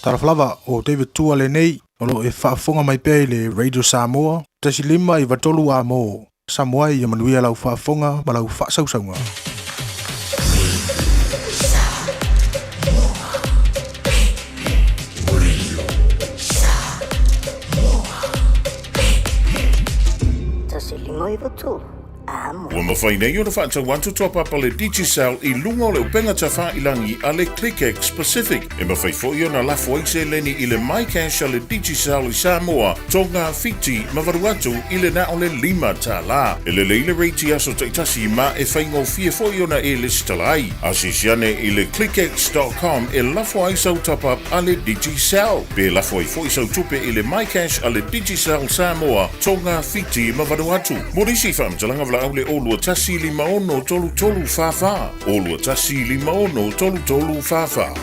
Taraflava o David Tua le nei, o lo e whaafonga mai pēi le Radio Samoa, tasi lima I watolu a mō, Samoa I manuia lau whaafonga ma lau whaasausaunga. Tasi lima I watolu. Ua mawhai nei o na whaatau wantu tōpapa le Digicel I lunga o le upenga ta whailangi a le ClickX Pacific. E mawhai fōi o na lafo aise leni I le MyCash a le Digicel I Samoa, tō ngā whiti mawaru atu I le na o le lima tā la. E le leile reiti aso taitasi ma e whaingo fia fōi o na e le stalai. A sisiane I le clickx.com e lafo aisau tapap a le Digicel. Pe lafo ai fōi sau tupe I le MyCash a le Digicel Samoa, tō ngā whiti mawaru atu. Morisi whamtalanga vla au le olua tasi lima ono tolu tolu fafa. Olua tasi lima ono tolu tolu fafa.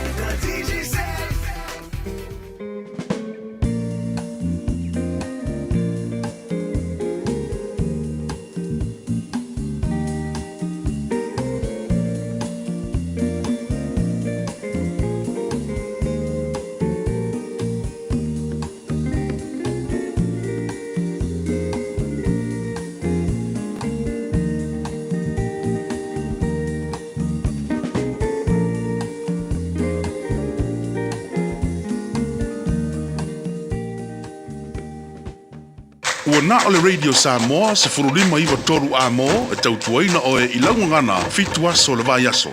Ua na o le Radio Samoa se furulima iwa toru a mo e tautuaina o e ilangu ngana fitu aso le vai aso.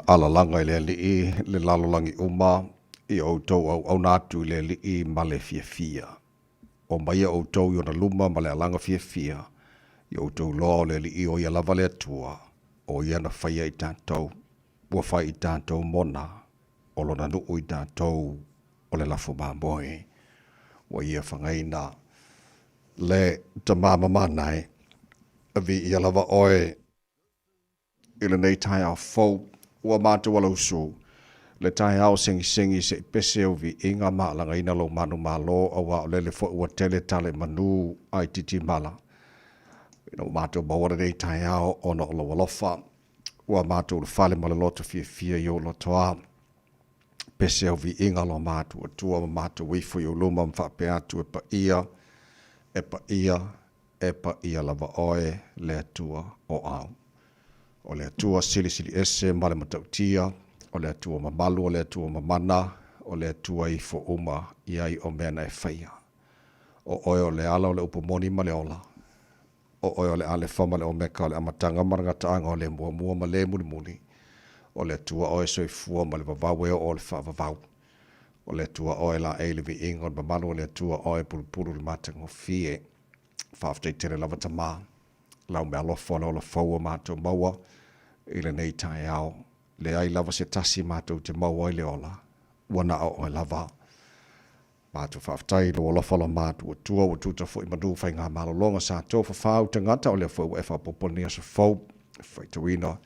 Alalanga le li le lalolangi uma I o tau au natu le li ma le fia. O mai o tau I ona luma ma le alanga fia. I o tau loa le li o ia lava le atua. O ia na whaia I tātou. Ua whai I tātou mona. O lona nuu I tātou. O le lafo māmoe. Ua ia whangaina. Le ta māma manai. Avi ia lava oe. I le nei Taeao fau. Ua mātou wala usu. Le Taeao sengi se pese o vi inga maalanga ina lo manu malo awa o lele fo ua tele tale manu ai titi mala. Ina mātou bawara nei Taeao ona o lo walofa. Ua mātou le fale male loto fia yo lo toa. Pese o vi inga lo mātou atua mātou wifo yo luma mwhape atu e pa ia lava oe le atua o au. O le atua sili ese male matautia, o le atua mamalu, o le atua mamana, o le atua I fo uma I o mea na e whaia. O oe o le ala o le upomoni ma le ola. O oe o le ale whama le o meka o le amatanga marangataanga o le mua ma le muni. O le atua oe soi fua ma le vavau e o le whavavau. o le tua oe la e le vi ingon ba malu le tua oe pulu le matango fie whaaftai tere lava tamā lau mea lofo la faua mātou maua i le nei Taeao le ai lava se tasi mātou te maua i le ola wana au oe lava mātou whaaftai lo lofo la mātou tua o tuta fo i manu whai ngā malolonga sa tō whawhau te ngata o le fau e whapoponi a sa fau whai tuina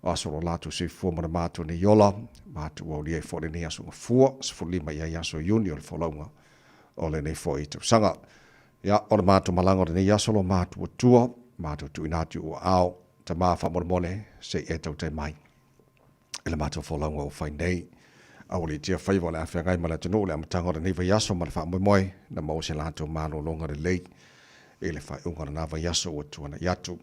asoro latu se fua mana mātou ni yola mātou au lia i fo le ni aso ngafua sa fo lima i aso yuni o le whalaunga o le nei fo i tau sanga ia o le mātou malanga o le nei aso lo mātou tua mātou tu inatu o ao ta mā whamormone se e tau te mai e le mātou whalaunga o whai nei au li tia whaiwa le awhia ngai mala tunu le amatanga o le nei vai aso ma le wha moe na mau se lātou mālo longa le lei e le whai unga na vai aso o tuana iatu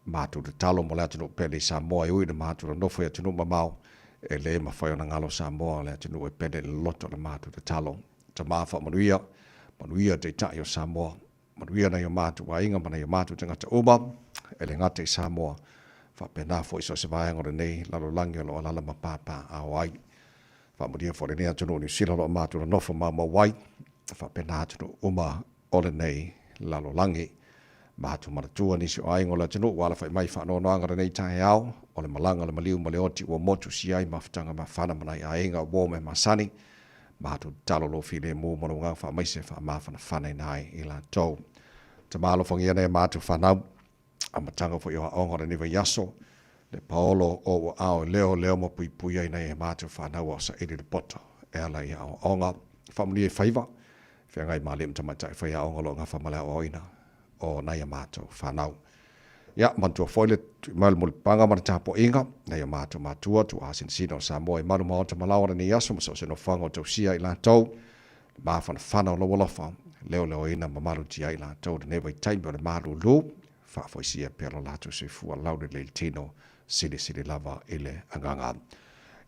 mātou te talo mo le atunu pele Samoa e ui na mātou na nofo e atunu mamau e le ma whai o na ngalo Samoa le atunu e pele le loto na mātou te talo ta māwha manuia te tai o Samoa manuia na i o mātou a inga mana i o mātou te ngata uma e le ngata i Samoa whapena fo iso se vāenga o le nei lalo langi o lo alala ma pāpā a o ai whamuria fo le nei atunu ni sila lo mātou na nofo ma wai whapena atunu uma o le nei lalo langi mātou maratua nisi o aingo la tunu wala whai mai whanau noanga nei Taeao o le malanga le maliu ma le oti ua motu si ai mawhitanga ma whana mana i ainga o me masani mātou talo lo file mō mona wanga wha maise wha mawhana whanai nai i la tau ta mālo whangia nei mātou whanau a matanga fo i oha ongora niwa yaso le paolo o ao leo mo pui pui ai nei mātou whanau o sa iri le poto e ala i ao onga whamuni e whaiva whiangai mālim tamatai whai a onga lo ngā whamala o oina o nai a mātou whanau. Ia, mantua foile, malu muli panga mana tapo inga, nai a mātou mātua, tu asin sino Samoa i maru maota malawara ni aso, maso se no whanga o tau sia i la tau, mawhana whana o lawa lafa, leo ina ma maru tia i la tau, da newa i taimi o le maru lu, whafo i sia pēro latu se fua laure le tino, sili lava i le anganga.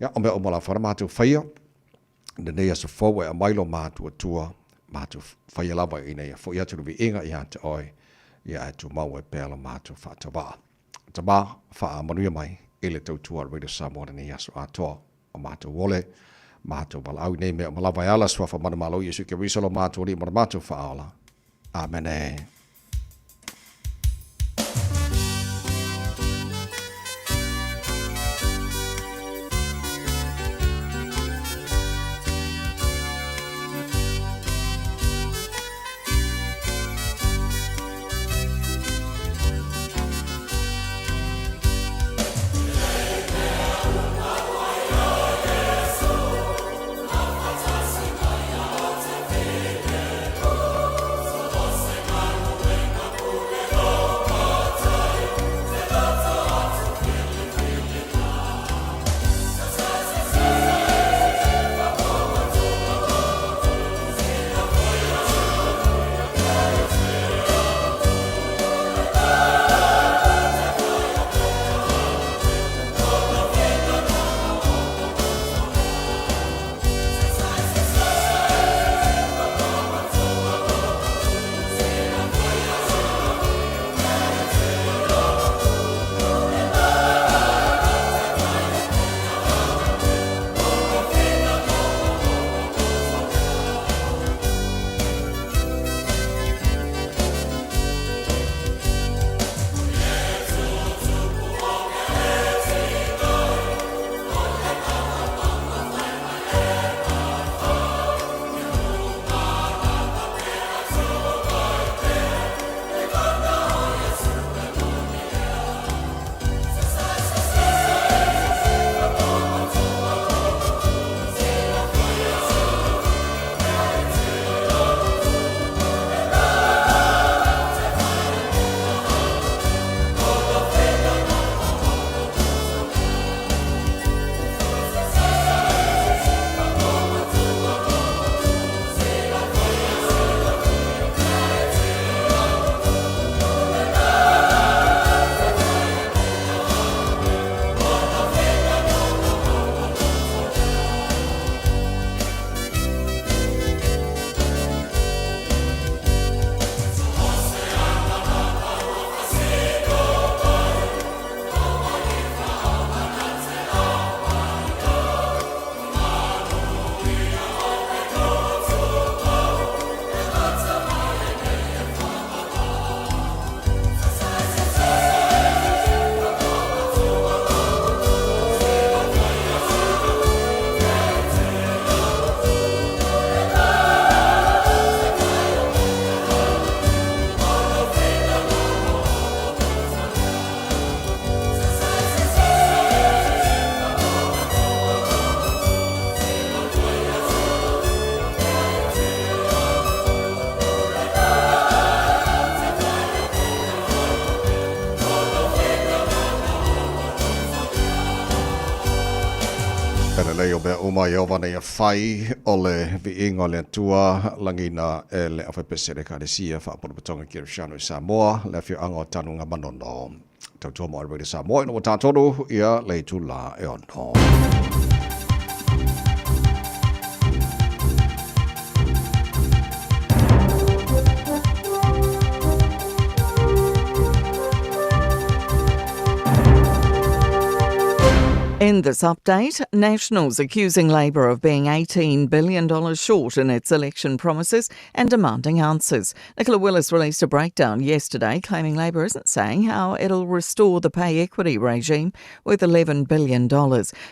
Ia, o mea o mala whana mātou whaia, na nei aso fōwe a mailo mātua tua, mātou whaia lava i nei a fo i atu rubi inga i ante oi ia atu mau e pēla mātou whātawā. Ta mā wha manuia mai i le tautua Radio Samoa nei aso atoa o mātou wole, mātou wala au nei mea malawa i ala swafa mana malo i esu ke wisalo mātou li mana mātou whaala. Amen. leo be uma yo vane ya fai ole vi ingo le tua langina le afa pesere ka sia fa por betonga ki shano Samoa le fi ango tanu nga manono tau to mo re Samoa no tatoru ia le tula e ono. In this update, Nationals accusing Labor of being $18 billion short in its election promises and demanding answers. Nicola Willis released a breakdown yesterday claiming Labor isn't saying how it'll restore the pay equity regime worth $11 billion.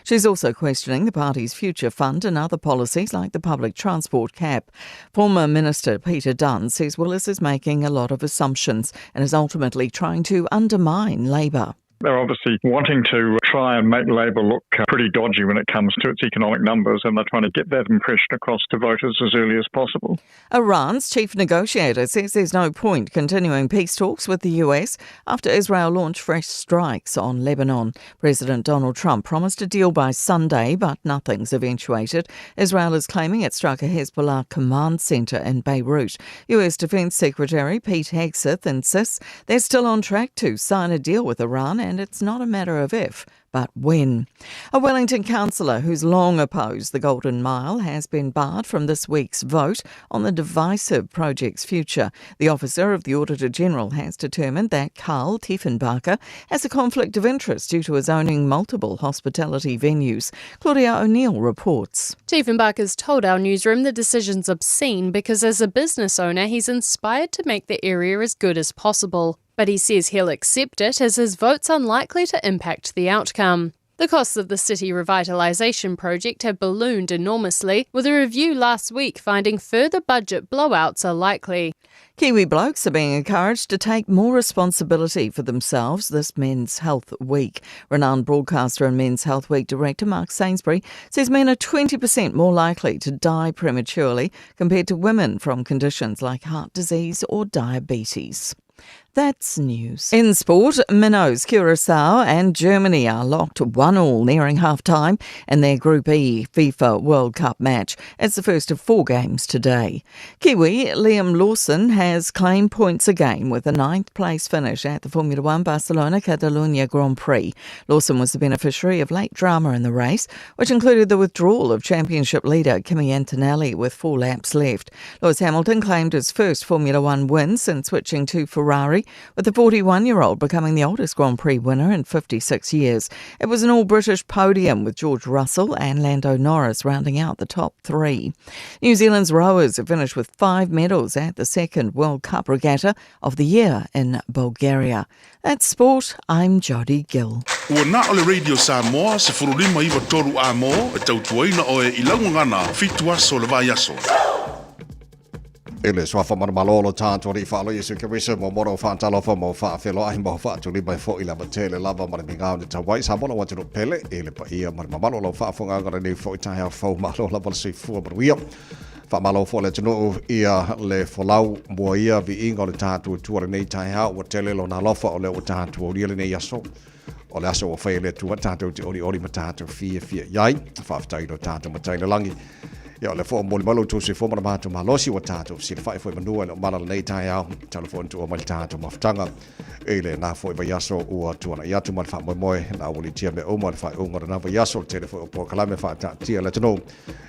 She's also questioning the party's future fund and other policies like the public transport cap. Former Minister Peter Dunn says Willis is making a lot of assumptions and is ultimately trying to undermine Labor. They're obviously wanting to try and make Labor look pretty dodgy when it comes to its economic numbers, and they're trying to get that impression across to voters as early as possible. Iran's chief negotiator says there's no point continuing peace talks with the US after Israel launched fresh strikes on Lebanon. President Donald Trump promised a deal by Sunday, but nothing's eventuated. Israel is claiming it struck a Hezbollah command centre in Beirut. US Defence Secretary Pete Hegseth insists they're still on track to sign a deal with Iran, and it's not a matter of if, but when. A Wellington councillor who's long opposed the Golden Mile has been barred from this week's vote on the divisive project's future. The officer of the Auditor-General has determined that Carl Tiefenbacher has a conflict of interest due to his owning multiple hospitality venues. Claudia O'Neill reports. Tiefenbacher's told our newsroom the decision's obscene because as a business owner he's inspired to make the area as good as possible. But he says he'll accept it as his vote's unlikely to impact the outcome. The costs of the city revitalisation project have ballooned enormously, with a review last week finding further budget blowouts are likely. Kiwi blokes are being encouraged to take more responsibility for themselves this Men's Health Week. Renowned broadcaster and Men's Health Week director Mark Sainsbury says men are 20% more likely to die prematurely compared to women from conditions like heart disease or diabetes. That's news. In sport, Minnows, Curaçao and Germany are locked 1-1 nearing half-time in their Group E FIFA World Cup match. It's the first of 4 games today. Kiwi Liam Lawson has claimed points again with a 9th place finish at the Formula 1 Barcelona Catalunya Grand Prix. Lawson was the beneficiary of late drama in the race, which included the withdrawal of championship leader Kimi Antonelli with 4 laps left. Lewis Hamilton claimed his first Formula 1 win since switching to Ferrari, with the 41-year-old becoming the oldest Grand Prix winner in 56 years. It was an all-British podium with George Russell and Lando Norris rounding out the top 3. New Zealand's rowers have finished with 5 medals at the second World Cup regatta of the year in Bulgaria. That's sport. I'm Jodie Gill. Ua na ole Radio Samoa se furulima iwa toru a mo e tautuaina o e ilaungangana fitua so le vai aso. Ele swafa mana malolo tātua ri whaalo Yesu Kirisa mo moro whaatalofa mo whaafelo ahi mo whaaturi mai fo ila matele lava mana mingao ni tawai sa mono watino pele ele pa ia mana mamalo lo whaafonga ngara ni fo itahi au fau malo la wala sui fua maruia whaamalo fo le tino ia le folau mua ia vi inga o le tātua tuare nei tahi hao wa tele lo na lofa o le o tātua o riele nei aso o le aso o whai le tua tātua te ori ma tātua fia iai whaafitai no tātua matai na langi. Ia le fo mo le malo tu se fo mana matu malosi wa tatu si le fai fo manua le mala nei Taeao telefon tu o mal tatu maftanga ele na fo i yaso o tu ana ia tu mal fa mo na woli tia me o mo fa o ngora na yaso telefon po kala me fa ta tia le tano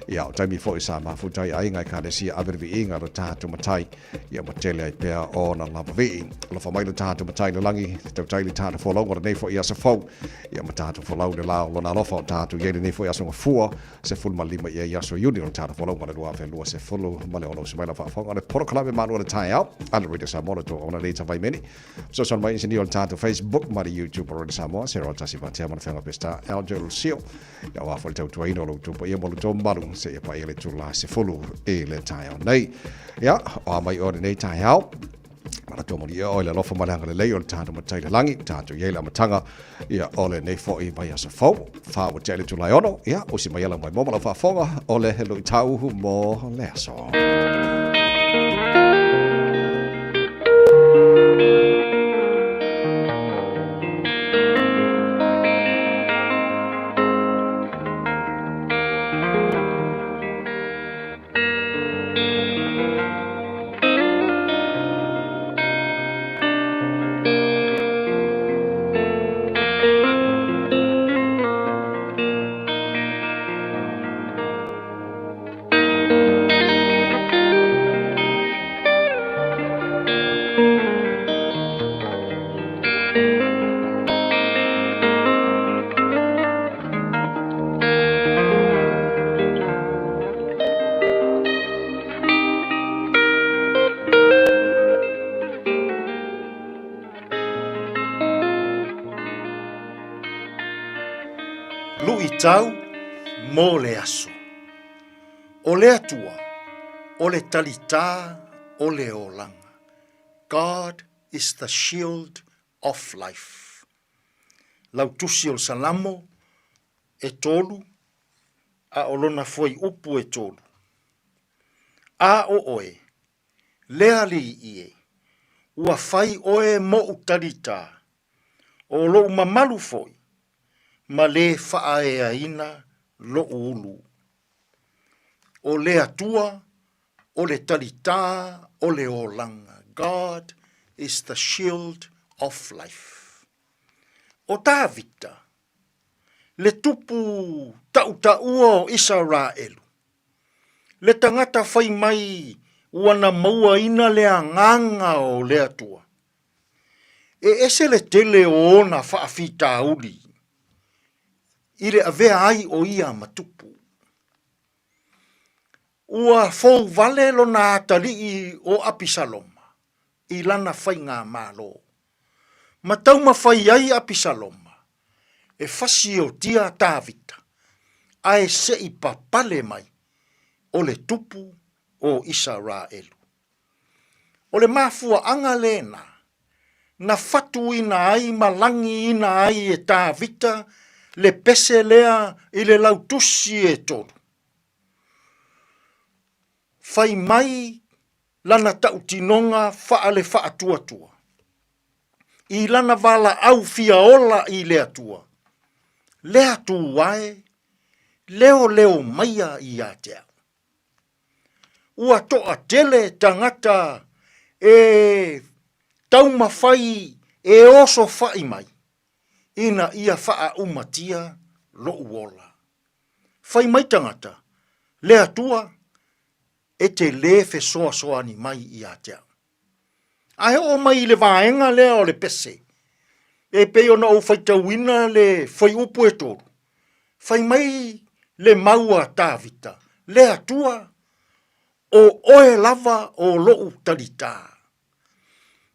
ia o taimi fo isa ma fu tai ai ngai ka le si aver vi inga ro tatu matai ia mo tele ai pe o na la vi lo fa mai le tatu matai le langi te tai le tatu fo lo ngora nei fo ia se fo ia mo tatu fo lo le la lo na lo fa tatu ia le nei fo ia so fu se ful malima ia yaso union tata follow mana lua fe lua se follow male ono se mai la fa fonga le por club Malu le Taeao ala Radio Samoa to ona le tavai meni so son mai sini on tata Facebook mari YouTube Radio Samoa se rota si va tema fenga pesta Algel Sio ya wa fo tau tuino lo tu pa ia mo to maru se pa ile tu la se follow e le Taeao nei ya o mai o nei Taeao Mana tō mori o le lofa maranga le lei o le tātou matai le langi, tātou iela matanga, ia o le nei fo i mai asa fau, wha o te ele tu lai ono, ia o si mai ala mai momala wha fonga, o le helu i tauhu mo le aso. Lui tau mō le aso. O le atua, o le talita, o le olanga. God is the shield of life. Lau tusi o salamo e tolu, a olona foi upu e tolu. A o oe, lea li ie, ua fai oe mo utalita, o lo mamalu foi, ma le faa e aina lo ulu. O le atua, o le talita, o le olanga. God is the shield of life. O Tāvita, le tupu tau-taua o Israelu, le tangata fai mai wana maua ina le anganga o le atua. E ese le tele o ona faafita uli, ile avea ai o ia matupu. Ua fou vale lo na atali o Apisaloma, i lana fai ngā malo. Matau mawhai ai Apisaloma, e fasi o tia Tāvita, ae se i papale mai, o le tupu o Israelu. O le mafua anga lena, na fatu ina ai malangi ina ai e Tāvita, le pese lea i le lautusi e tolu. Fai mai lana tautinonga faa le faa tua. I lana vala au fia ola i le atua. Le atu wae, leo maia i atea. Ua toa tele tangata e taumawhai e oso fai mai. Ina ia faa umatia lo uola. Fai mai tangata, le atua, e te le fe soa ni mai i atea. Ahe o mai le vaenga lea o le pese. E peo na o fai tauina le fai upu e toru. Fai mai le maua Tāvita. Le atua o oe lava o lou talita.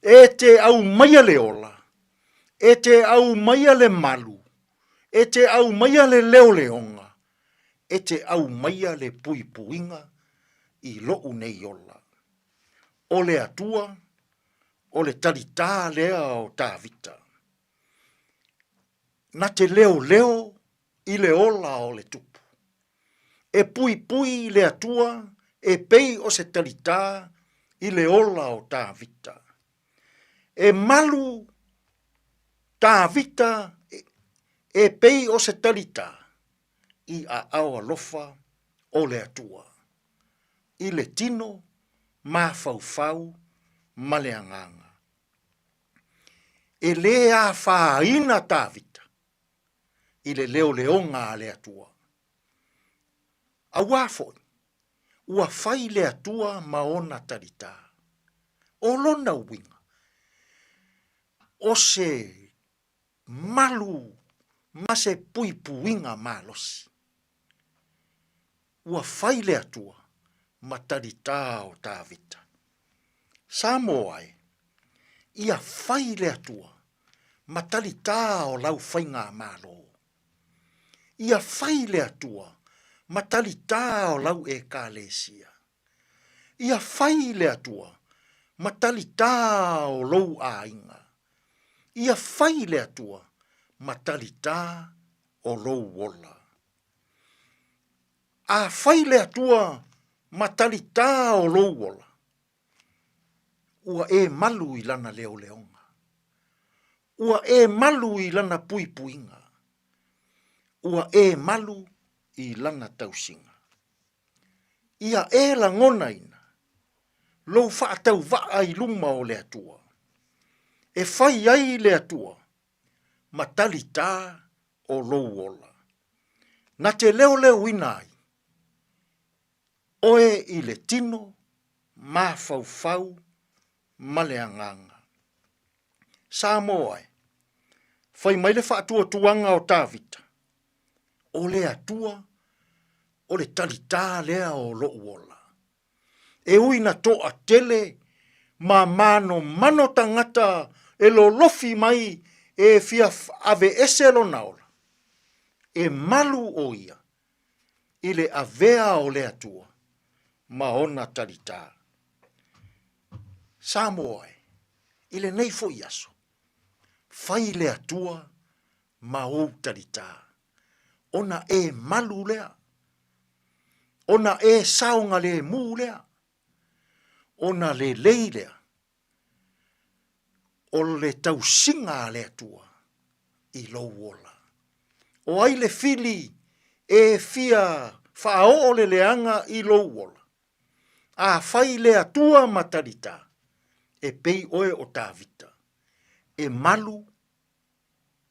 E te au maia le ola. E te au maia le malu. E te au maia le leo leonga. E te au maia le puipuinga. I lo'u nei ola. O le atua, o le talita lea o Tāvita. Na te leo i le ola o le tupu. E pui le atua, e pei o se talita i le ola o Tāvita. E malu Tāvita e pei o se talita i a awa lofa o le atua. I le tino, ma fau, ma le anganga. E le a whaina Tāvita, i le leonga a le atua. A wafoi, ua whai le atua maona tarita. O lona winga, o se malu, ma se puipuinga malosi. Ua whai le atua, matarita o Tāvita. Samoa ia whai le atua, matarita o lau whainga malo. Ia whai le atua, matarita o lau e kālesia. Ia whai le atua, matarita o lou ainga. Ia whai le atua, matarita o lou wola. A whai le atua, matalita o louola. Ua e malu i lana leo leonga. Ua e malu i lana puipuinga. Ua e malu i lana tausinga. Ia e la ngona ina. Lou whaatau waa i luma o le atua. E whai ai le atua. Matalita o louola. Na te leo inai. Oe i le tino, ma fau, ma le anganga. Samoa, Fai mai le whaatua tuanga o tāwita. O le atua, o le talita lea o lo uola. E ui na toa tele, ma mano mano tangata e lo lofi mai e fia ave ese lo naola. E malu o ia, i le avea o le atua, ma ona talita. Samoa e, i le nei fo iaso, fai le atua, ma o talita. Ona e malu lea, ona e saunga le mu lea, ona le lei lea, o le tausinga le atua, i lo wola. O ai le fili e fia whao o le leanga i lo wola. A fai le atua matarita, e pei oe o tāwita, e malu,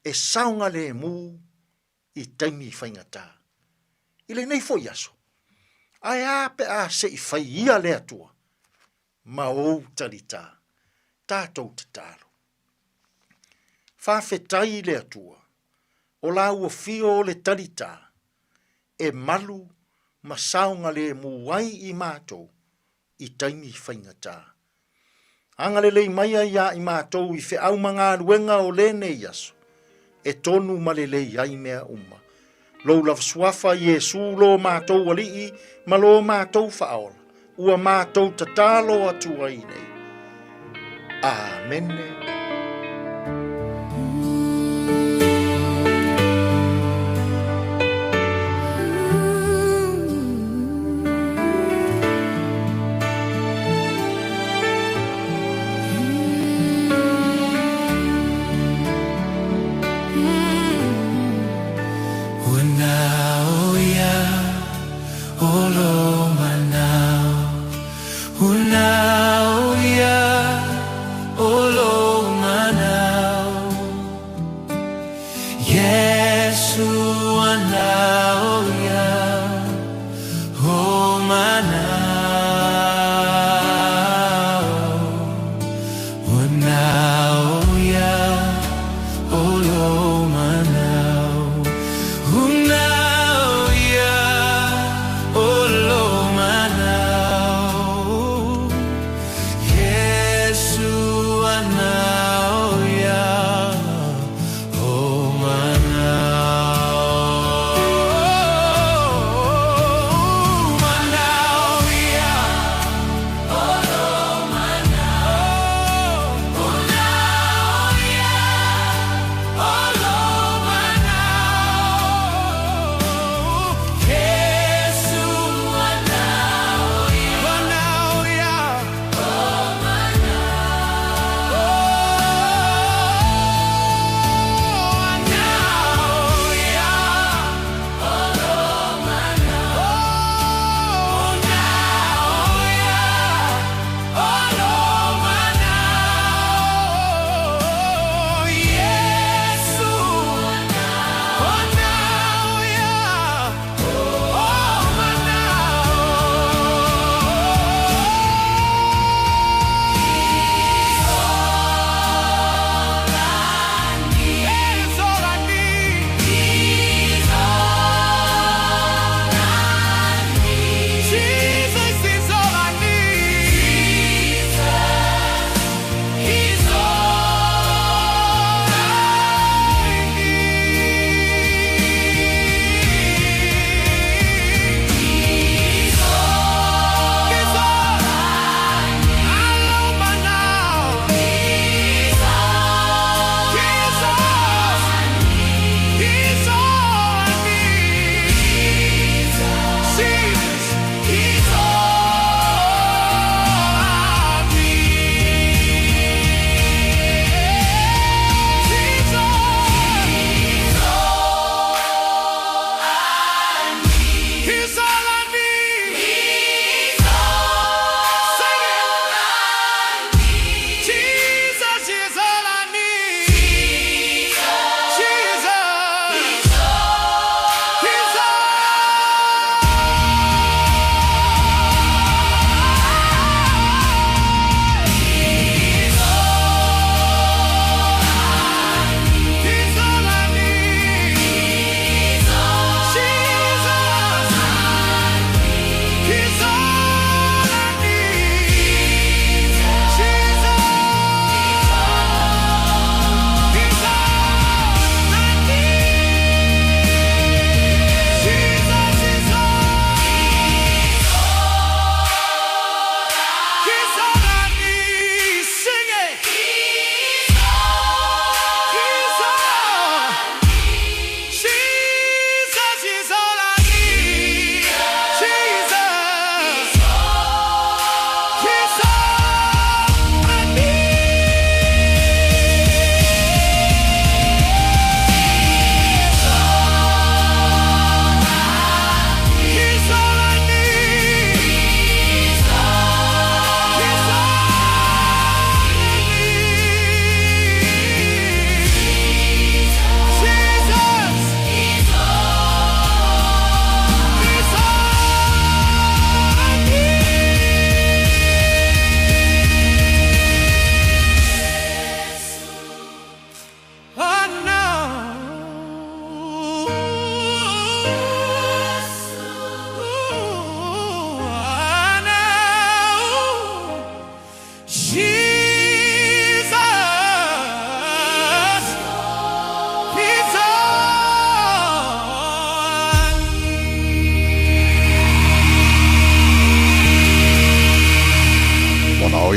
e saunga le mu, i taimi whaingata. I le nei fo yaso. Ai a pe a se i whai ia le atua, ma ou tarita, tātou te tālo. Whawhetai le atua, o la ua fio le tarita, e malu ma saunga le muai i mātou, i taimi whaingata. Anga le lei maia ia i mātou i whi au manga ruenga o le nei yaso, e tonu ma le lei ai mea umma. Lou lava suafa Iesu lo mātou alii, ma lo mātou whaola, ua mātou tatalo atu ai nei. Amene. Olo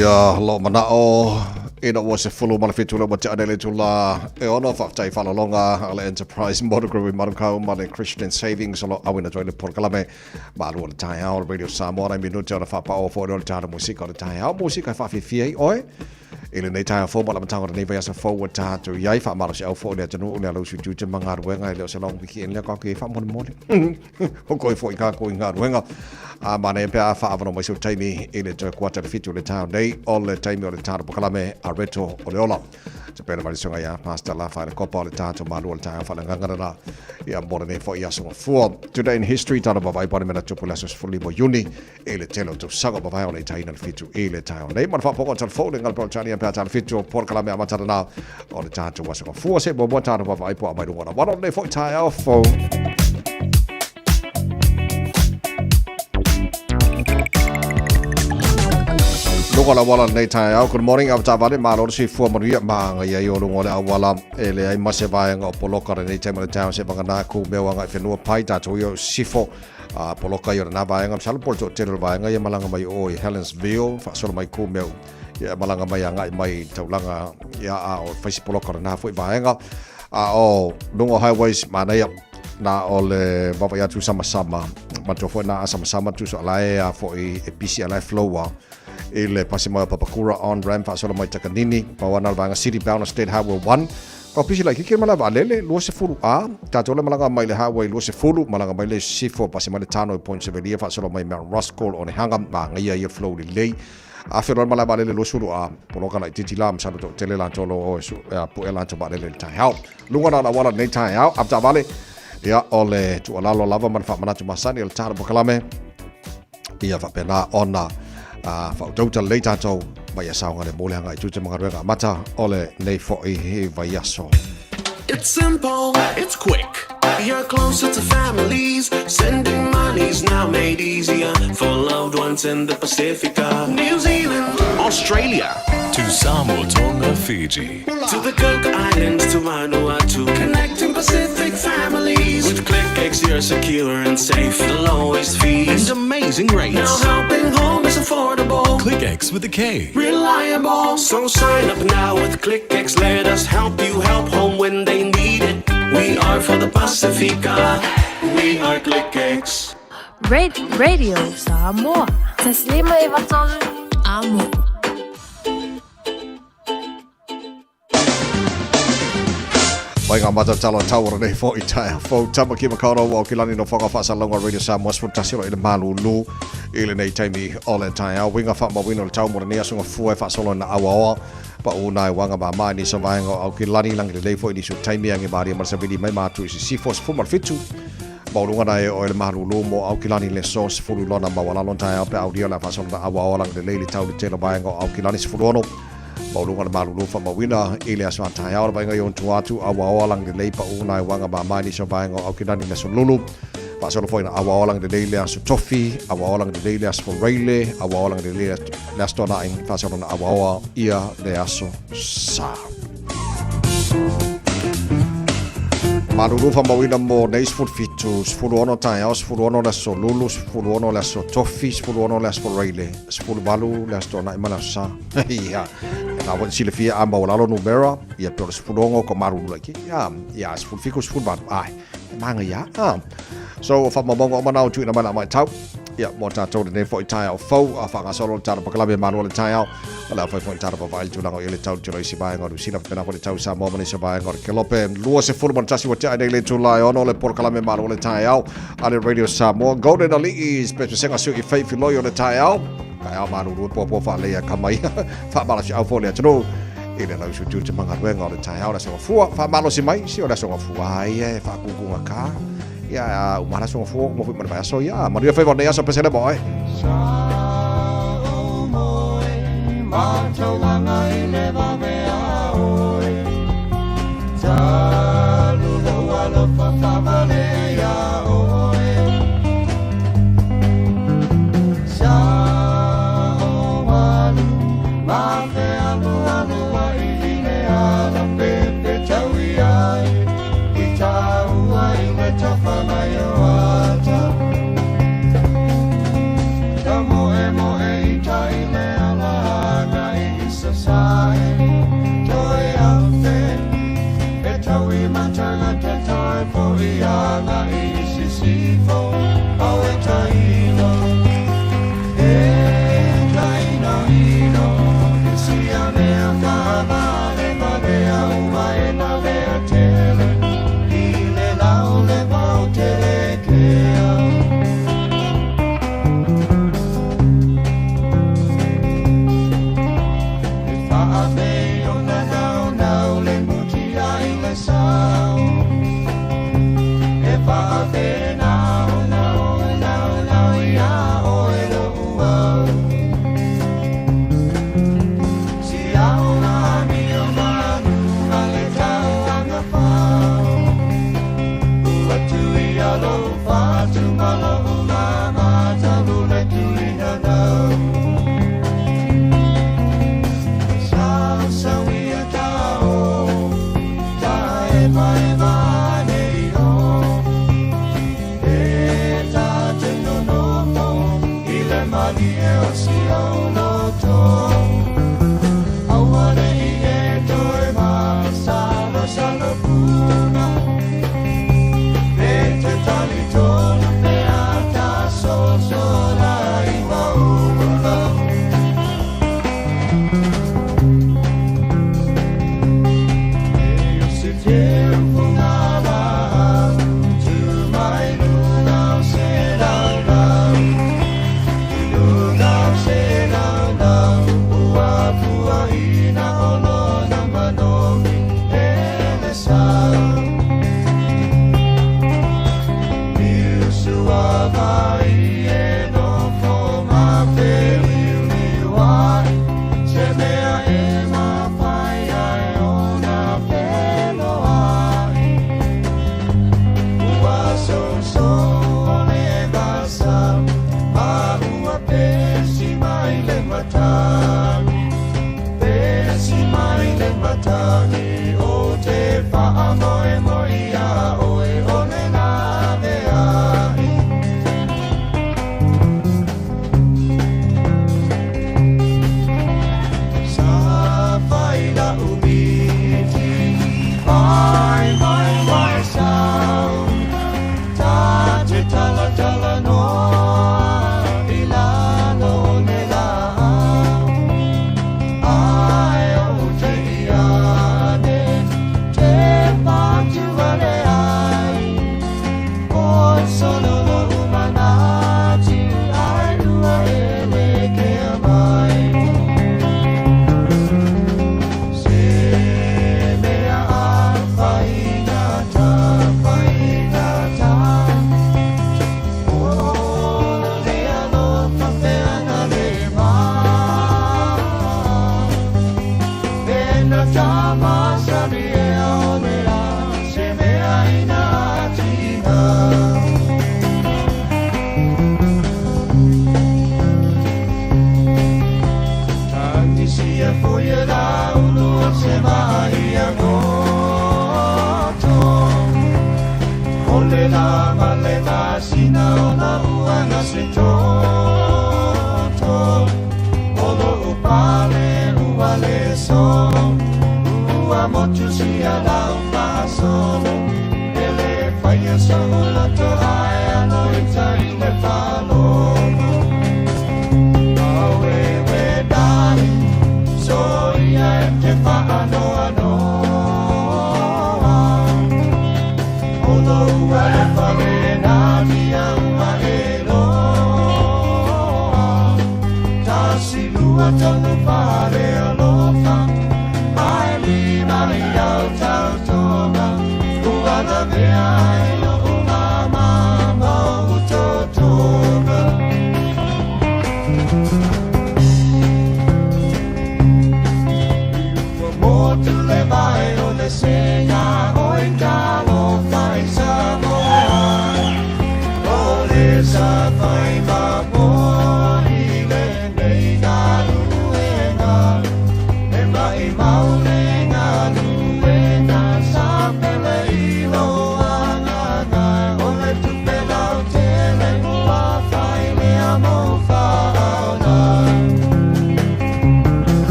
Ia lo mana o ina o se fulu mana fitu lo mata adele tula e ono fa tai fa longa ale enterprise model group mana ka mana Christian savings lo awina join por kalame Malu le Taeao radio Samoa na minuto na fa pa o fo le tana musika le Taeao musika fa fi oi ele nei tae fo mala matanga nei vai sa fo ta to yai fa mala se au fo le tanu le lo su tu manga ruenga le se long wiki le ka ke fa mon mon o ko fo ka ko nga ruenga a mane pe a fa avano mai su taimi ele to quarter fitu le town day all the time o le tana pokalame a reto o le ola te pena mai songa ya pasta la fa le copa le tana Malu le tae fa le nganga na ya mbora nei fo ya so fo today in history tana ba vai pa mena to pula so fully bo uni ele telo to saga ba vai o le taina fitu ele tae nei man fa po tal fo le ngal chani pe tal fitu por kalame amatara na o le tana wa so fo se bo bo tana ba vai po mai ngona wa nei fo tae fo Lungola wala nei Taeao. Good morning. Am tavale malo si fu maria manga ya yo lungola wala ele ai maseva nga poloka nei tema Taeao se bangana ku mewa nga fenua pai ta to yo sifo poloka yo na va nga sal porto telo va nga ya malanga mai o Helensville fa solo mai ku meu ya malanga mai nga mai taulanga ya o face poloka na fu va nga o lungo highways mana ya na ole baba ya tu sama matofo na sama tu so lai fo e pisi lai flowa ele pasima papakura on ramp fa solo mai takanini pawana banga city bound state highway 1 ko pisi lai kike mala valele lo se fulu a ta tole malanga mai le highway lo se fulu malanga mai le sifo pasima le tano point severia fa solo mai Mount Roscoe on hanga ma ngia ye flow le a fero mala valele lo sulu a poloka lai titilam sa to tele la tolo o su pu elan to valele Taeao lunga na wala nei Taeao apta vale ya ole tu alalo lava man fa mana tu masani el tar pokalame ia fa pena ona fa uta later to vai saunga le mole hanga tu te manga mata ole nei fo I vai aso. It's simple, it's quick. You're closer to families. Sending money's now made easier for loved ones in the Pacifica. New Zealand, Australia, to Samoa, Tonga, Fiji, to the Cook Islands, to Vanuatu. Connecting Pacific families. With ClickX, you're secure and safe. The lowest fees and amazing rates. Now helping home is affordable. ClickX with a K. Reliable. So sign up now with ClickX. Let us help you help home when they need it. We are for the Pacifica. We are ClickX. Radio Samoa. تسليمة يبطل عمو. Mai ngā mata talo tawara nei fo I Taeao. Fo tama ki makaro o ki lani no whakawhaasalonga Radio Samoa Sputasiro I le Malu lu I le nei taimi o le Taeao. Winga whaamawino le taumura ni asunga fua whaasolo na awaoa. Pa unai wanga ma mai ni sa vaenga au ki lani langi le leifo I ni su taimi angi maari marasa vili mai mātu isi sifos fumar fitu. Maurunga nai o le Malu lu mo au ki lani le sos fulu lona mawalalon Taeao pe au dio la whaasolo na awaoa langi le leili tau le tela vaenga au ki lani sifuluono. Maulunga le Malu fa mawina ile aswa Taeao ba ngai on tuatu awa lang de leipa una wanga ba mai ni so ba ngo au kinani le solulu pa solo foi na awa lang de leile asu tofi awa lang de leile asu raile awa lang de leile la stona in fa solo na awa ia de aso sa Malu fa mawina mo neis food fitu sfulu ono Taeao sfulu ono la solulu sfulu ono la so tofi sfulu ono la so raile sfulu balu la stona imala sa ia na wan sile fia amba wala numera ia por sfulongo ko Malu laki ya sful fiku sful ba ai manga ya so fa mabongo mana tu na mana mai tau ya mota to de fo Taeao fo fa ga solo tara pa klabe Malu le Taeao ala fa fo tara pa vai tu lango ile tau tu si ba ngor sina pena ko tau sa mo mani sa ba ngor kelope luo se ful man tasi wa ta ile tu lai ono le por klabe Malu le Taeao ale Radio Samoa golden ali is better senga su I faith loyo le Taeao Taeao Malu po fa le ya kamai fa bala si au fo le tro ile la su tu te manga wenga le Taeao la so fu fa malo si mai si o la so fu ai fa ku ku ka ya umara so fu mo fu ma so ya ma rio fa von ya so pesele boy Mo e ta ile ala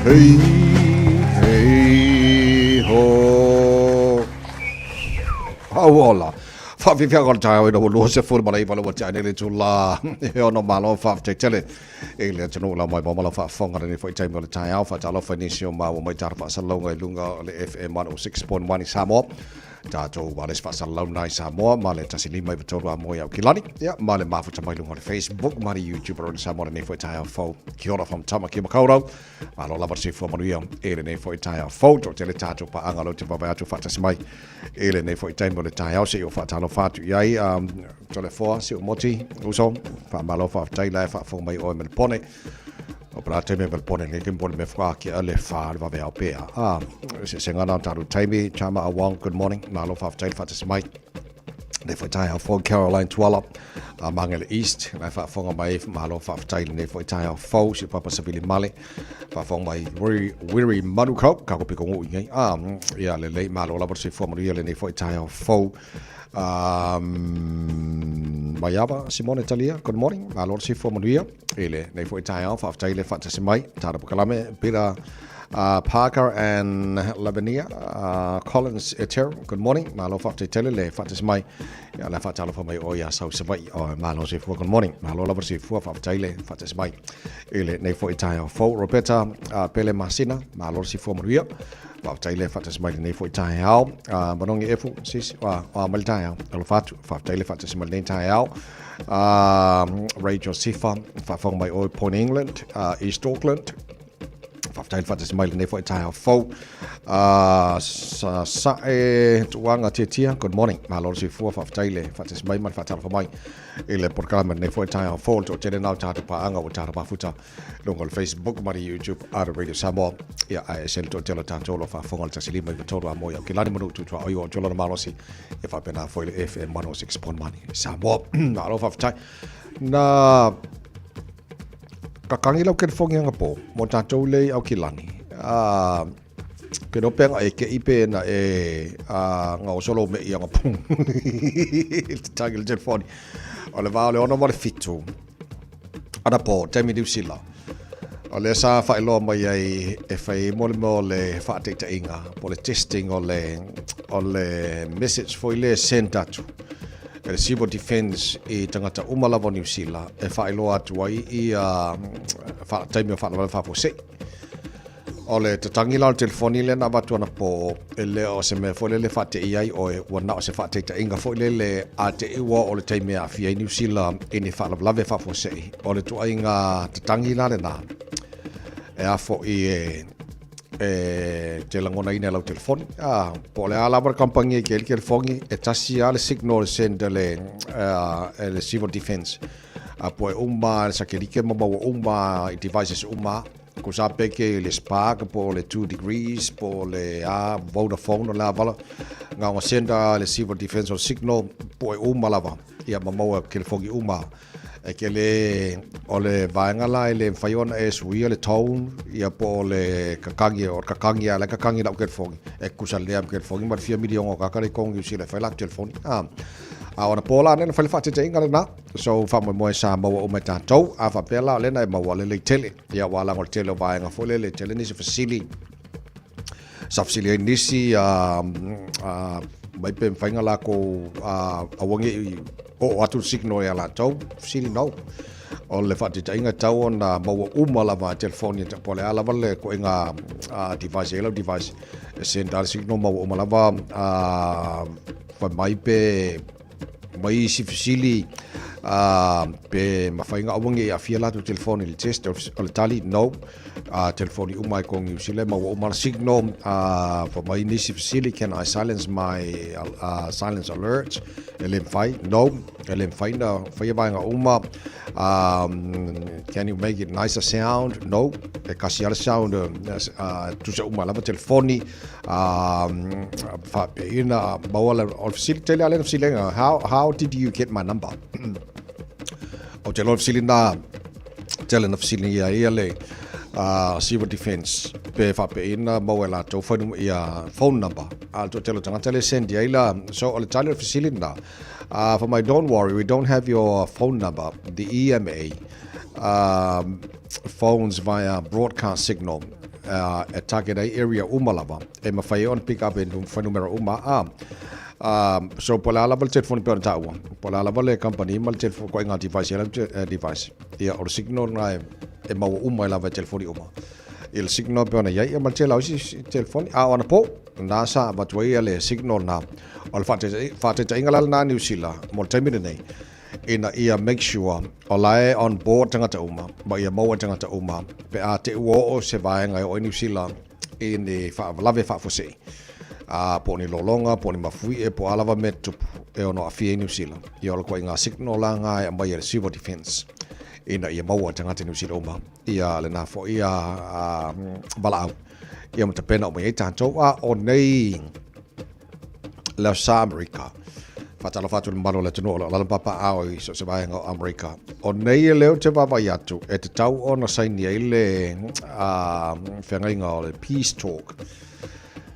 Hey, hey, ho. Awola. Fafifia kon Taeao ina lo se fur malai pala wacha ne le chula. E ono malo fa te tele. E le tunu la mai mala fa fonga ni foi time le Taeao fa talo finisio ma mo mai tar fa salonga lunga le FM 106.1 Samoa. Tato wales fa salonga Samoa ma le tasili mai betul amo ya kilani. Ya ma le mafu tamai lunga le Facebook ma le YouTube ro Samoa ne foi Taeao fo. Kia ora from Tamaki Makaurau. Ma lo la versi fo manuia e le ne foi Taeao fo to tele tato pa angalo te pa atu fa tasimai. E le ne foi time le Taeao se o fa talo fatu iai telefona se o moti uso fa malo fa taila fa fo mai o melpone o prate me melpone le kim me fa ki ale fa va ve opea se ngana taru taimi chama awang good morning malo fa taila fa tasmai le fa taila for Caroline Twala mangel east le fa fo mai malo fa taila le fa taila fo si papa sabili male fa fo mai weary manuko ka ko piko ngai ya le malo la versi fo mo le fa taila fo Mayaba Simone Talia, good morning. Malor si fo manuia. Ele nei foi Taeao fa taile fa tasimai. Tara kalame pira Parker and Lavinia, Collins Eter, good morning. Malo Fati Telele, Fatis Mai, La Fatala for my Oya South Savai, or Malo Sifu, good morning. Malo Sifu of Tele, Fatis Mai, Ele Nefo Italia, Fo Roberta, Pele Masina, Malo Sifu Maria, Fatale Fatis Mai, Nefo Taeao, Banongi Efu, Sis, Maltaia, Alfatu, Fatale Fatis Malin Taeao, Rachel Sifa, Fafong by Old Point England, East Auckland. Faftail fatis mai le foi tai fo sa tuanga titia good morning malo si fu faftail fatis mai man fatal for mai ele programa ne foi tai fo to tele na ta pa anga o ta pa futa longol Facebook mari YouTube ar radio Samoa ya ISL to tele ta tolo fa fongol ta silima to tolo mo ya kilani mo tu to ayo tolo malo si e fa pena foi FM 106.1 Samoa malo faftai na kakangi lau ken fongi anga po mo tatou lei au kilani ke no penga e ke ipe na nga o solo me anga pung il tagil telefoni o le vale ono mo le fitu ana po temi diusila o le sa fa ilo mai ai e fai mo le fa te inga po le testing o le message foi le sendatu le civil defense e tangata umalava New Zealand e whaelo atu ai i taimi o whanau fa fose. O le tatangi lau telefoni le na watu ana po e le o se me fo le whate i ai o e wana o se whate ta inga fo le a te iwa o le taimi a fia i New Zealand i ni whanau lave fa fose. O le tua inga tatangi la le na e a fo i te langona ina lau telefoni po le ala bar kampanye ke el fongi e tasi ale signal send le civil defense po umma sa ke like mo umma devices umma ko sa peke le spark po le 2 degrees po le Vodafone la vala nga o senda le civil defense o signal po umma lava ia mo ke fongi umma e ke le o le vaenga la le whaiona e sui le tone ia po le kakangi ala kakangi lau kelfongi e kusa lea kelfongi mar 4 milion o kakare kongi usi le whaila telefoni a ona pola nena whaile whate te inga le na so wha moe sa maua o me tātou a whapela o lena e maua le tele ia walango le tele o vaenga fole le tele nisi fasili sa fasili e nisi mai pe whainga la ko awangi o atu signal ya la tau sili no o le fati tainga tau na maua lava telefoni ta pole ala vale ko inga device sendar signal maua lava fa mai pe mai si sili pe mawhainga awangi a fia la tu telefoni le test o le tali no telefoni umai kong usile maua signal for my nisi facility can I silence my silence alerts elem fai no elem fai na fai banga can you make it nicer sound no e kasi ala sound tu se la telefoni fa ina maua o facility tele ala facility how did you get my number o te lo facility na tele na facility ia le civil defense pe fa pe ina mawela to phone number al to telo tanga tele send ya ila so all the facility na for my don't worry we don't have your phone number the EMA phones via broadcast signal at target area umalava e mafai on pick up in numero so pola la telephone per tawa pola la le company mal telephone ko inga device ya or signal na e mau la telefoni il signal pe ona ia mal tela usi telefoni ona po na sa batwai le signal na ol fate inga na New Zealand mo temine nei ina ia make sure olai on board tangata ba ia mau tangata pe a te o se vaenga o New Zealand in fa lave fa fose po ni lolonga po ni mafui po alava metu e ono afia New Zealand ia ko inga signal la nga mai le civil defense ina ia mau tangata New Zealand ia le na fo ia balau ia mata pena o mai tanto o nei la sa America fatalo fatu malo le tino la papa ao so se vai ngo America o nei leo te baba yatu e te tau ona saini ile whengainga o le peace talk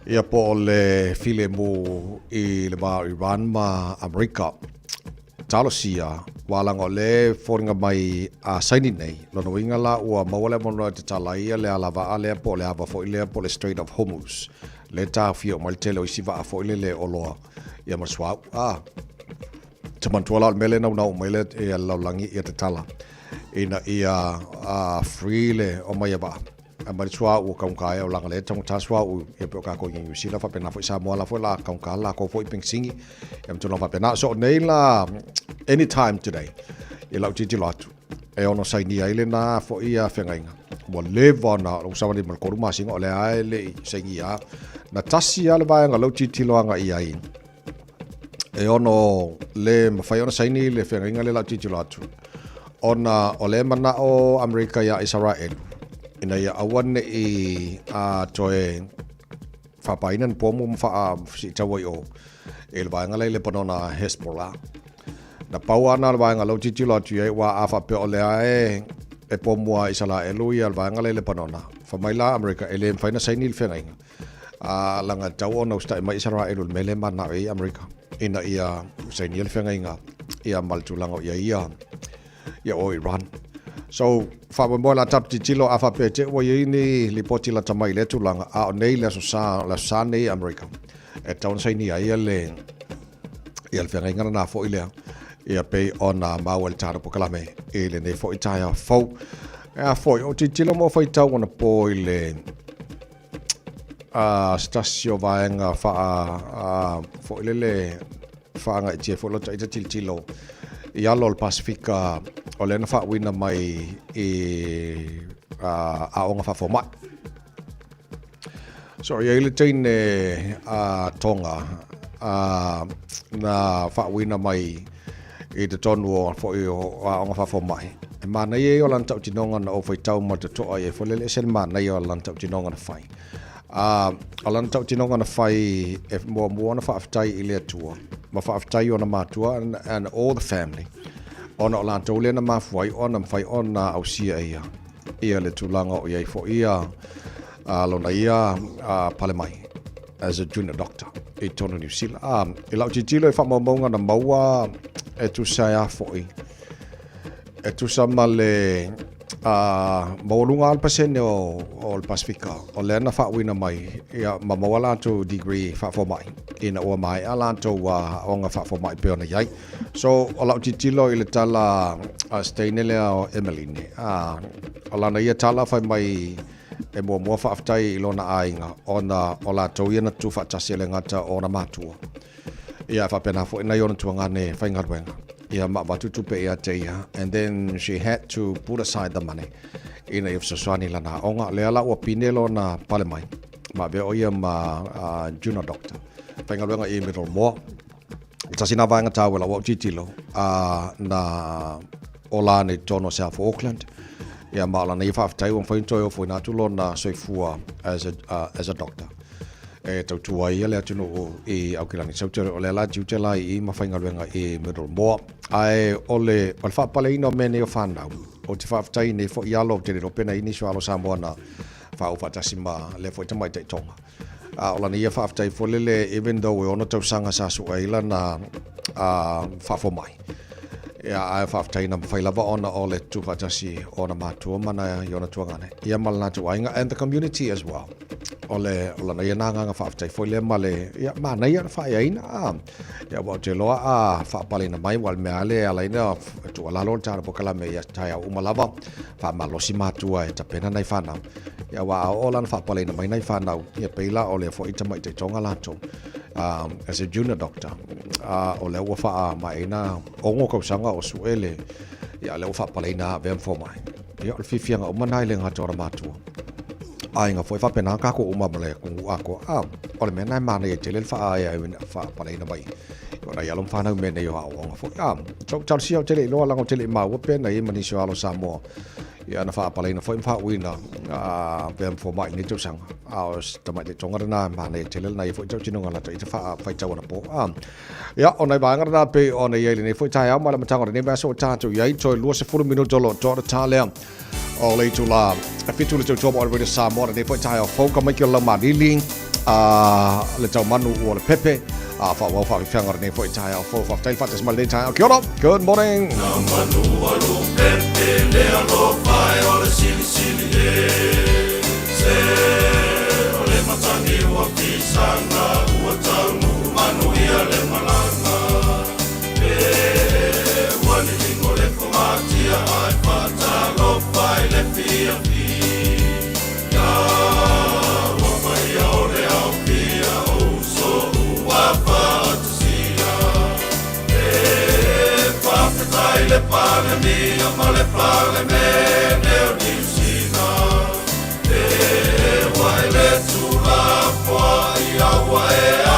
ia po le file mo i le ba Iran ma America talo sia wala ngo le foringa mai a saini nei lono winga la ua mawale mono te talaia le alava ale po le ava fo ile po le Strait of Hormuz le ta fio mal tele o siva fo ile le oloa ia maswa tamantuala mele na mele e laulangi ia te tala ina ia free le o mai ba amari swa u kaunkai o langa le tong taswa u e pe ka ko ngi sila fa pena fo Samoa la fo la kaunka la ko fo pingsingi em tono fa pena so nei la anytime today e lau titi latu e ono sai ni ai le na fo ia fengainga mo leva na o sa ni mal ko ma singa ole ai le sengi ya na tasi ala ba nga lau titi loanga ia ai e ono le mafai ona sai ni le fengainga le lau titi latu ona ole mana o Amerika ya Israel ina ia awane i a toe whapainan pomu mwha si tawai o e le vaenga le panona Hezbollah. Na pau ana le vaenga lau titi lotu e wa a whape o lea e pomu a Israelu i a le vaenga le panona. Whamaila Amerika e le mwhaina saini le whengainga. A langa tau o nausta e ma Israelu le mele mana e Amerika. Ina ia saini le whengainga ia maltulanga ia o Iran. So fa mo la tap tilo afa pete wo yini lipoti la tamai le tulanga a nei la sa nei America e taun sai ni ai le ia le ngana na fo ile ia pe ona mawel tar po kalame e le nei fo itaya fo a fo o tilo mo fo tau ona po ile stasio vaenga fa fo ile fa nga tie fo lo tai tilo ia lol Pasifika o lena fa wina mai a onga fa format so ia ile tine tonga na fa wina mai e te tonu fo a onga fa format e mana ia o lan tau tinonga na o foi tau ma te to ai fo lele sel mana ia o lan tau tinonga na fai o lan tau tinonga na fai e mo na fa aftai ile tua ma fa aftai ona matua and all the family ona o lan tau le na mafuai ona mfai ona au sia ia le tulanga o iai fo ia lona ia pale mai as a junior doctor e tono New Zealand e lau titilo e whamamonga na maua e tu saia foi e tu sama le maulunga al pasene o le Pasifika o le na whawina mai ia mamawala to degree whafo mai ina o mai ala to onga whafo mai pe ona iai so o lau titilo i le tala steinele o Emeline o lana ia tala whai mai e mua whaaftai i lona ainga ona o la tau ia na tu whaatasi le ngata o na matua ia whapena fo ina i ona tua ngane whaingaruenga ia mawatutu pe ia te ia and then she had to put aside the money ina if soswani lana onga le ala ua pinelo na pale mai ma be o ia ma junior doctor whaingaruenga i middle mo tasina vanga tau la wa titilo na ola ne tono South Auckland ia mala nei whaftai o whaintoi o whaina tulo na soifua as a doctor e tau tua ia lea tino i aukirangi sautere o le la jiutela i mawhaingaruenga i middle mo ai ole whapale ino mene o whanau o te whaftai nei fo ialo te riro pena ini sualo Samoa na whaufatasima le fo itamai te tonga ola ni ia whaftai fo lele even though we ona tau sanga sa suaila na whafo mai ia ai whaftai na mwhailava ona o le tuwhatasi o na mātua mana i ona tuangane ia malana tu ainga and the community as well ole na ia nanganga whaftai fo le male ia mana ia whai aina ia wa te loa whapale na mai wal mea le ala ina tu alalo tara pokala me ia Taeao umalava whamalosi mātua e tapena nei whanau ia wa o lan whapale na mai nei whanau ia peila o le fo itamai te tonga lato as a junior doctor o le ua wha mai na ongo kausanga o suele ia le ua whapale na vem fo mai ia o whiwhianga o manai le ngata ora mātua ai nga foi whapena kako umamale kungu ako o le mena mana i te le wha ai whapale na mai o na ialom whanau mene i o aonga foi tau talsi au tele loa lango tele maua pena i manisio alo Samoa ia na whapale na foi mwhauina vem fo mai ni tausanga o tamai te tonga na mana i tele na i foi tau tinonga lata i te whai tau ana po ia o na i vangara na pe o na i eile ni foi Taeao mala matangora ni baso tātou iai toi lua se 10 minuto lo tōra tālea o le tu la fitu le tau o le Samoa ni foi Taeao fauka mai ki o la marili le tau manu o le pepe Whawau whawhiwhianga rene fo I Taeao, fo whawhtail whates mal nei Taeao. Kia ora, good morning. Le pale mia, ma le pale me neo nisina. Wai le tula poa ia wae a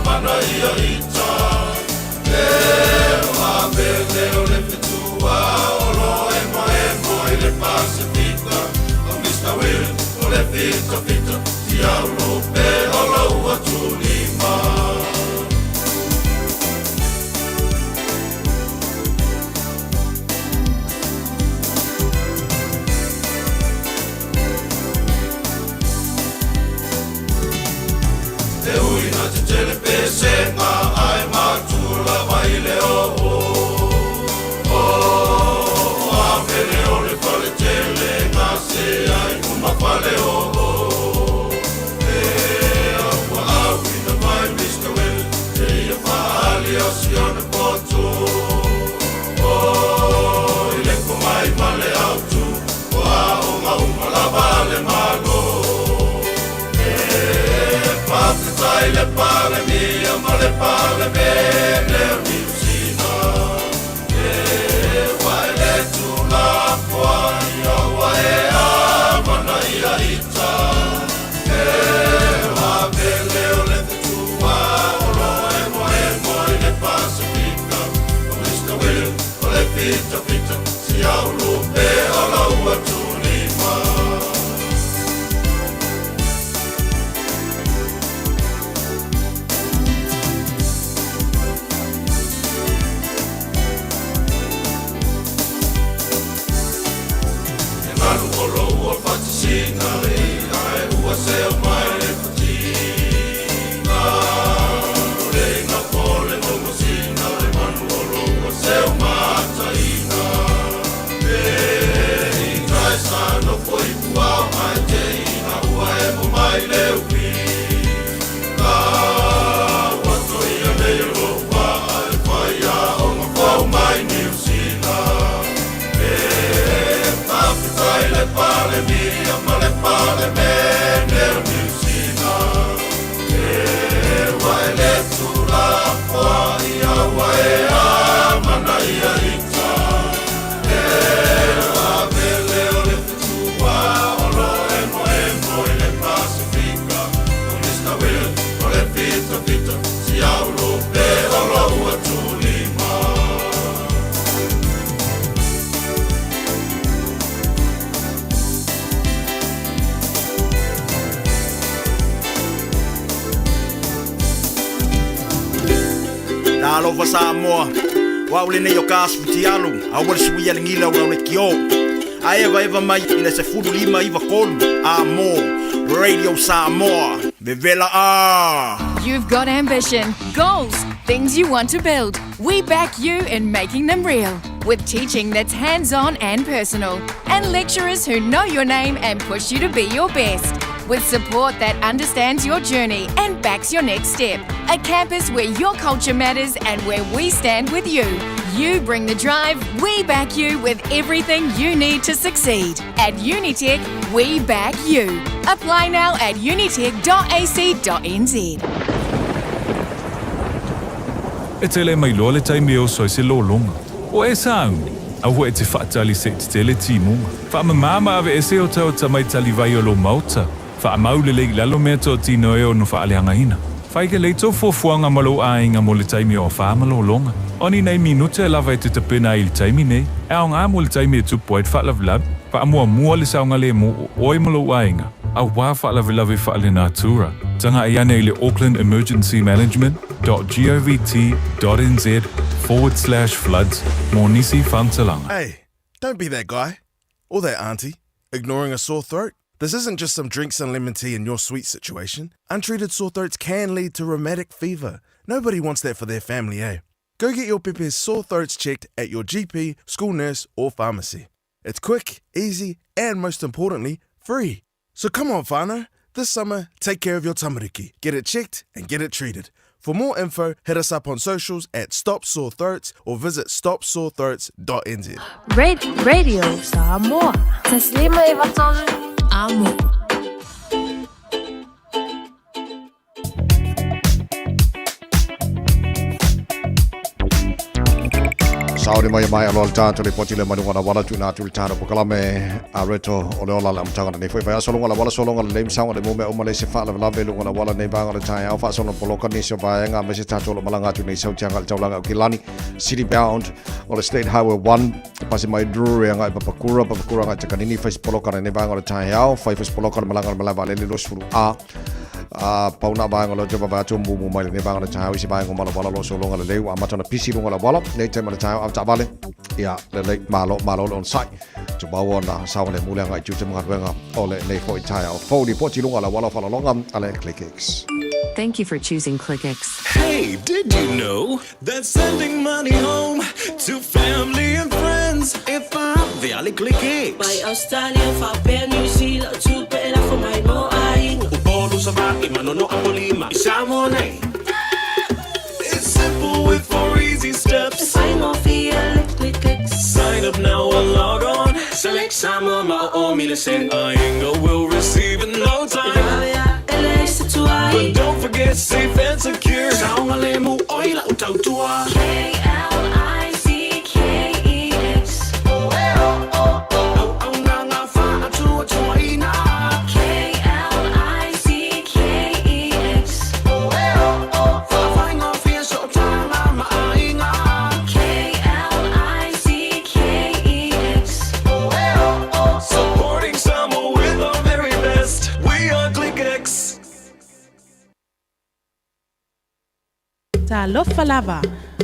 mana ia ita. Ma me neo le fitua olo emo I le Pasifika. O Mr. Will, o le fita fita, ti aulo pe ola ua tulima. Tele pesenga ai matula vai le o amele o le fale tele nga se ai uma fale o agua awina vai Mr. Will te ia fali o sione poto ile komai male autu o a uma la vale malo le pale mia, ma le pale me neo nisina. Wai le tula poa ia wae a mana ia ita. Ma vele o le fitua olo emo I le Pasifika. O Mr. Will, o le fita fita, si au lupe ola ua tulima. Sina ai ua se o mai le fatina. Reina pole no mosina le manuolo ua se o mataina. I trai sano foi puao mai te ina ua emo mai le upi. Wato ia ne Europa ai whai a o ma pau mai New Zealand. Papitai le pale mia, ma le pale me neo nisina. Wai le tula poa ia wae a mana ia ita. Ma vele o le fitua olo emo I le Pasifika. O Mr. Will, o le fita fita, si au lupe olo ua tulima. Alova Samoa, waule ne yo kasu tialu, awal suia lingila ula kio. Aeva eva mai ina se fudu lima iva kolu, Amo, Radio Samoa, Vivela A. You've got ambition, goals, things you want to build. We back you in making them real. With teaching that's hands-on and personal. And lecturers who know your name and push you to be your best. With support that understands your journey and backs your next step. A campus where your culture matters and where we stand with you. You bring the drive, we back you with everything you need to succeed. At Unitech, we back you. Apply now at unitech.ac.nz. E tele mai loa le taimi o soi se lo longa. O e saungi, au hoe te whaatali se te tele timunga. Whaamamama ave e se o tau ta mai tali vai o lo mauta. Whaamau le lei lalo mea tō tino e o no whaaleanga ina. Whaike lei tō fuafuanga malo ainga mo le taimi o whaamalo longa. Oni nei minute e lava e te tapena i le taimi nei. E au ngā mo le taimi e tupu ait whaalavilab. Whaamua mua le saunga le mo oi malo ainga. Au wā whaalavilavi whaale nātura. Tanga e ane i le Auckland Emergency Management.govt.nz/floods. Mō nisi whantalanga. Hey, don't be that guy. Or that auntie. Ignoring a sore throat. This isn't just some drinks and lemon tea in your sweet situation. Untreated sore throats can lead to rheumatic fever, Nobody wants that for their family, eh? Go get your Pepe's sore throats checked at your GP, school nurse, or pharmacy. It's quick, easy, and most importantly, free. So come on, whānau. This summer, take care of your tamariki. Get it checked and get it treated. For more info, hit us up on socials at Stop Sore Throats or visit stopsorethroats.nz. Radio Samoa. Taslima iwatoru amo. Saudi mai alo tanto le poti le manunga wala tu na tu tano pokalame areto ole ola lam tanga ne foi fa solo ngala wala solo ngala lem sanga le mo me o male se fa la lave lu ngala wala ne banga le Taeao fa solo poloka ni so ba nga me se ta tolo malanga tu ne so tanga taulanga kilani city bound ole state highway 1 pasi mai drew nga papakura nga takanini fa poloka ne banga le Taeao fa poloka malanga malava le lo suru a pauna banga lo joba ba tu mu mai ne banga le Taeao isi banga mala wala lo solo ngala le wa matana pisi lu ngala wala ne tema le Taeao tabale ya le malo on site to bawona sawle mulanga ju te mga ole nei foi Taeao fo di poti lunga la wala fala longa ale ClickX. Thank you for choosing ClickX. Hey, did you know that sending money home to family and friends if I'm via ClickX? By Australia for New Zealand to better for my no I Upolo sa baki manono apolima isamo nei. It's simple with 4 easy steps. Sign off via ClickX. Sign up now or log on. Select Samoa or Millicent. Ingo will receive in no time. But don't forget safe and secure. Saungalemu oila utautua. KLICKEX. Supporting Samoa with our very best. We are ClickX. Talofa lava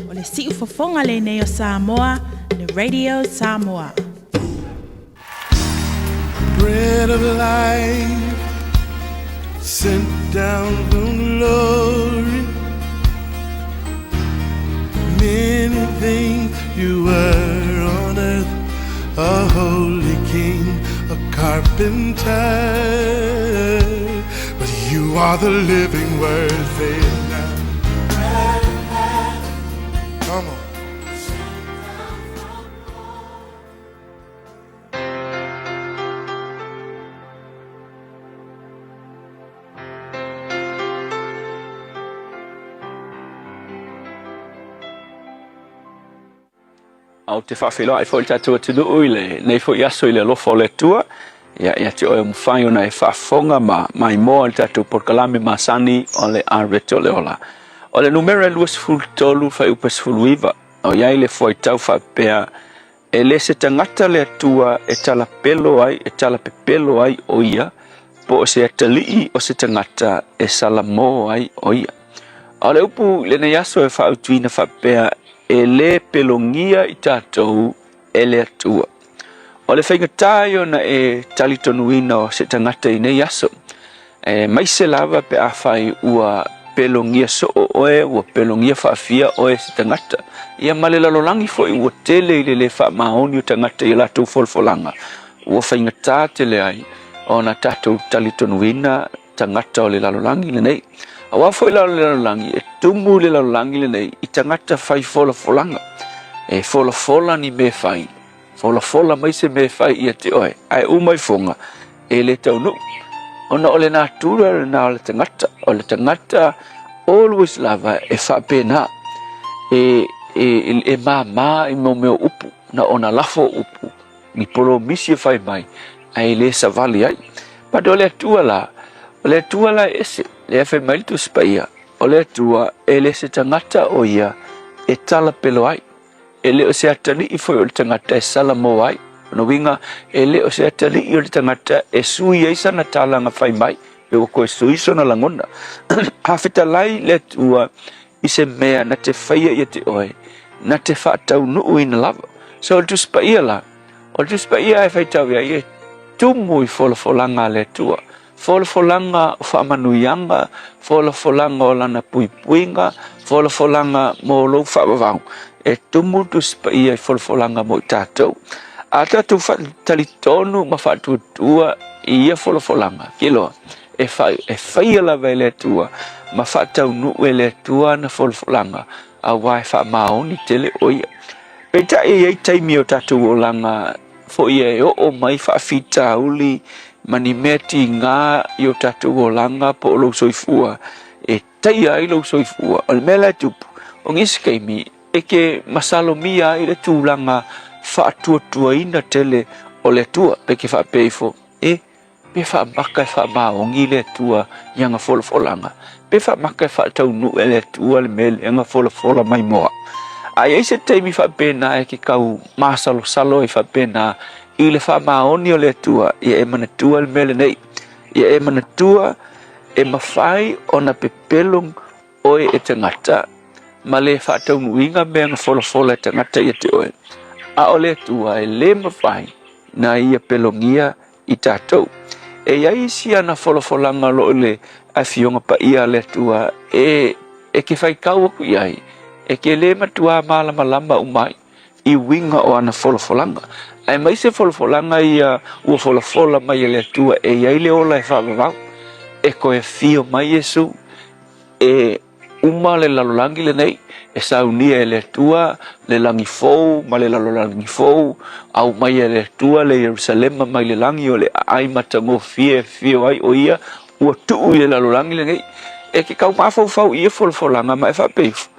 o le si'u fofonga le nei o Samoa le Radio Samoa. Bread of life sent down from glory. Many things you were on earth, a holy king, a carpenter, but you are the living word. Say it now. Come on. Au te whawhilo ai fwoi tatua tunu uile, nei fwoi aso ile lofo le tua, ia te oe mwhai ona e whafonga mai moa le tatu porkalame masani o le arete o le ola. O le numera luas fulu tolu whai upas fulu iwa, o iai le fwoi tau whapea, e le se tangata le atua e tala pelo ai, e tala pepelo ai o ia, po o se atalii o se tangata e salamo ai o ia. O le upu le nei aso e whautuina whapea, e le pelongia i tātou e le atua. O le whaingatai ona e talitonuina o se tangata i nei aso. Mai se lava pe a whai ua pelongia so o oe, ua pelongia whaafia oe se tangata. Ia male lalolangi foi ua tele i le wha maoni o tangata i lātou folfolanga. Ua whaingatai te le ai o na tātou talitonuina tangata o le lalolangi le nei. Awa foi la langi e tumu le langi le nei I tangata fai fola folanga e fola ni me fai fola mai se me fai ia te oe ai umai fonga e le tau nu ona ole na tura na ole tangata always lava e fa pena e mama I mo meu upu na ona lafo upu ni polo misi fai mai ai le savali ai pa dole tua la ese le fe mai tu spaia o le tua e le se tangata o ia e tala pelo ai e le o se atali I foi o le tangata e salamo ai no winga e le o se atali I o le tangata e sui ai sana talanga fai mai e o koe sui sona langona hafeta lai le tua I se mea na te faia ia te oe na te whaatau nuu ina lava so o tu spaia la o tu spaia e fai tau ia e tumu I folanga le tua Folafolanga o whaamanuianga, folafolanga o lana puipuinga, folafolanga mo lo whaavavau. E tumu tu spa ia folafolanga mo tātou. A tātou talitonu ma whaatuatua ia folafolanga. Kiloa, e whaia la vele tua, ma whaatau nue le tua na folafolanga, a wai whaamaoni tele oia. Peta e taimi o tātou o langa, fo ia e o mai whaafita uli, mani meti ngā i o tātou o langa po o lau soifua, e tai ai lau soifua, o le mele tupu, o ngiskeimi, e ke masalomia i le tūlanga whaatua ina tele o le tua, pe ke whaapeifo, pe whaamaka e whaamaongi le tua ianga folafolanga, pe whaamaka e whaatau nu e le tua le mele ianga folafola mai moa. Ai eise teimi whaapena e ke kau masalo-salo e whaapena i le whaamaoni o le tua, ia e manatua le mele nei, ia e manatua e mawhai o na pepelong oe e tangata, ma le whaataunuinga mea ngā fola e tangata i te oe. A o le tua e le mawhai na ia pelongia i tātou. E iai sia na folafolanga lo le a fionga pa ia le tua e ke whaikau aku iai, e ke le matua malama umai i winga o ana folafolanga. Ai mai se folafolanga ia ua folafola mai le tua e iai le ola e whaavavau. E koe fio mai Yesu e uma le lalolangi le nei, e saunia e le tua le langi fou, ma le lalolangi fou, au mai e le tua le Jerusalema mai le langi o le ai matango fio ai o ia, ua tuu i le lalolangi le nei. E ke kau mafau ia folafolanga ma e whapeifu,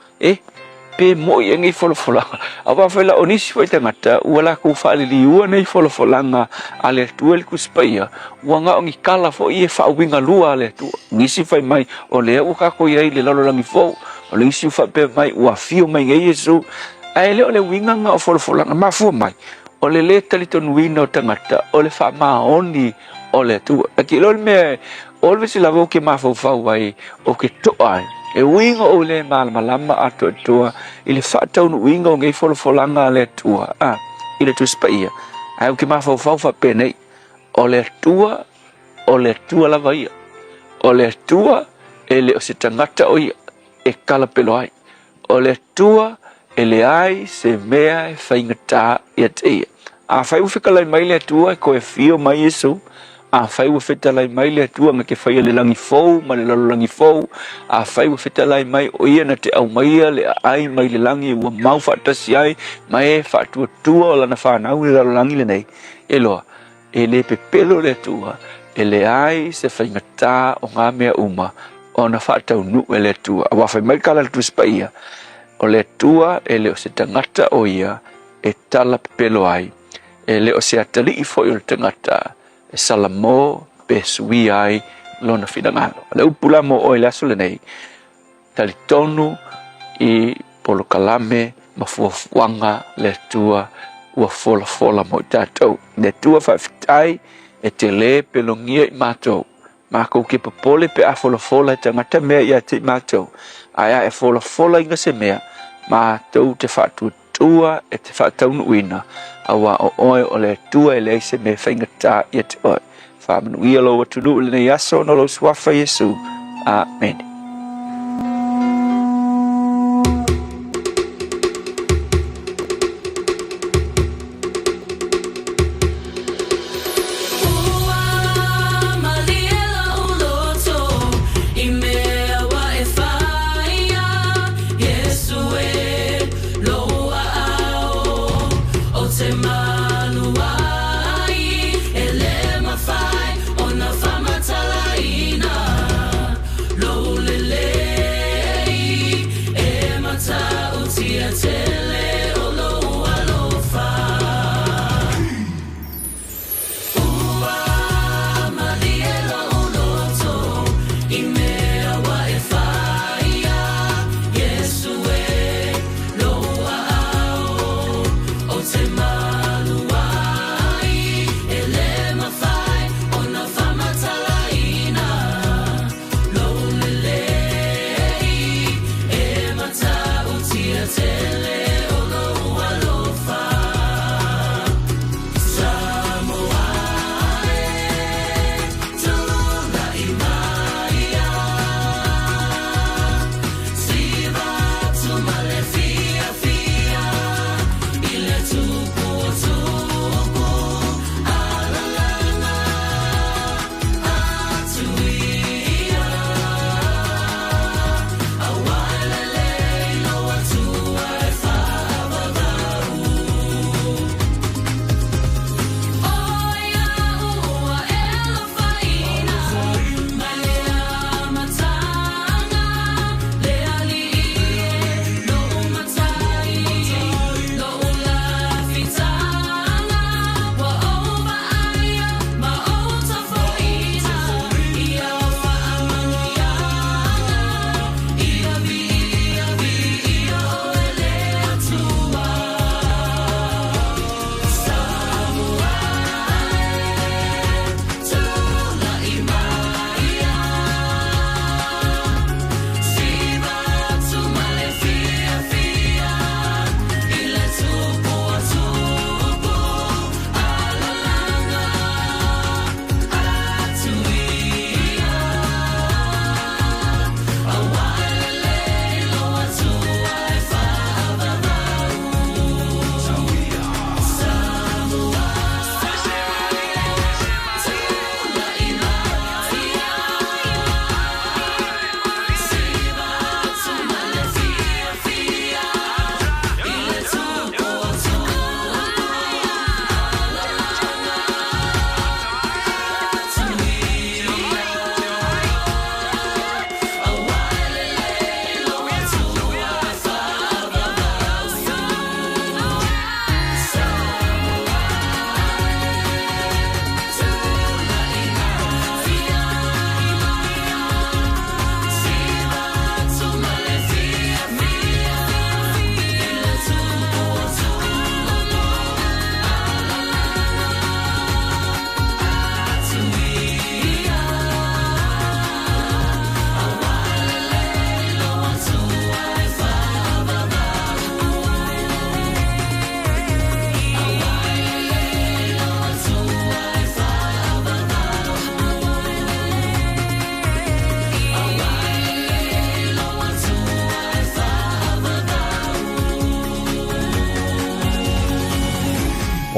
pe mo i ngai folafolanga. Awa whaila onisi wai tangata, ua la kou whaalili ua nei folafolanga a le tua le kuspaia, ua ngā o ngi kala fo i e whaawinga lua a le tua. Ngisi whai mai, o lea ua kako iai le lalolangi fau, o le ngisi whape mai, ua fio mai ngai Yesu, ai le o le winga ngā o folafolanga, mafua mai, o le talitonu wina o tangata, o le wha maoni o le tua. Aki lo le mea, o le visi lavo ke mafau wai, o ke toa ai, e winga o le malama ato tua, i le whaataunu winga o ngai folafolanga le tua, i le tuspaia. Ai o ke mafau whapenei, o le tua lava ia, o le tua e le o se tangata o ia, e kalapelo ai, o le tua e le ai se mea e whaingata ia te ia. A whai uwhikalai mai le tua e koe fio mai Yesu, a whai ua whetalai mai le tua nga ke whai le langi fou, ma le lalolangi fou, a whai ua whetalai mai o ia na te au maia le ai mai le langi ua mau whaatasi ai, mai e whaatua tua o lana whanau le lalolangi le nei. E loa, e le pepelo le tua, e le ai se whaingata o ngā mea uma, o na whaatau nu e le tua, a wawhai mai kala le tuspaia, o le tua e le o se tangata o ia, e tala pepelo ai, e le o se atali i fo i o le tangata, e salamo pe sui ai lona finangalo. Le upula mo o le aso le nei, talitonu i polokalame mafuafuanga le tua ua fola mo tātou. Le tua whawhitai e te le pelongia i mātou. Mākou ke papole pe a fola e tangata mea i a te mātou. Aia e fola inga se mea, mātou te whaatua e te whaataunu uina. Awa o oe o le tua e le se me whaingata i te oe. Whamanu ia lo watunu le nei aso no lo suafa Yesu. Amen. Lonely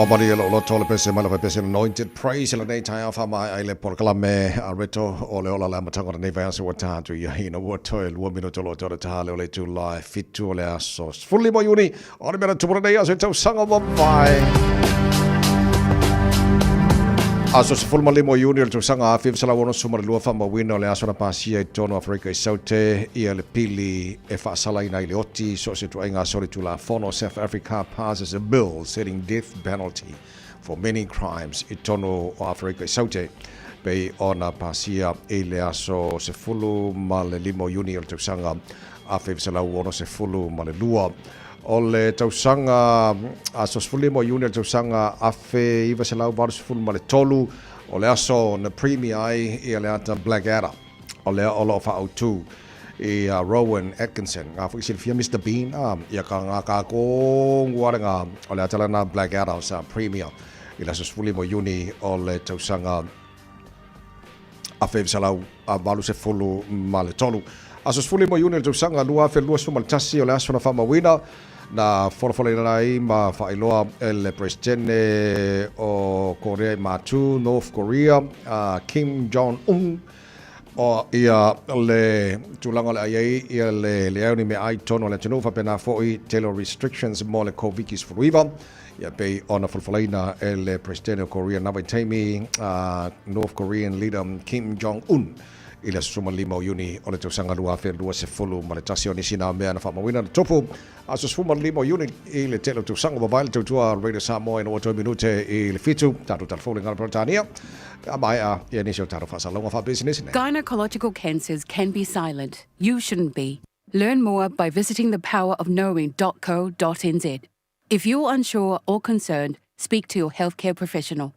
Mamari lo tole pese mala pese anointed praise la nei Taeao fama ai le porkalame reto o le ola la matanga nei vai aso wata tu ya hina wato e 2 minuto lo tole ta le tu live fitu le aso fully mo uni ora mera tu nei aso tau sanga vai aso se fulma limo uni tu sanga fif sala wono sumar lua fama wino le aso na pasia e tono Africa i saute ia le pili e fa sala ina ile oti so se tu ainga sori tu la fono South Africa passes a bill setting death penalty for many crimes i tono Africa i saute pe ona pasia e le aso se fulu ma le limo uni tu sanga a fif sala wono se fulu ma le lua o le tausanga aso sfuli mo junior tausanga afe iwa se lau varu sfuli ma le tolu o le aso na premia ai i le ata Blackadder o le olo fa autu i Rowan Atkinson ngā whakisir fia Mr. Bean ia ka ngā ka kōnguarenga o le ata lana Blackadder sa premia i le aso sfuli mo juni o le tausanga afe iwa se lau varu se fulu ma le tolu aso sfuli mo juni le tausanga lua afe lua sfuma le tasi o le aso na whamawina na forfole nai ma whailoa le presidente o Korea i Matu, North Korea, Kim Jong-un, o ia le tulanga le aiei, ia le auni me ai tono le tunu whapena fōi telo restrictions mo le COVID-19 furuiva, ia pei ona forfoleina le presidente o Korea Nabai Taimi, North Korean leader Kim Jong-un, i le suma lima o Juni o le tausanga lua fe lua se fulu ma le tasi o nisina mea na whamawina na topu a so suma lima o Juni i le telo tausanga mabaile tautua Radio Samoa in oto minute i le fitu tatu telefoni ngana Britania a mai a i anisio taro whasa longa wha business ne. Gynecological cancers can be silent. You shouldn't be. Learn more by visiting thepowerofknowing.co.nz. If you're unsure or concerned, speak to your healthcare professional.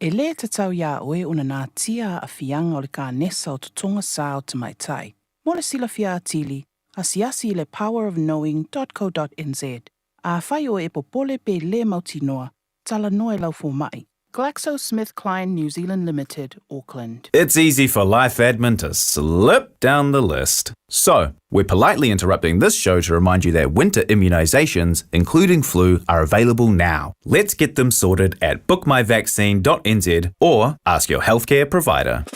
E le tatau ia oe una nā tia a fianga o le ka nesa o tutonga sa o te mai tai. Mo le sila fia atili, asiasi le powerofknowing.co.nz. A whai o e popole pe le mautinoa, tala noe lau fo mai. GlaxoSmithKline New Zealand Limited, Auckland. It's easy for life admin to slip down the list. So, we're politely interrupting this show to remind you that winter immunisations, including flu, are available now. Let's get them sorted at bookmyvaccine.nz or ask your healthcare provider.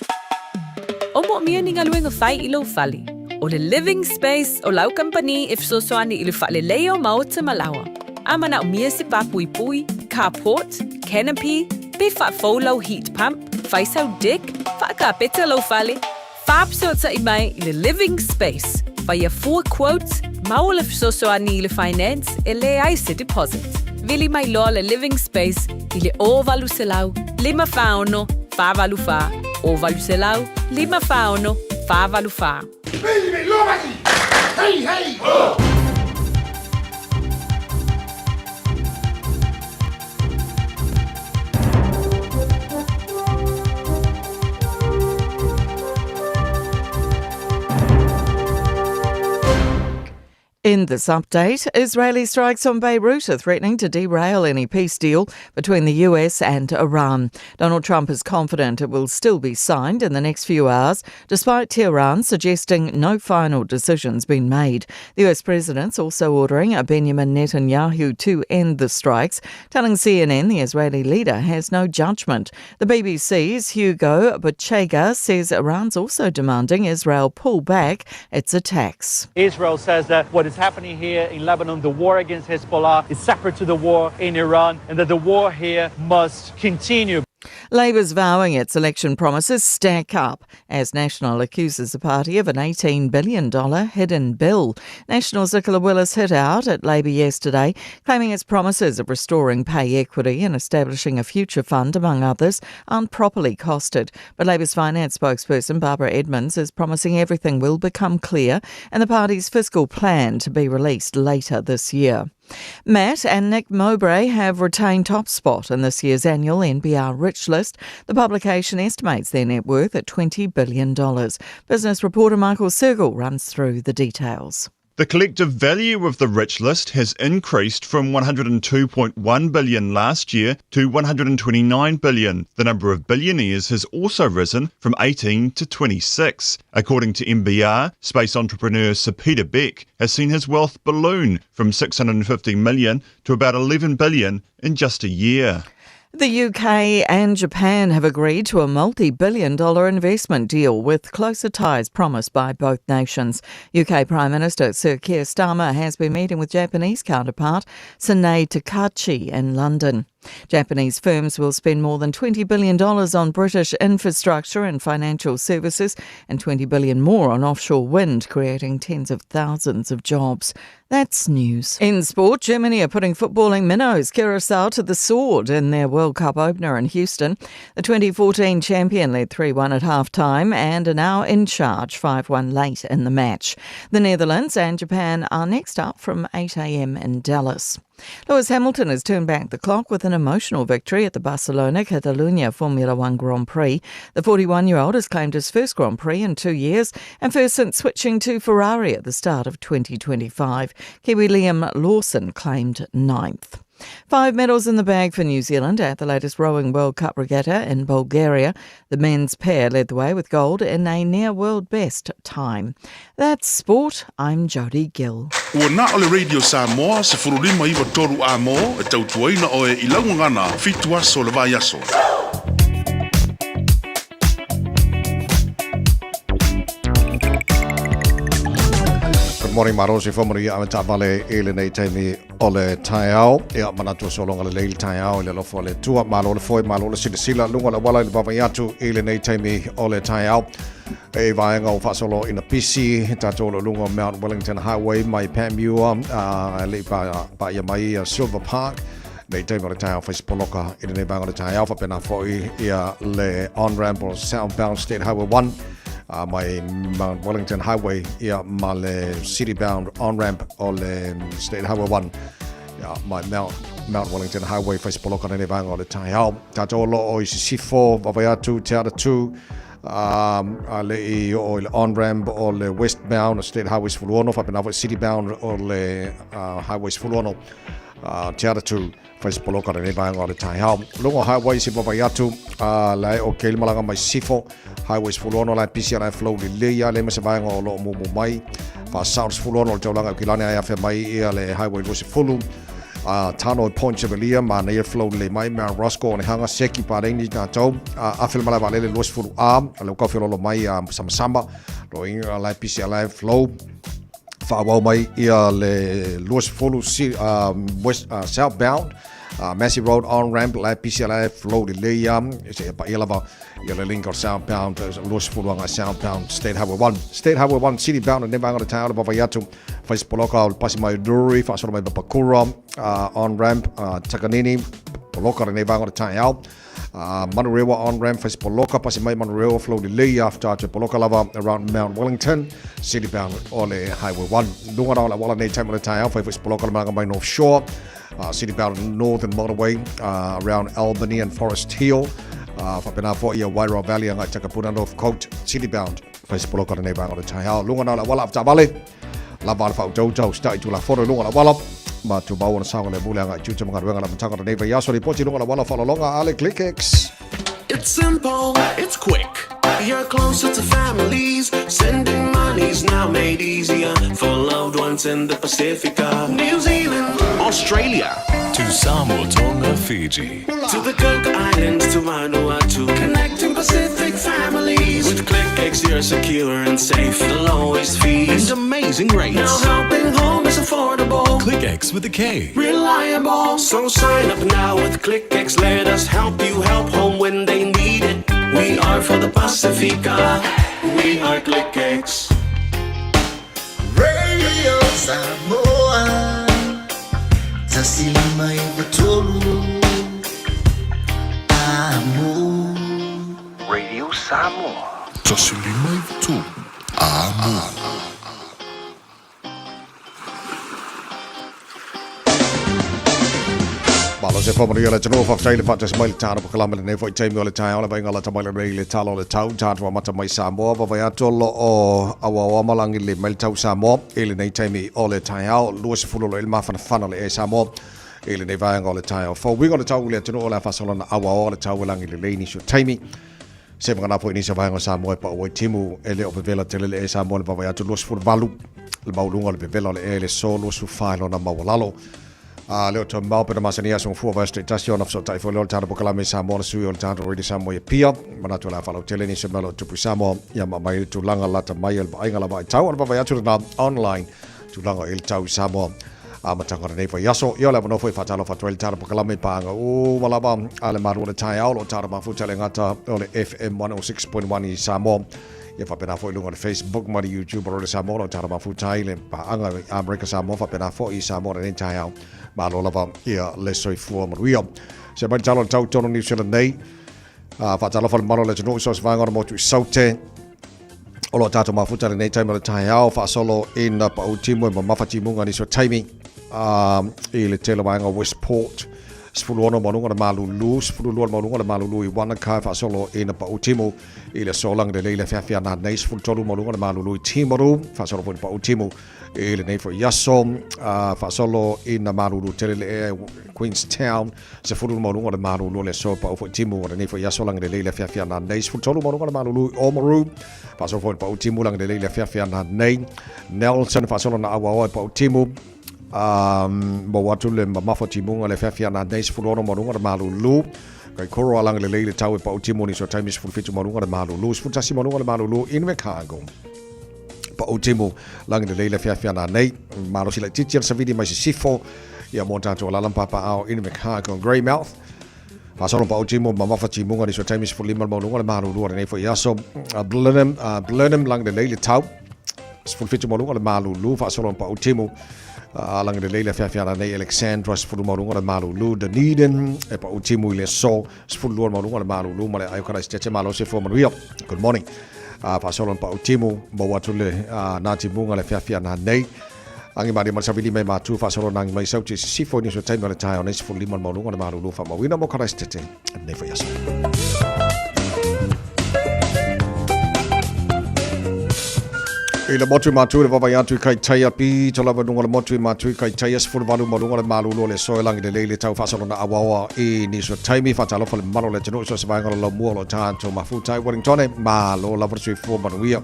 O mo mia ni ngaluenga whai I lo whali. O le living space o lau company if so soani I le whale leo maota malawa. Amana o mia se papui pui, carport, canopy, be wha faulau heat pump, whaisau deck, wha ka peta lau whale. Whaapsota I mai I le living space. Whai a 4 quotes, mau le fsosoani I le finance, e le ai se deposit. Vili mai loa le living space, I le o valu se lau, 5 whaono, 5 valu wha, o valu se lau, 5 whaono, 5 valu wha. Baby, lobaki! Hey, hey! Oh! In this update, Israeli strikes on Beirut are threatening to derail any peace deal between the US and Iran. Donald Trump is confident it will still be signed in the next few hours, despite Tehran suggesting no final decision's been made. The US president's also ordering Benjamin Netanyahu to end the strikes, telling CNN the Israeli leader has no judgment. The BBC's Hugo Bachega says Iran's also demanding Israel pull back its attacks. Israel says that what is happening here in Lebanon, the war against Hezbollah, is separate to the war in Iran, and that the war here must continue. Labour's vowing its election promises stack up as National accuses the party of an $18 billion hidden bill. National's Nicola Willis hit out at Labour yesterday, claiming its promises of restoring pay equity and establishing a future fund, among others, aren't properly costed. But Labour's finance spokesperson Barbara Edmonds is promising everything will become clear and the party's fiscal plan to be released later this year. Matt and Nick Mowbray have retained top spot in this year's annual NBR Rich List. The publication estimates their net worth at $20 billion. Business reporter Michael Sergel runs through the details. The collective value of the rich list has increased from 102.1 billion last year to 129 billion. The number of billionaires has also risen from 18 to 26. According to MBR, space entrepreneur Sir Peter Beck has seen his wealth balloon from 650 million to about 11 billion in just a year. The UK and Japan have agreed to a multi-billion-dollar investment deal with closer ties promised by both nations. UK Prime Minister Sir Keir Starmer has been meeting with Japanese counterpart Sanae Takachi in London. Japanese firms will spend more than $20 billion on British infrastructure and financial services and $20 billion more on offshore wind, creating tens of thousands of jobs. That's news. In sport, Germany are putting footballing minnows Curaçao to the sword in their World Cup opener in Houston. The 2014 champion led 3-1 at half-time and are now in charge 5-1 late in the match. The Netherlands and Japan are next up from 8 a.m. in Dallas. Lewis Hamilton has turned back the clock with an emotional victory at the Barcelona Catalunya Formula One Grand Prix. The 41-year-old has claimed his first Grand Prix in 2 years and first since switching to Ferrari at the start of 2025. Kiwi Liam Lawson claimed 9th. 5 medals in the bag for New Zealand at the latest Rowing World Cup regatta in Bulgaria. The men's pair led the way with gold in a near-world best time. That's sport. I'm Jodie Gill. Ua na ole Radio Samoa se furulima iwa toru a mo e tautuaina o e ilaungangana fitua so le vai aso. Good morning, Marosi Fomori. I'm Tavale Elene Temi Ole Taeao. Ea manatu solonga le leil Taeao le lofo le tua malo le foi malo le sila lunga la wala le bavayatu Elene Temi Ole Taeao. E vaenga o fasolo ina pisi tatolo lunga Mount Wellington Highway mai Pamua le pa ia mai Silver Park. Nei tei mara Taeao Facebooka ina nei banga le Taeao fa pena foi ia le on-ramp or southbound State Highway 1. My Mount Wellington Highway, my city-bound on-ramp or State Highway 1. My Mount Wellington Highway, Facebook on any bang all the time. Tatolo o sifo vavayatu teata 2. Le on-ramp or le westbound State Highways Fuluono, fa city-bound or le highways Fuluono. Teata 2. Facebook on any bang all the time. Lungo highway si vavayatu lai o kelmalanga mai sifo. Highways Fuluono lai pisia lai flow li leia le mese vaenga o lo mumu mai. Fa South Fuluono o taulanga kilane ai afe mai ia le highway Lusi Fulu. Tano Point Chevelia ma na ia flow le mai Mount Roscoe o ne hanga seki pa reini nga tau. Afe malai vale le Lusi Fulu le uka whiolo mai sama lo inga lai pisia lai flow. Fa wau mai ia le Lusi Fulu west southbound. Massive Road on-ramp lai PCLI flow di leia pa ilava ia link or southbound Luis Fuluanga southbound State Highway 1 State Highway 1 city-bound and nebanga town of Vavayatu Facebooka Pasimai Duri Fasoro mai Papakura on-ramp Takanini Poloka and nebanga town Manurewa on-ramp Facebooka Pasimai Manurewa flow di leia after Poloka lava around Mount Wellington city-bound Ole Highway 1 Lunga la wala nei time of the town Facebooka manga by North Shore city-bound northern motorway around Albany and Forest Hill. Whapena fo ia Wairau Valley ngai Takapuna North Coast city-bound. Facebook on the neighbour on the Taeao. Lunga na la wala after vale. La bar fa jojo start to la foro lunga la wala. Ma tu bau na sanga le bula ngai chucha mga wenga na mtanga na neighbour yaso ripoti lunga la wala follow longa ale ClickX. It's simple, it's quick. You're closer to families. Sending money's now made easier for loved ones in the Pacific. New Zealand, Australia, to Samoa, Tonga, Fiji, to the Cook Islands, to Vanuatu. Connecting Pacific families. With ClickX, you're secure and safe. The lowest fees and amazing rates. Now helping home is affordable. ClickX with a K. Reliable. So sign up now with ClickX. Let us help you help home when they need it. We are for the Pacifica. We are ClickX. Radio Samoa. Tasilima iwatolu. Amo. Radio Samoa. Tasilima iwatolu. Amo. Malo se fo maria le tano fa tele fa tse mai tano pa kala ne fo temi ole tai ole vai ngala tamai le talo le tau tatu mata mai Samoa va vai atolo o awa malangi le mai tau Samoa ele nei temi ole Taeao lo se fulo le ma fa le Samoa ele nei vai ngala Taeao fo we ngala tau le tano ole fa solo na awa le tau langi le ni so temi se mga po ini sa vai ngala Samoa pa o timu ele o vela tele le Samoa va vai atolo se fulo valu le maulunga le vela le ele solo su failo na mawalalo leo to mau pe masania so fu va station of so tai fo leo tano pokala me Samoa su on tano ready Samoa pia mana to la falo tele ni se malo tu Samoa ya mai tu langa lata mai el ai ngala vai tau va vai atu na online tu langa el tau Samoa matanga nei fa yaso yo la no foi fatalo fa twel tano pokala me panga o malaba ale maru le Taeao lo tano ma fu tele ngata ole FM 106.1 i Samoa ia fa pena foi lunga le Facebook ma YouTube ro le Samoa lo tano ma fu taile pa anga America Samoa fa pena foi i Samoa le Taeao ma lo lava ia le soi fu maruia se ba talo tau tono ni sele nei fa talo fa malo le no so va ngor mo tu saute o lo tato ma fu tale nei time le Taeao fa solo in pa utimo ma mafati munga ni so timing i le tele va ngor Westport sfulu ono manunga na Malu sfulu manunga na Malu I wana ka fa solo in pa utimo i le solang de le fia na nei sfulu tolu manunga na Malu Timoru fa solo pa utimo i le nei fo yaso fa solo in na Malu tele le Queenstown sfulu manunga na Malu le so pa utimo le nei fo yaso lang de le fia na nei sfulu tolu manunga na Malu Omaru fa solo pa utimo lang de le fia na nei Nelson fa solo na awa pa utimo mo watu le mafati munga le fafia na nei sfuloro marunga Malu kai koro alang le tau pa utimo ni so time is fulfitu marunga Malu sfutasi marunga Malu in Chicago pa utimo lang le fafia na nei Malu sila teacher sa video mai sifo ya monta to la lampa pa ao in Chicago Greymouth fa solo pa utimo mafati munga ni so time is fulima marunga Malu nei fo yaso Blenheim lang le tau fulfitu marunga Malu fa solo pa utimo lang de leila fia na nei Alexandra sfulu marunga Malu Dunedin e pa utimo ile so sfulu marunga Malu male ayo kana stete malo se fo manuia good morning pa solo pa utimo mo watu le na timunga le fia na nei angi mari mal sabili mai matu fa solo nang mai sauti sifo ni so time le Taeao nei sfulu marunga Malu fa mawina mo kana stete nei fa yaso Ila motu matu le vavai atu kai taia pi tola vanunga le motu matu kai taia sfuru valu marunga le Malu le soelangi le leile tau fasalo na awawa I ni so taimi fatalo fa le malo le tenu so savanga lo mua lo tanto mafutai Wellingtone ma lo la versu fu manuia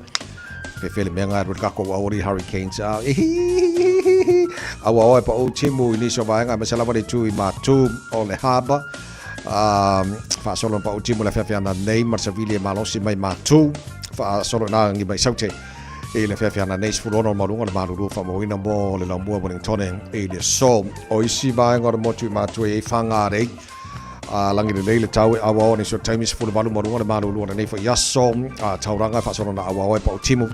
pe fele menga rukako awori hurricanes awawa pa o timu ni so vanga masala vale tu I matu o le haba fa solo pa o timu la fia na nei marsavili malosi mai matu fa solo na ngi mai saute e le fia na nei sfulono marunga le Malu fa moina mo le la mua Wellingtone e le so o isi va ngor motu matu e fanga re langi le tau awa ni so time is full valu marunga le Malu nei fa yaso tauranga fa solo na awa pa timu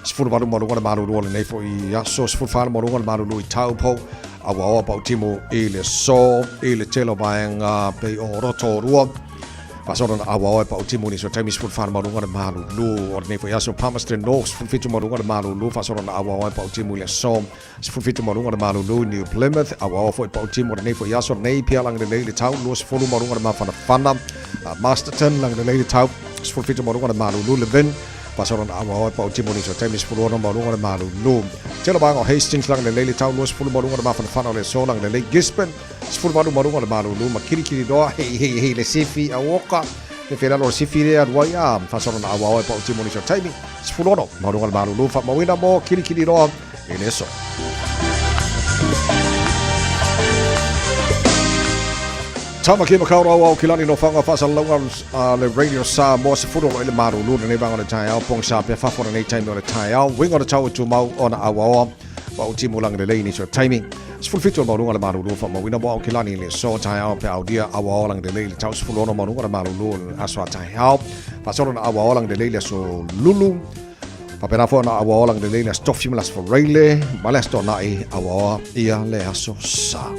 sfulu valu marunga le Malu nei fa yaso sfulu valu marunga le Malu I tau po awa pa timu e le so e le telo va pe o roto rua Pasoro na awa pa utimo ni so time is full fan marunga Malu or nei fo yaso Palmerston North full fitu marunga Malu pasoro na awa pa utimo le so full fitu marunga Malu New Plymouth awa fo pa utimo nei fo yaso nei pia lang le tau lo full marunga fana Masterton lang le tau full fitu marunga Malu Levin pasoro na awa pa utimo ni so time is full marunga Malu telo bang o Hastings lang le tau lo full marunga fana le so lang le Gisborne full marunga Malu makiri do hey le sifi awoka le fera lo sifi le adwaya fasoro na awa pa utimo ni so time full marunga Malu fa mawina mo kiri do ineso Tama ke makaura wa kilani no fanga fasa longa le radio sa mo se fulo le Malu ne banga le Taeao pong sa pe fa for nei time le Taeao wingo le tau tu mau ona awa wa utimo lang le ni so timing full feature marunga le Malu fa mawina mo kilani le so Taeao pe audia awa lang le tau fulo no marunga le Malu aswa Taeao pasoro na awa lang le so lulu pa pena fo na awa lang le stofim las for raile malesto na I awa ia le aso sa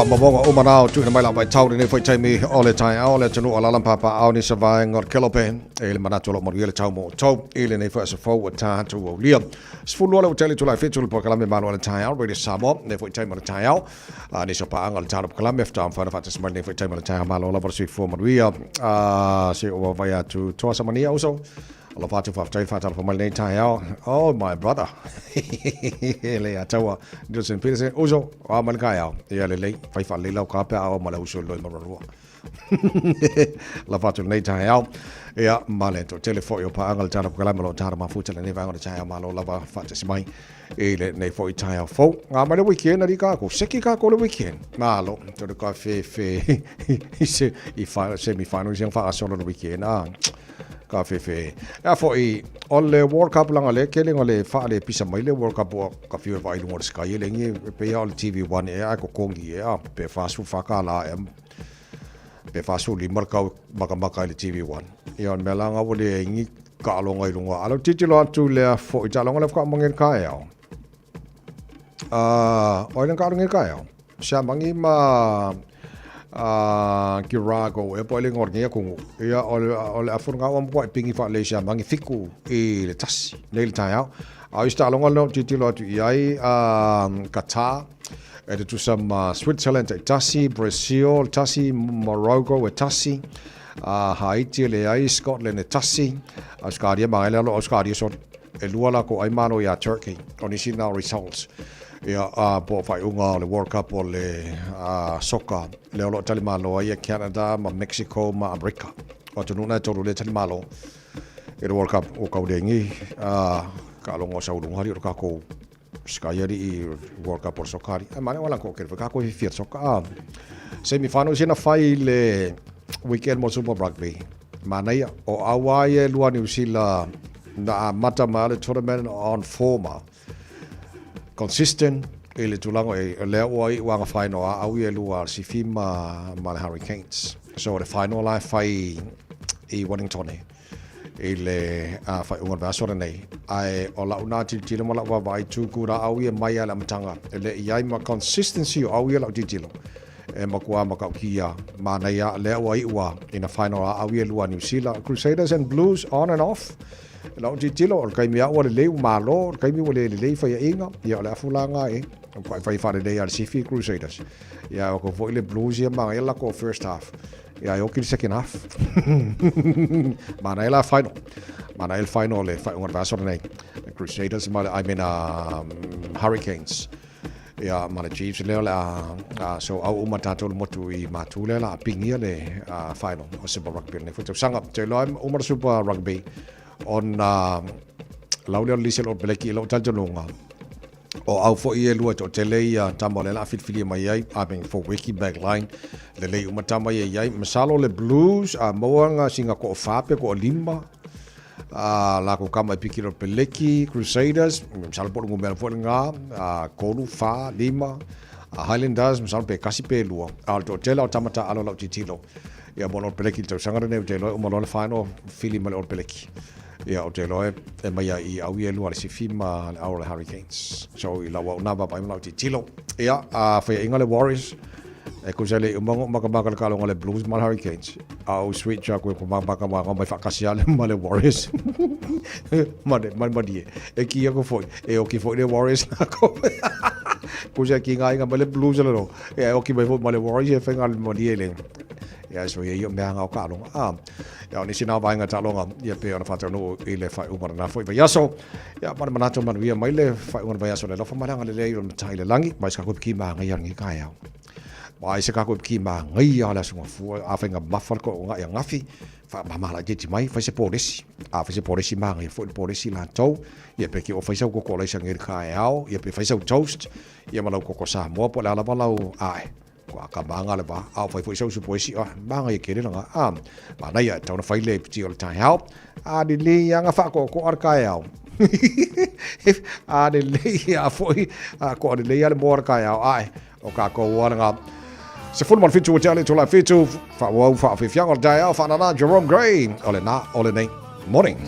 whamawonga umanao tūna mai la mai tau ni whai taimi o le Taeao le tunu o lalampapa au ni savai ngot kelope e le manatu lo mori le tau mo tau e le nei wha sa fau a tātu o lia. Sfulu ole o tele tulai whetu le pokalame manu le Taeao Radio Samoa ne whai taimi le Taeao ni so paanga le tāna pokalame fta am whana whata samani ne whai taimi le Taeao malo la varsi fu manuia se o vai atu toa samania uso Alo fatu whaftai whatala pa mai nei Taeao. Oh, my brother. Le atawa. Dilson Peterson. Uso. O mai Taeao. Ia le lei. Whai wha le lau ka pea o ma le uso loi mararua. La fatu nei Taeao. Ia male to telefo yo pa angal tana kalama lo tana mafuta le nei vango le Taeao malo lava fatu simai. E le nei foi Taeao fo. Nga mai le weekend ari ka ko. Seki ka ko le weekend. Malo. To le ka fe i semi final sing fa solo le weekend. Ka fe ya foi ole World Cup langa le kele ngole fa le pisa mai le World Cup ka fi vai ngor sky le ngi pe ya TV1 e a ko kongi e a pe fasu fakala em pe fasu li marka maka le TV1 ya on melanga ole ngi ka lo ngai lunga alo titilo atu le foi ja longa le ka mangin ka ya ole ka ngi ka ya sha mangi ma Kirago e poi le ngorngia kungu ia ole afurga o mo pingi fa le sha mangi fiku e le tasi le Taeao a ista longa no titilo atu iai Qatar e to some Switzerland e tasi Brazil tasi Morocco e tasi Haiti le ai Scotland e tasi Australia mai lo Australia so e luala ko ai mano ia Turkey on is now results ia po fai unga le World Cup o le soccer le olo tali malo ia Canada ma Mexico ma America o tunu na tolu le tali malo e le World Cup o kaudengi ka longo sa ulunga ri ka ko skayari i World Cup o soccer ai mane wala ko ke ka ko fi soccer semi final sina fai le weekend mo Super Rugby manai o awaye lua New Zealand na mata male tournament on forma consistent ele tulango e le oi wanga final au ye lua si fima mal Hurricanes so the final I fai e Wellington ele fai unga vasora nei ai ola una titilo mala wa vai tu kura au ye mai ala matanga ele iai ma consistency au ye la titilo e makua makaukia mana ia le oi wa in a final au ye lua New Zealand Crusaders and Blues on and off la titilo o kai mia o le malo kai mi o le fai inga ia le afulanga e fai fare dei al Sifi Crusaders ia o ko foi le Blues ia ma ela ko first half ia o ki second half mana ela final mana el final le fai un vasor nei Crusaders ma I mean Hurricanes ia ma le Chiefs le la so au matato motu I matule la pingia le final o Super Rugby ne futu sanga te lo umar Super Rugby on laulia lisel o beleki lo taljonunga o au fo ie lua to teleia tamole la fitfili mai ai I mean for wiki backline le le umata mai ai masalo le Blues a moanga singa ko fape ko lima la ko kama pikiro beleki Crusaders masalo por ngumel fo nga kolu fa lima Highlanders masalo pe kasi pe lua al to tela tamata alo lo titilo ia bono beleki to sangare ne telo umalo le final fili mal o beleki ia o te loe e mai I au ia lua le sifima le Aura Hurricanes so I lawa unava pa imlau ti tilo ia whai inga le Warriors e ko sele umango makamaka le kalonga le Blues ma Hurricanes au switch a koe kumaka wanga mai whakasiale ma le Warriors ma die e ki ako foi e o ki foi le Warriors na ko ko se ki inga ma le Blues le no e o ki mai foi ma le Warriors e whenga le ma die le ia so ia mea ngau kalonga ia ni sina vainga talonga ia pe ona fata no I le fai umara na foi ia so ia mana manato manu ia mai le fai umara ia so le lofa maranga le lei on tai le langi mai ska ko ki ma ngai ngi ka ia mai se ka ko ki ma ngai ia la so fu a fenga mafal ko nga ia ngafi fa mama la jeti mai fa se polisi fa se polisi ma ngai fo polisi la tau ia pe ki o fa se ko ko le sangi ka ia pe fa se toast ia malau ko sa mo po la malau ai kwa kamanga le ba au fai foi so poesi manga ke le nga ma na ia tau na fai le piti o Taeao di le nga fa ko arkaeao di le ia foi ko di le ia le mo arkaeao ai o ka ko wa nga se fu mal fitu tele to la fitu fa wa fa fi fiang o Taeao fa na Jerome Gray ole nei morning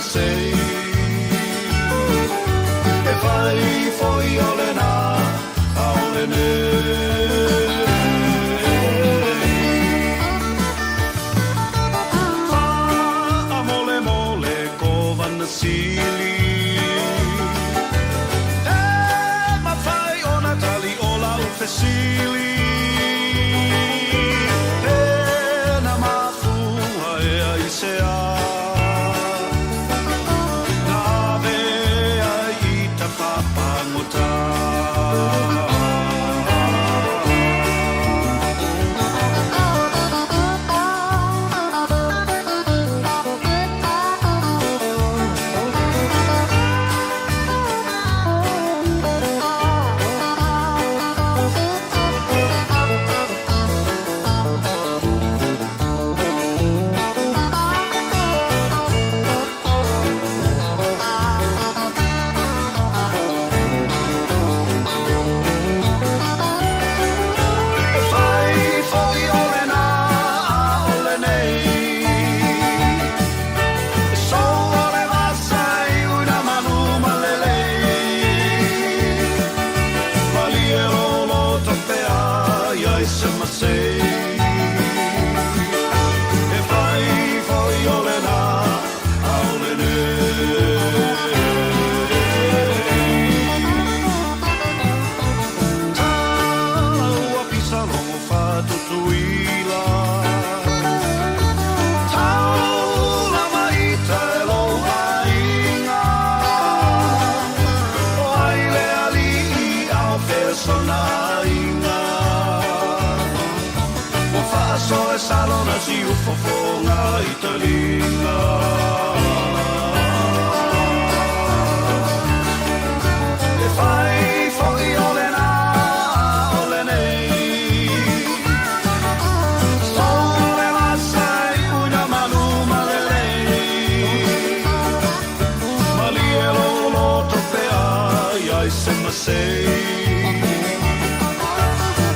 masei e fai foi ole na ole ne a mole mole ko van sili e ma fai ona tali ola u fesili e na mafu ai sea salona si ufofonga italinga e fai fuori ole na ole nei sole la sai una maluma lei malielo lo tropea ai sema sei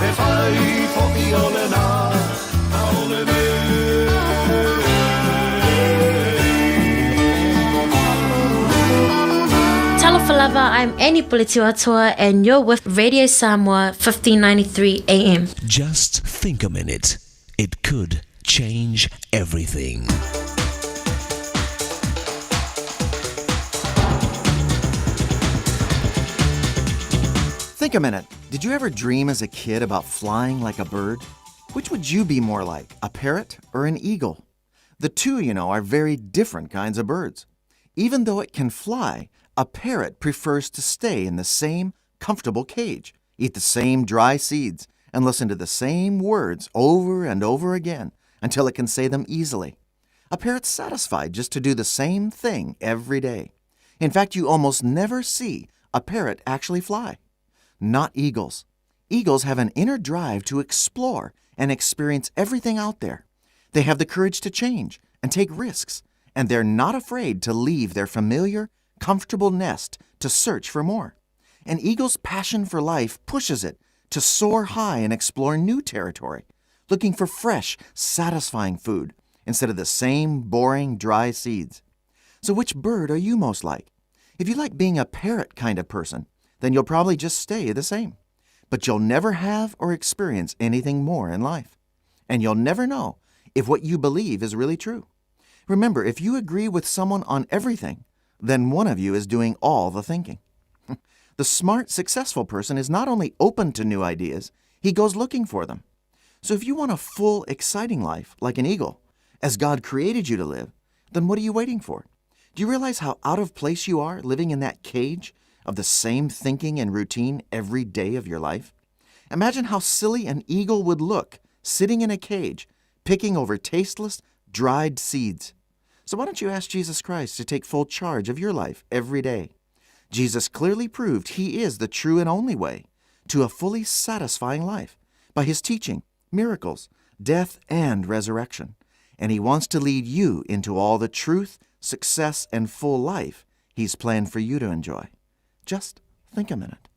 e fai fuori ole na Talafalava, I'm Annie Pulitiwatua, and you're with Radio Samoa 1593 AM. Just think a minute. It could change everything. Think a minute. Did you ever dream as a kid about flying like a bird? Which would you be more like, a parrot or an eagle? The two, are very different kinds of birds. Even though it can fly, a parrot prefers to stay in the same comfortable cage, eat the same dry seeds, and listen to the same words over and over again until it can say them easily. A parrot's satisfied just to do the same thing every day. In fact, you almost never see a parrot actually fly. Not eagles. Eagles have an inner drive to explore and experience everything out there. They have the courage to change and take risks, and they're not afraid to leave their familiar, comfortable nest to search for more. An eagle's passion for life pushes it to soar high and explore new territory, looking for fresh, satisfying food instead of the same boring, dry seeds. So which bird are you most like? If you like being a parrot kind of person, then you'll probably just stay the same. But you'll never have or experience anything more in life. And you'll never know if what you believe is really true. Remember, if you agree with someone on everything, then one of you is doing all the thinking. The smart, successful person is not only open to new ideas, he goes looking for them. So if you want a full, exciting life, like an eagle, as God created you to live, then what are you waiting for? Do you realize how out of place you are living in that cage of the same thinking and routine every day of your life? Imagine how silly an eagle would look sitting in a cage, picking over tasteless, dried seeds. So why don't you ask Jesus Christ to take full charge of your life every day? Jesus clearly proved he is the true and only way to a fully satisfying life by his teaching, miracles, death, and resurrection. And he wants to lead you into all the truth, success, and full life he's planned for you to enjoy. Just think a minute.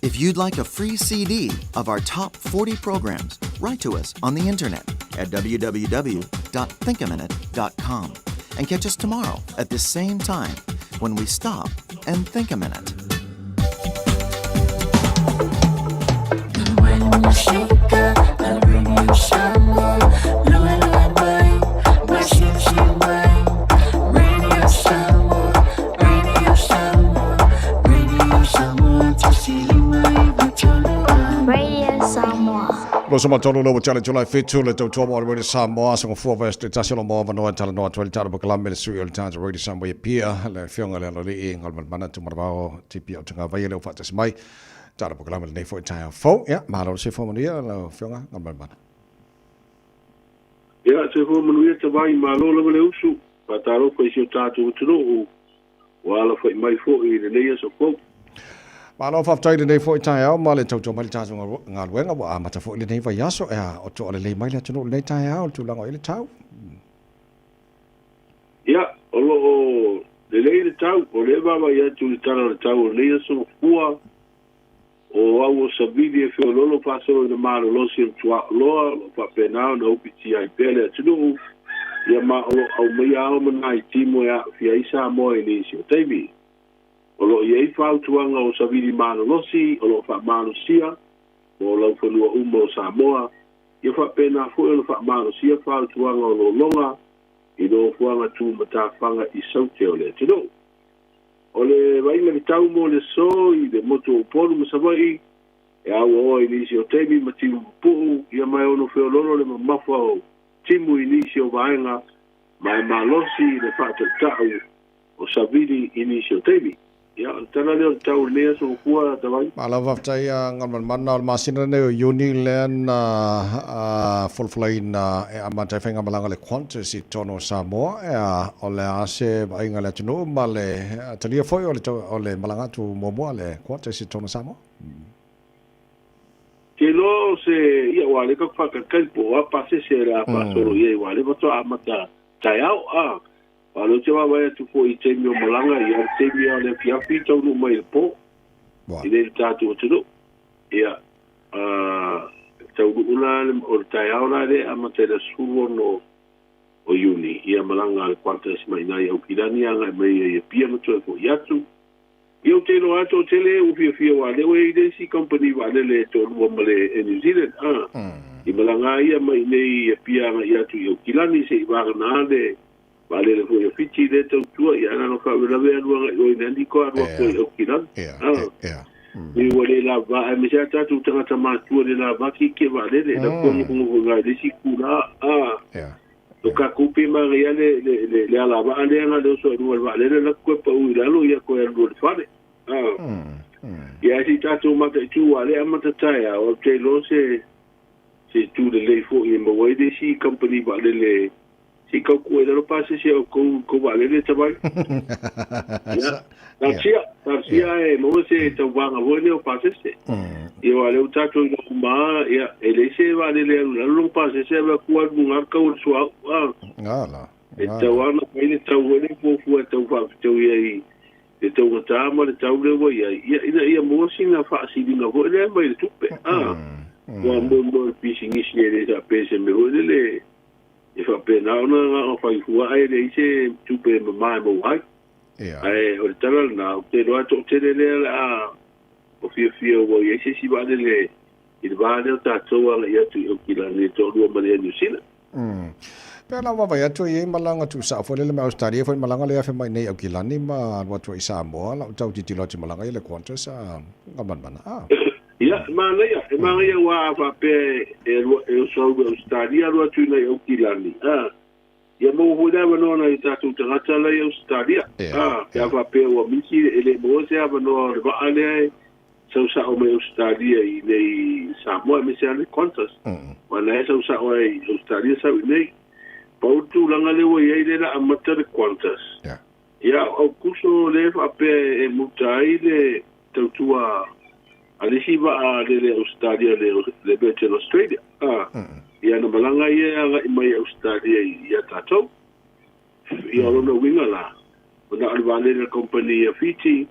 If you'd like a free CD of our top 40 programs, write to us on the internet at www.thinkaminute.com. And catch us tomorrow at this same time when we stop and think a minute. Lo sama tonu lo challenge July fitu le tau mo Radio Samoa so for vest tasio lo mo no tala no tole tala bakala me su el tans Radio Samoa pia le fionga le lo li ngal mana tu marvao tipi o tanga vai le fatas mai tala bakala le nei fo Taeao fo ya ma lo se fo mo dia lo fionga ngal mana ya se fo mo ia te vai ma lo le usu pa taro ko isi tatu tu wala fo mai fo i le nei so fo Malo faftai le nei fo Taeao ma le tau mai taso ngal wenga wa mata fo le nei vai yaso e o to le mai le tunu le Taeao tu lango ile tau ya o lo le tau o le baba ya tu le tau le so fua o au sabidi e fio lolo paso de malo lo si tua lo pa penao no piti ai pele tu ya ma o mai ao mai timo ya fia isa mo ni si tebi o lo ye fa tuanga o sabidi malo lo si o lo fa malo sia o lo fa lua umo Samoa ye fa pena fo lo fa malo sia fa tuanga o lo longa i do fuanga tu mata fanga i saute o le tu o le vai le tau mo le so i de moto polo mo savai e au o inisio temi mati pu ia mai ono fe lolo le mafa o timu inisio vaenga mai malosi le fata tau o savidi inisio temi ia tana le tau le so kua tawai Malo faftai ngal mana masina ne uni len fulflain e amata fenga malanga le quantus si tono Samoa e o le ase vai ngala tunu male talia foi o le malanga tu momo le quantus si tono Samoa ke lo se ia wale ka fa ka po a pase se la pa solo ia wale ba to amata Taeao alo te wa vai tu foi te mi malanga ia te mi le fiafi to no mai po ile tatu tu ia tau una o Taeao la de amata le suo no o uni ia malanga al quantas mai nai o pirani anga mai ia pia no to ko yatu io te lo ato tele u fia wa le we de si company wa le to no male in New Zealand i malanga ia mai nei pia ia tu io kilani se va na de vale le foi fiti de to tu ia na no ka la ve no o ndi ko ro ko io kilani ni wale la va me ja ta tu tanga ma tu le la va ki ke vale le ko mo ga de si kula to ka kupi ma ia le ala va ale na de so ru va le la ko pa u la lo ia ko el ru fare ia si ta tu ma tu ale amata taia o te lo se tu le fo i mo we de si company va le si ka ku e lo pase si ko va le tabai Tarsia e mo se te wanga vo le o pase se ia wale o tatu no ma ia ele se va le lo pase se va ku al bunga ka o so ngala e te wana pele tau le po fu e tau fa te ia e tau ta ma le tau le ia mo singa fa si dinga vo le mai tupe wa mo fishing is le sa pese me vo le e fa pena ona fa fu ai le se tupe ma mo ai ai o tala na te lo ato te le o fia o ye si va le il va le tato ala ia tu o kila ni to lo ma le New Zealand Pela wa vai atu i malanga tu sa fo le Australia fo malanga le fa mai nei o kilani ma wa tu i Samoa la tau ti lo ti malanga le kontra sa ngaman mana ia ma ia wa fa pe e so Australia lo tu nei o kilani ia mo ho da no na tatu tata la Australia ya fa pe o misi ele mo se ava no va ale so sa o me Australia i nei Samoa me se ale kontra wala so sa o Australia sa nei Pautu langa le wo ye la amata de quantas. Ya o kuso le fa pe e mutai le tautua alisi va le Australia le bete Australia. Ya no malanga ye anga mai Australia ya tato. Ya no winga la. Ona alvane le company ya Fiji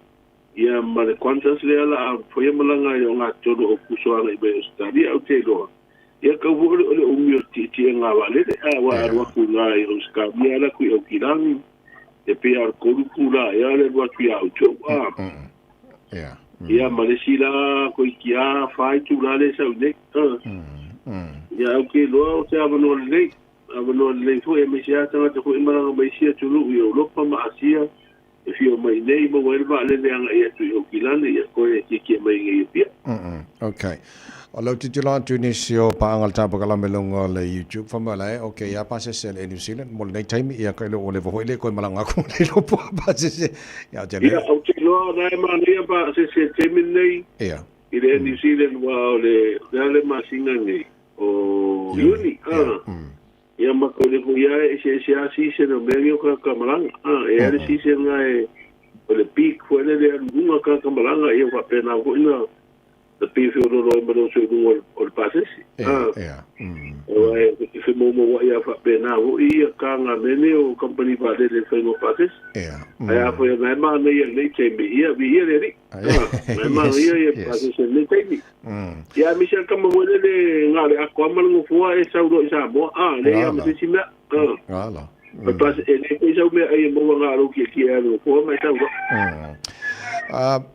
ya male quantas le la foi malanga yo nga todo o kuso anga mai Australia o te lo. ia ka vo le umi o ti nga wale wa ku nga I o ska mi ala ku o kilang e pe ar ko ku la ia le wa tu au cho ia Malaysia ko kia fai tu la le sa ne ia o ke lo se avano le fo e me sia tanga ko imara nga Malaysia tu lu yo lo pa ma asia e fio mai nei mo wel va le nga ia tu o kilang ia ko e ki mai ngi pia okay. Alo titulan Tunisia pa angal ta pakala melong le YouTube fama lai okay ya pa se le New Zealand mo nei time ya ka lo le vo le ko malanga ko le lo pa se ya tele ya o te lo na ma ni pa se time nei ya ile New Zealand wa le ma singa ni o uni ya ma ko le ko ya se asi se no medio ka malanga ya si se ngai o le peak fo le ngunga ka malanga ya pa pena ko ina the people don't know but also do all passes o e mo wa ya fa pena o I ka nga mene o company pa le no passes ya fo na ma ne le chembe ia bi ia le na ma ia passes le chembe ya mi se ka mo le nga le akwa mal ngo fo e sa do sa bo le ya me si na ala pas e le ko sa me ai mo nga ro ki no fo me sa do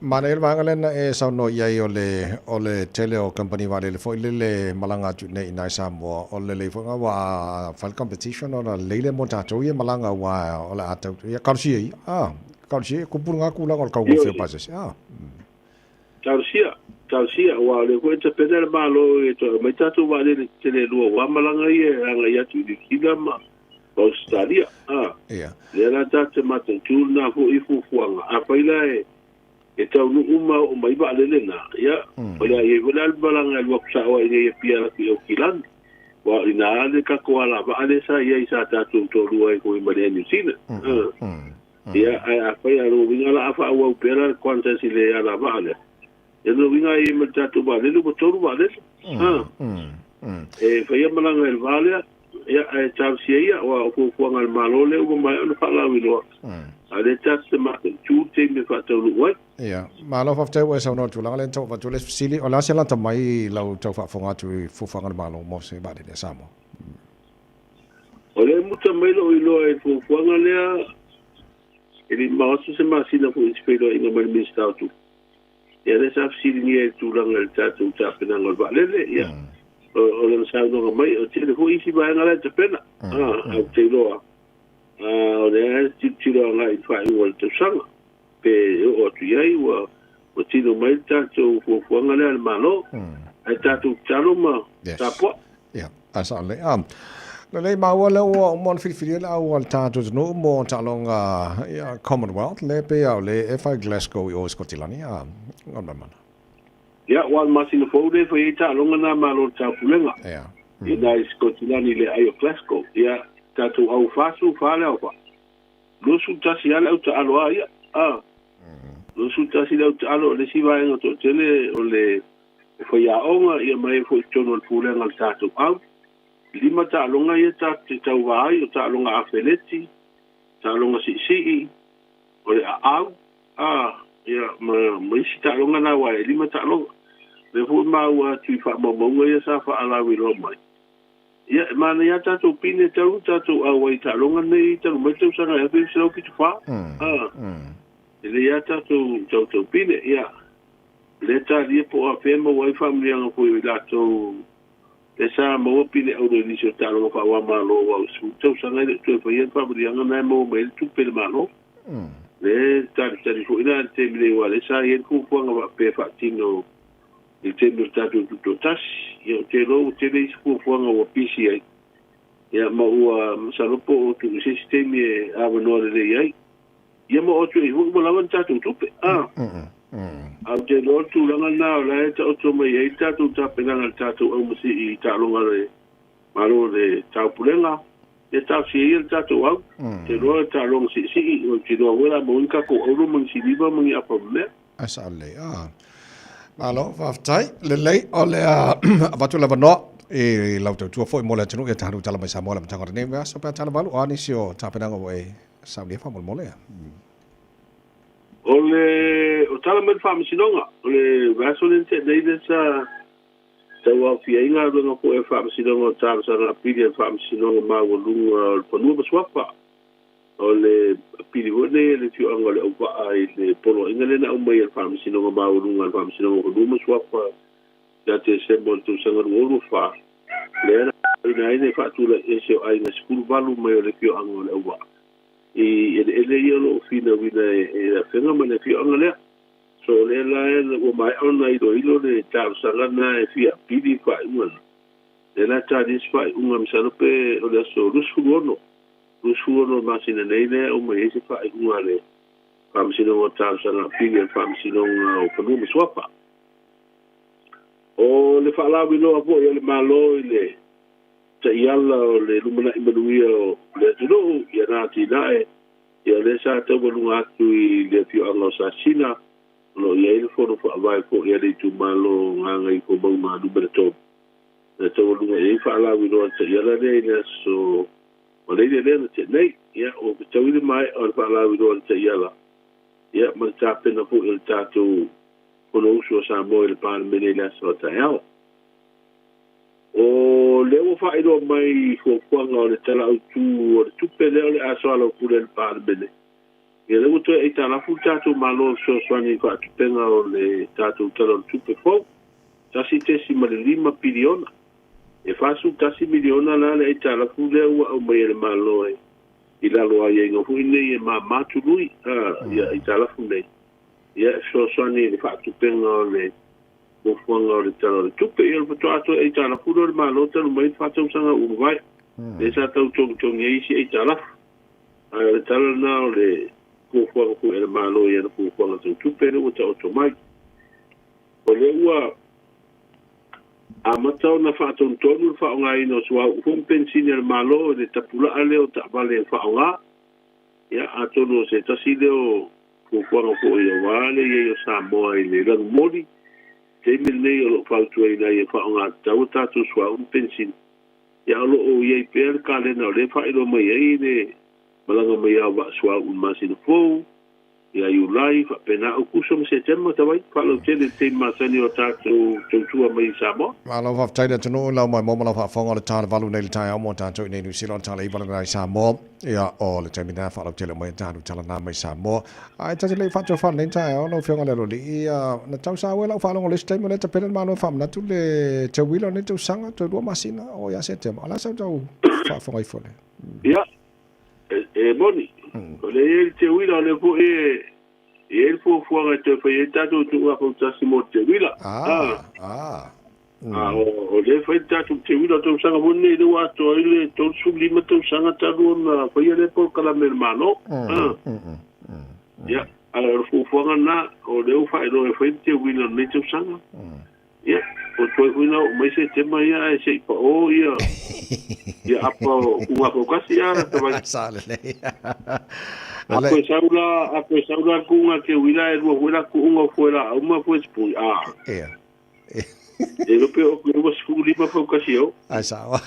Manel Mangalen e sa no ia o le tele o company vale le foi le malanga tu nei na Samoa o le fo nga wa fal competition o le mo ta to ia malanga wa o la ata ia kalsi ku pur nga ku la ko fe pases kalsia wa le ko te pedal malo e to mai ta tu vale le tele lo wa malanga ia tu di kidama Australia le la ta te mate tu na fo I fu fuanga a paila e tau nu uma o mai ba le na ya ola e vola balanga lo sa o e pia ki o kilan wa ina le ka ko ala ba ale sa ia sa ta tu to lu ai ko I mare ni sina ya a pa ya ro vinga la fa o pera kwanta si le ala ba ale e no vinga I me ta tu ba le lo to lu ba le e fa ya malanga el vale ya e ta si ia wa ko ngal malo le o mai no fa la wi lo ale ta se ma tu te me fa to lu wa ya malo fa te we sa no tu la le to fa tu le sili o la se la ta mai la to fa fonga tu fu fa ngal malo mo se ba de samo o le muta mai lo I lo e fu ngal le e li ma se ma si na fu inspiro I ngal mi sta tu ya le sa si ni e tu la ngal ta tu ta pena ngal ba le ya o le sa no mai o te fu I si ba ngal ta pena a te lo o le ti lo ngai fa I wol te sanga pe o tu ai wa o ti no mai ta tu fu ngal le malo ai ta tu talo ma ta po ya asa le le ma wala o mon fil la o ta tu no mo ta longa ya Commonwealth le pe au le fa Glasgow o Scotland ngon man ya wan masino fo de fo ta longa na malo ta fulenga ina Scotland le ai Glasgow ya ta tu au fasu fa le au lo su ta si ala ta alo ya lo su ta si la ta alo le si va en to tele o le fo ya onga ya mai fo tono fulenga ta tu au lima ta longa ia ta te tau vai o ta longa afeleti ta longa si o le au ia ma si ta longa na wa lima ta longa le fu ma wa tu fa mo ia sa fa ala wi lo mai ia ma na ia ta tu pine tau au ai ta longa nei ta mo tu sa na e pe so ki tu fa le ia ta tu pine ia le ta li po a fe mo wa fa mi nga ko la to le sa mo pine au do ni so ta lo fa wa ma lo wa su tu sa na tu fa ia fa mi nga na mo me tu pe ma lo le ta ri fo ina te mi le wa le sa ia ku po nga pe fa tino il te mi ta tu tas ia te lo te le ku po nga wa pisi ai ia ma wa sa lo po tu sistemi a no le ai ia mo o tu i mo la van ta tu pe au te lo tu langa na la ta o to mai ai ta tu ta pena na ta tu o mo si I ta longa le malo le ta pulenga e ta si il ta tu au te lo ta long si o ti do wala mo ka ko o mo si viva mo ia pa me asa le malo fa tai le o le va tu la no e la tu fo mo la tunu e ta tu la mai sa mo la ta ko ne va so pa ta la malo ani si o ta pena go e sa le fa mo le o tala men fa misinonga o le vaso le te nei sa Tawa fia inga runga po e whaamasinonga o tāmasanga pili e whaamasinonga māwalunga o panua maswapa. O le pili hone le tio anga le upa ai le polo inga le na umai e whaamasinonga māwalunga o whaamasinonga o panua maswapa. Ia te sembo tu sanga ngolu wha. Le ana ina ine whaatula e seo ai na skulu valu mai o le tio anga o le upa. I ele ia lo fina wina e whenga ma le tio anga lea. So le la o mai ona i do ilo le tāmasanga na e fia pili whainga. Le la tānis whainga misano pe o le so rusuono. Rusuono masina nei le o mai ese whainga le whaamasinonga o tāmasanga pili e whaamasinonga o panua maswapa. O le whaalawi loa po i le malo i le taiala o le lumana i manuia o le tunou i anati nae. Ia le sa tau manunga atu i le fioanga o sa sina. Lo ia ele fono whaawai po ia le tu malo nganga i ko mau maa numera tō. Le tau manunga i whaalawi loa taiala nei le so malei le na te nei. Ia o tau ile mai o le whaalawi loa taiala. Ia ma tāpena po i le tātou kono usu o Samoa i le pārmene le asa o Taeao. O leo whaeroa mai fuakuanga o le tala autu o le tupe leo le asa ala o kure le pārmene. Ia leo toi e tālafu tātou malo so swani kwa tupenga o le tātou tala o tupe fau. Tasi tesi ma le 5 piliona. E whasu tasi miliona la le e tālafu leo au mai le malo e. I lalo a ienga hui nei e ma mātului. Ia e tālafu nei. Ia so swani le whaatupenga o le fuanga o le tala o le tupe. Ia le pato ato e tālafu leo le malo tanu mai whaatau sanga uruwai. Le sa tau tongi e isi e tālafu. Le tala na o le fuanga ku e le malo ia le fuanga tau tupe le wata oto mai. O le ua a matau na whaatau tonu le whaonga ino sua ufung pensini le malo le tapula a leo ta vale whaonga. Ia a tonu se tasi leo fuanga ku e wale ia o Samoa i le lang mori. Te mil nei o lo whautua i nei e whaonga tau tatu sua pensini. Ia alo o iei pēr ka lena o le whaero mai ei le malanga mai au wa sua masina fou. Ia i ulai whapena au kusong se tema tawai. Whalau tele te masani o tātou tautua mai Samoa. Malo whaftaina tunu lau mai momala whaafonga le tāna valu nei le Taeao mo tātou i nei New Zealand tāna i wala nei Samoa. Ia o le taimina whalau tele mai tānu tala nā mai Samoa. Ai tati lei whatua whana nei Taeao lau whionga lero li. Ia na tau sa ue lau whalongo le statement le tapena mano whamnatu le te wilo nei tau sanga tau rua masina o ia se tema. Ala sau tau whaafonga i fole. Ia. E moni. O le e te wila le po e e fo fuanga te fai e tato tu a ko tasi mo te wila. O le fai tato te wila to sanga moni le wa to ile to sublima to sanga tato na fai le po kala mermano. Ya, ala fo fuanga na o le fai do e fai te wila ne to sanga. Ya, o to wila o mai se te mai e se pa o ia. Ya apa ua ko kasi ya to vai sale le. Ako saula kunga ke wila e wila kunga fuera uma pues pu Ia. E lo pe o ko skuli ma fo kasio. Ai sawa.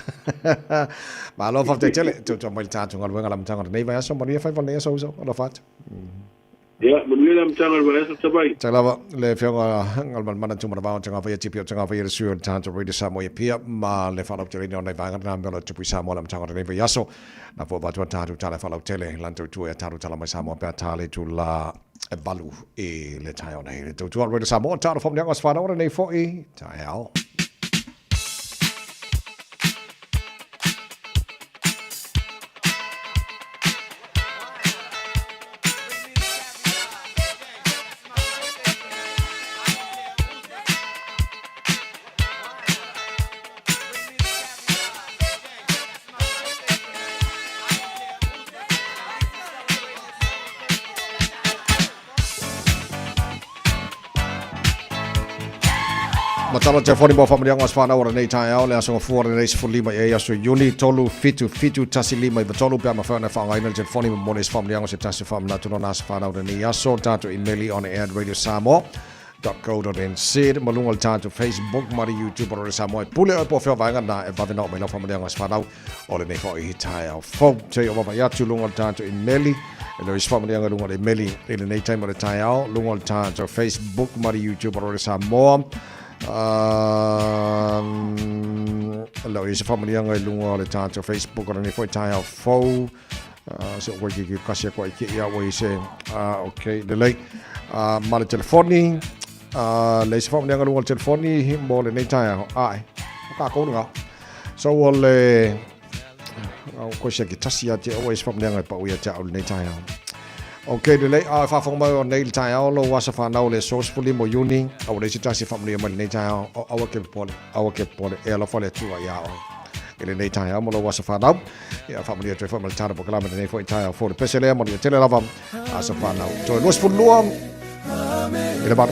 Ma lo fa te tele to mai tatu ngal wenga lam tanga nei vai aso mo ia fai von nei so lo fat. Ya, manuela mtanga vai aso tabai. Tala le fionga ngal mana tu mana va tanga vai tipi tanga vai su tanga radio Samoa pia ma le fa lo tele nei vai na melo tu Samoa lam tanga nei vai aso. Na fo ba tu tatu tala fa lo tele lanto tu e tatu tala mai Samoa pa tale tu la valu e le Taeao nei tu radio Samoa tala fo ngas fa ora nei fo e Taeao. Matalo te foni mo famili anga sfana ora nei Taeao le aso fuore nei sfulima e aso yuni tolu fitu tasi lima i tolu pe ma fana fa ngai te foni mo nei famili anga se tasi famili na tuna sfana ora nei aso tato email on air radio Samoa.co.nz malungal tato Facebook mari YouTube ora Samoa pule po fe vanga na e vavena me la famili anga sfana ora nei fo i Taeao fo te o va ya tu lungal tato email e lo famili anga lungal email e nei time ora Taeao lungal tato Facebook mari YouTube ora Samoa Lo i se familia ngai lunga le tātou Facebook o ni foi Taeao fou. Se o ki kasi ko ki ia o se okay de lei ma le telefoni le se familia ngai lunga le telefoni mo le nei Taeao ai ka ko nga so o le ko se ki tasia te o se familia ngai pa o ia te o nei Taeao. Okay, de lei fa fong mai o nei Taeao lo wasa fa na o le sourcefully mo uni o le se tasi familia mai nei Taeao o ke pole e la fa le tua ia o ele nei Taeao mo lo wasa fa na ia familia te fa mal tara po kala nei foi Taeao fo le pesele mo le tele lava asa fa na to los fu luam ele ba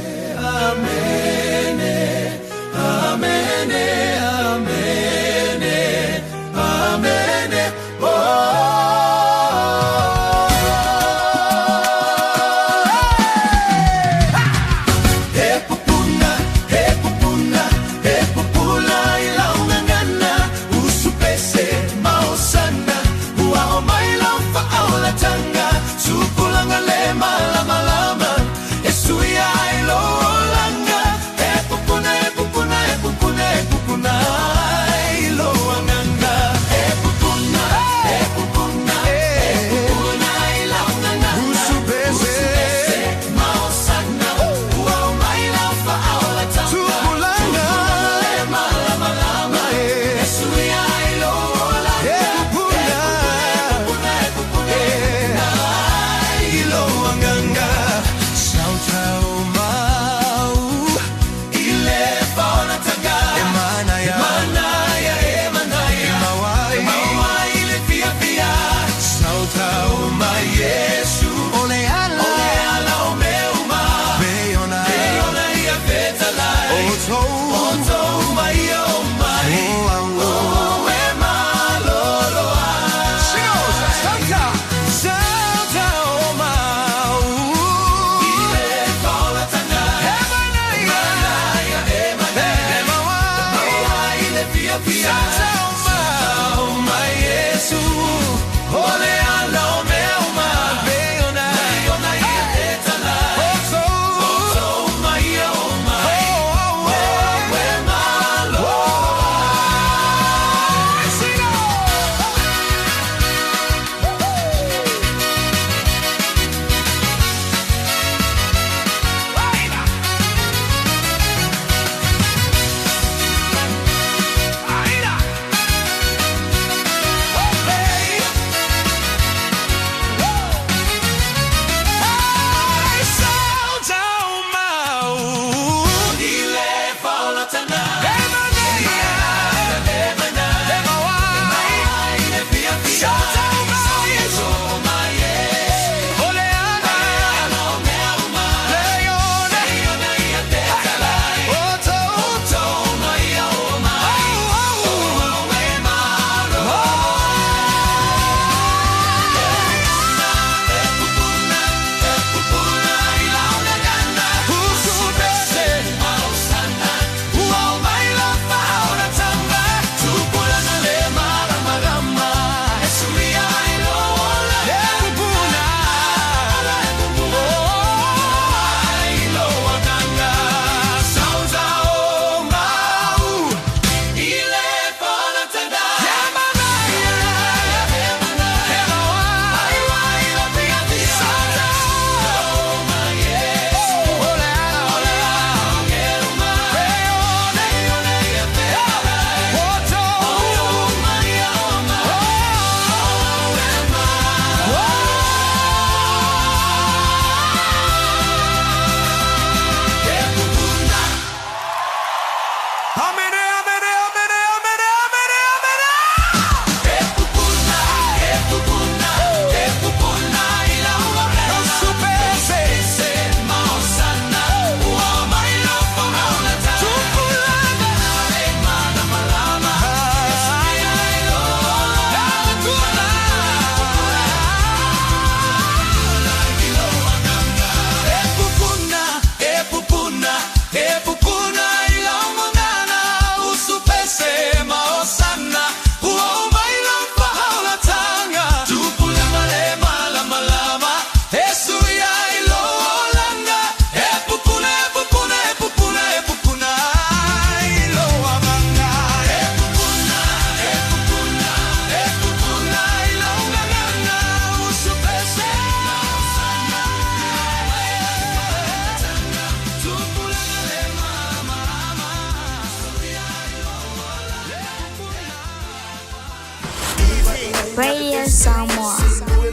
Samoa.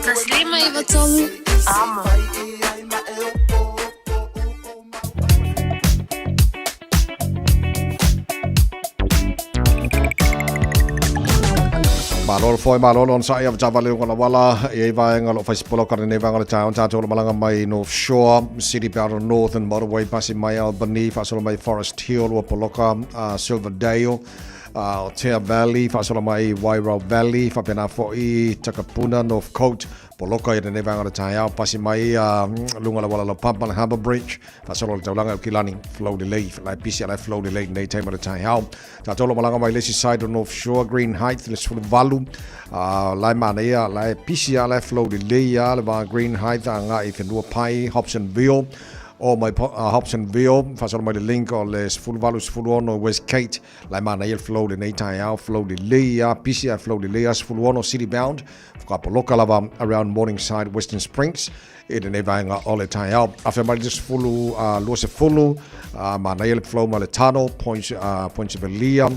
Taslima ivatolu amo. Malol foi malol on sa ia javale ngala wala e vai ngalo Facebook ka ne vangala town ta tolo malanga mai North Shore City Bound Northern Motorway passing my Albany fasolo mai Forest Hill wa Poloka Silverdale Taeao Valley fasolo mai Wairau Valley fa pena foi Takapuna North Coast Poloka i ne vangala Taeao passing mai lunga wala la Pampa Harbour Bridge fasolo taulanga kilani flow delay la pisia la flow delay nei time la Taeao ta tolo malanga mai Lacey Side of North Shore Green Heights le sulu valu lai mana ia lai pisia lai flow delay le va Green Heights nga i fenua pai Hobsonville o mai Hobsonville fasolo mai le link o le sulu valu sulu ono West Kate lai mana ia flow de nei Taeao flow delay pisia flow delay sulu ono City Bound ka Poloka lava around Morningside Western Springs e ne vanga ole Taeao afa mai just fulu luose fulu mana ia flow ma le tunnel Point Velia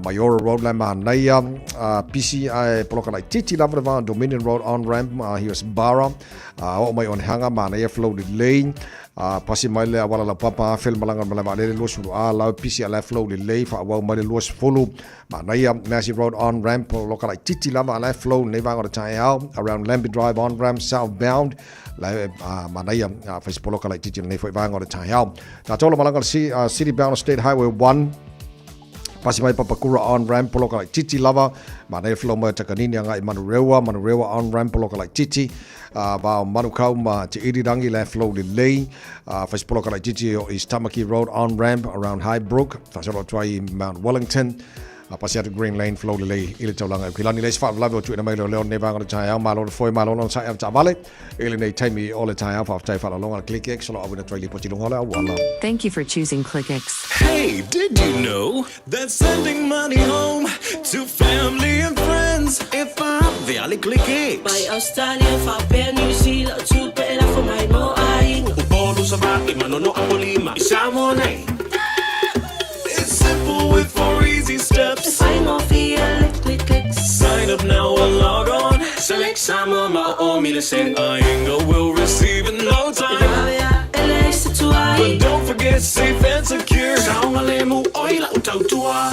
Mayora Road la mana ia PCI Poloka lai titi lava va Dominion Road on ramp US Barra o mai on hanga mana ia flow de lane pasi mai le wala la papa film malanga malama le luos fulu la PCI la flow de lane fa wa mai le luos fulu mana ia Massive Road on ramp Poloka lai titi lava la flow ne vanga Taeao around Lambie Drive on ramp southbound la manaya Facebook Poloka lai titi nei foi vanga o Taeao ta tolo malanga City Bound State Highway 1 pasi mai Papakura on ramp Poloka lai titi lava manaya flow mai takanini nga i Manurewa on ramp Poloka lai titi va Manukau ma te irirangi la flow de lane Facebook Poloka lai titi o East Tamaki Road on ramp around Highbrook fasolo try Mount Wellington Pasiat Green Lane flow delay ile taulanga kilani les fa lavo tu na mai lo ne vanga Taeao malo foi malo non sa ta vale ile nei taimi ole Taeao fa tai fa longa ClickX lo abuna try poti longa wala. Thank you for choosing ClickX. Hey, did you know that sending money home to family and friends if I'm the ClickX? By Australia fa per New Zealand tu per la for my mo ai. Upolo sa baki manono apolima Samoa nei. It's simple with 4 easy steps. I'm off here, ClickX. Sign up now or log on. Select Samoa o Milicent. Ingo will receive in no time. But don't forget safe and secure. Saungalemu oila utautua.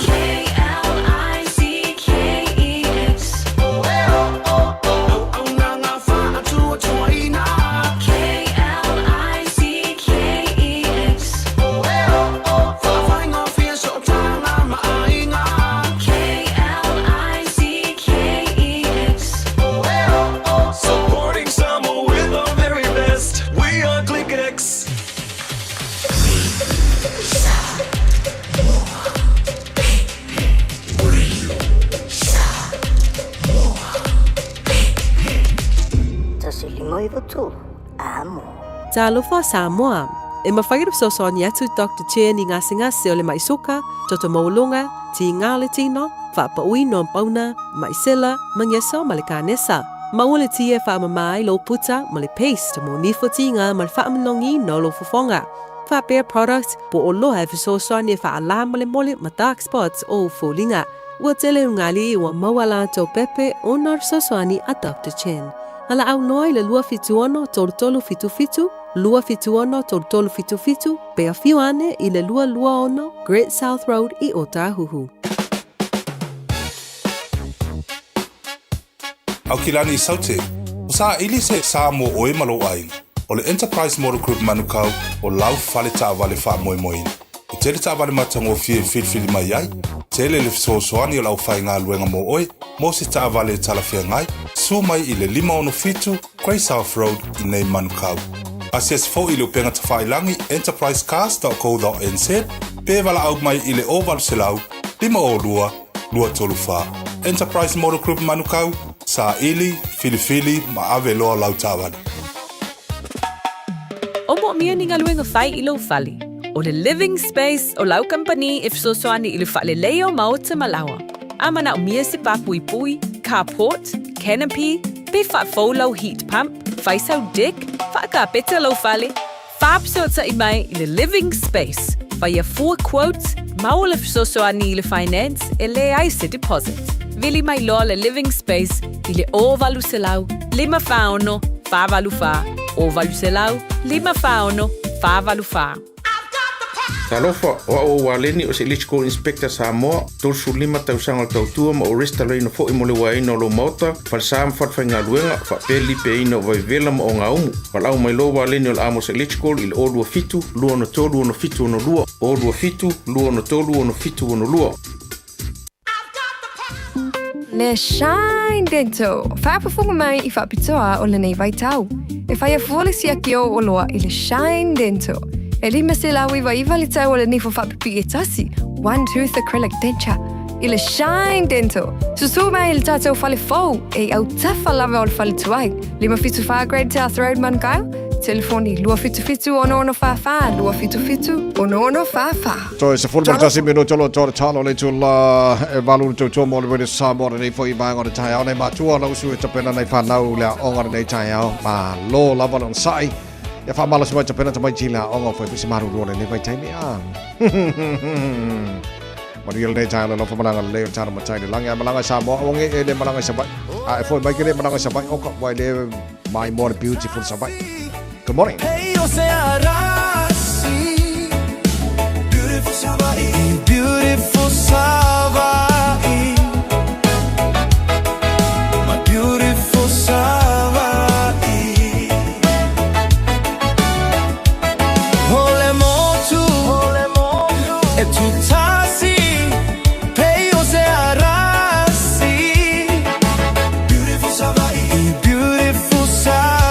Talofa Samoa. E mawhairu sosoni atu Dr. Chen i ngasi o le maisoka, toto maulunga, ti ngale tino, whaapa ui no pauna, maisela, mangeso ma le kanesa. Maua le tia whaamamai lo puta ma le paste mo nifotinga ma le whaamanongi no lo fufonga. Whaapea products po o loha e sosoni e whaala ma le mole ma dark spots o fulinga. Ua tele ungali ua mawala to pepe o nor sosoni a Dr. Chen. Ala au noi le lua fituono tolu fitu, lua fituono tolu fitu, pea fiuane i le lua ono, Great South Road i Otahuhu. Au kilani i saute, o sa ili se Samoa oe malo ai, o le Enterprise Motor Group Manukau o lau fale ta vale fa moi moi. O tele ta vale matango fili mai ai, tele le fisosoani o lau fai ngā luenga mo oe, mo se ta vale talafia ngai, su mai i le 5 Great South Road i nei Manukau. Asias fo i le upenga ta whailangi enterprisecars.co.nz, pe wala au mai i le oval selau, 5 lua tolu wha. Enterprise Motor Group Manukau, sa ili, fili, ma ave loa lau tawani. O mo mia ni ngaluenga whai i lo fali. O le living space o lau company if so soani i le whale leo mao te malawa. Amana o mia se pui, carport, canopy, pe wha faulau heat pump, whaisau deck, whaka peta lo fale. Whaapsota i mai i le living space. Whaia 4 quotes, mau le so soani i le finance e le ai se deposit. vili mai loa le living space i le o valu selau, 5 whaono, 5 valu wha. O valu selau, 5 whaono, 5 valu wha. Talofa o waleni o se electrical inspector Samoa, tolsu 5 tausanga tautua ma o resta reino fo i mole waino lo mota, falsam fatwhainga luenga, fa peli pe ino vai vela ma o ngaumu. Falau mai lo waleni o amos electrical il o lua fitu, lua no tolu ono fitu ono lua, o lua fitu, lua no tolu ono fitu ono lua. Le Shine Dental. Whaapafunga mai I whaapitoa o le nei vai tau. E whai a fuole si aki o loa I le Shine Dental. E lima se lau iwa iwa li tau o le nifo whaapipi e tasi. One Tooth Acrylic Denture. I le Shine Dental. Susu mai il tātou whale fau. E au tawha lava o le whale tuai. Lima fitu wha grade South Road Manukau. Telefoni lua fitu fitu ono ono wha. Lua fitu fitu ono ono wha. So se full martasi minu tolo tolo talo le tula e valu to to mo le Samoa nei foi ba ngore Taeao nei matua na usu te pena nei whanau le onga nei Taeao ma lo lava on sai e fa mala se te pena te mai chila onga foi pisi maru ro nei vai taimi a Mariel nei Taeao no fa malanga le tana ma tai langa malanga Samoa onge e le malanga sabai a foi mai kele malanga sabai o ka vai le my more beautiful sabai. Good morning. Hey, o sea, Rasi. Beautiful Savai. Beautiful Savai. My beautiful Savai. Ole motu. E tu tasi. Hey, o sea, Rasi. Beautiful Savai. Beautiful Savai.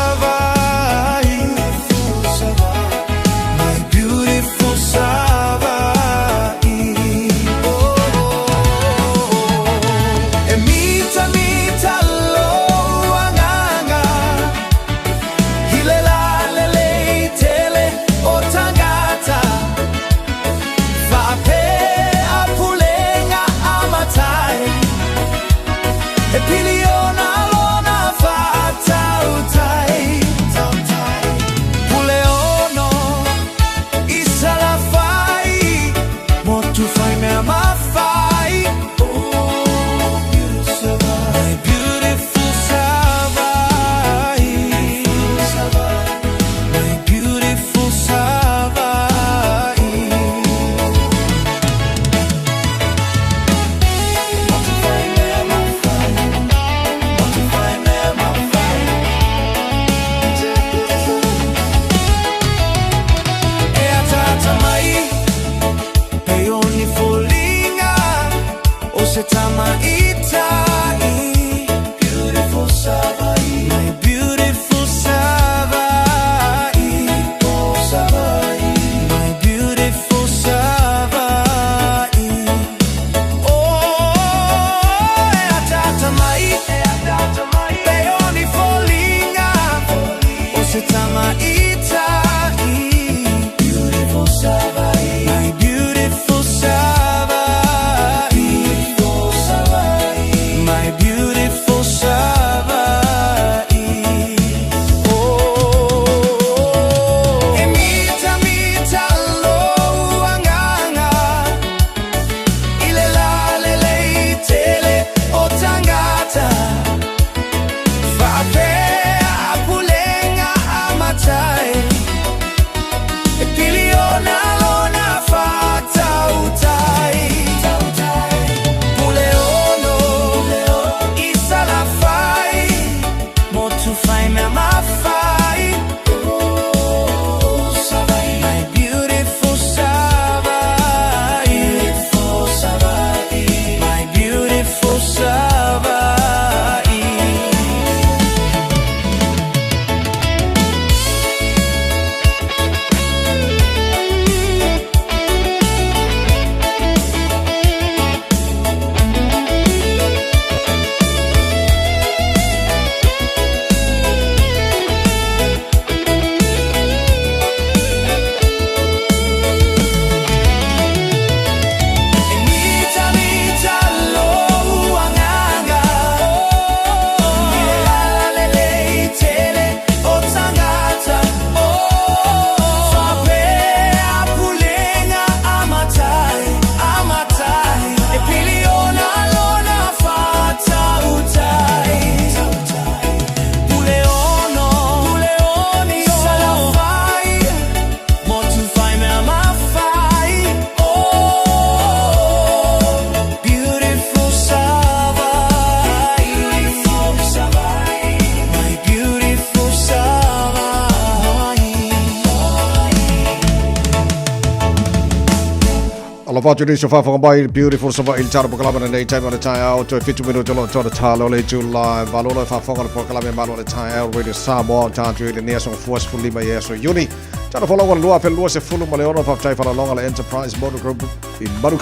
Alla vajuni so fa mai beautiful so il char proklama nei time on Taeao to fitu minuto lo to talo le July valolo fa fa proklama malo le Taeao radio Samoa tanto le nation forcefully mai so uni tana follow one lua fe lua se fulu male ono fa tai fa longa le enterprise motor group in Malu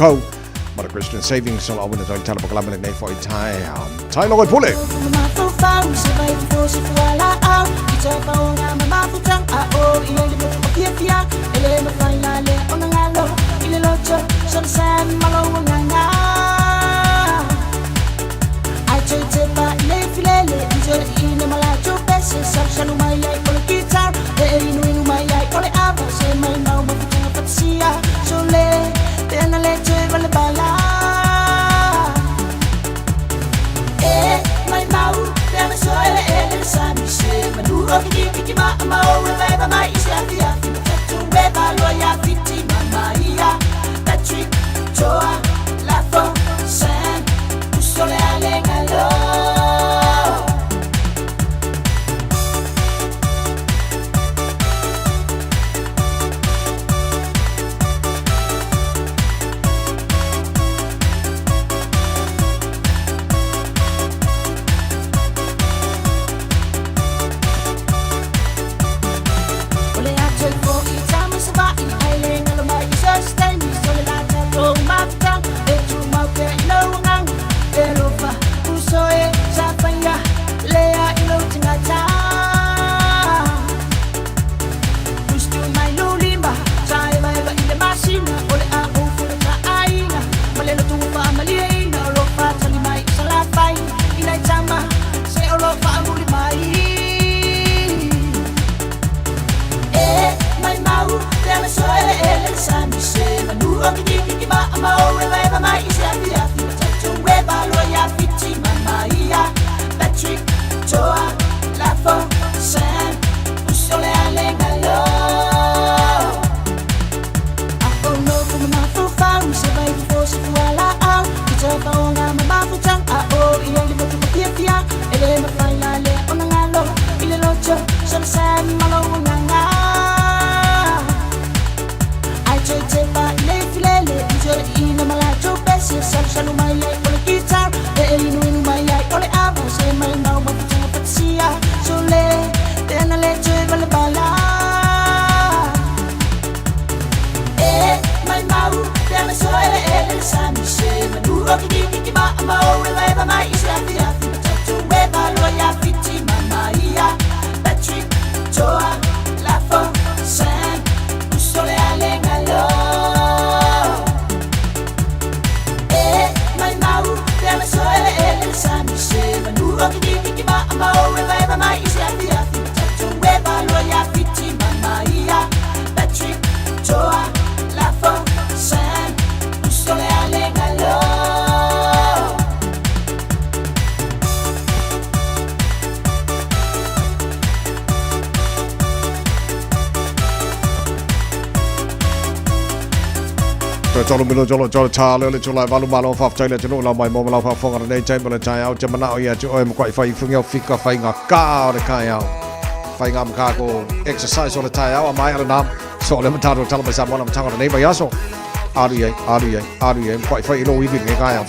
Mother Christian Savings so awin to talo proklama nei for Taeao tai lo pule Jolo milo jolo chale le chula valu malo fa chale chulu la mai mo la fa fonga nei chai mo le chai au chamana o ya chu o mo kwai fai funga fika fai nga ka de kai au fai nga ka ko exercise o le tai au mai ala nam so le mata do tala ba sa mo na mata nei ba ya so aru ye kwai fai lo wi bi ngai kai au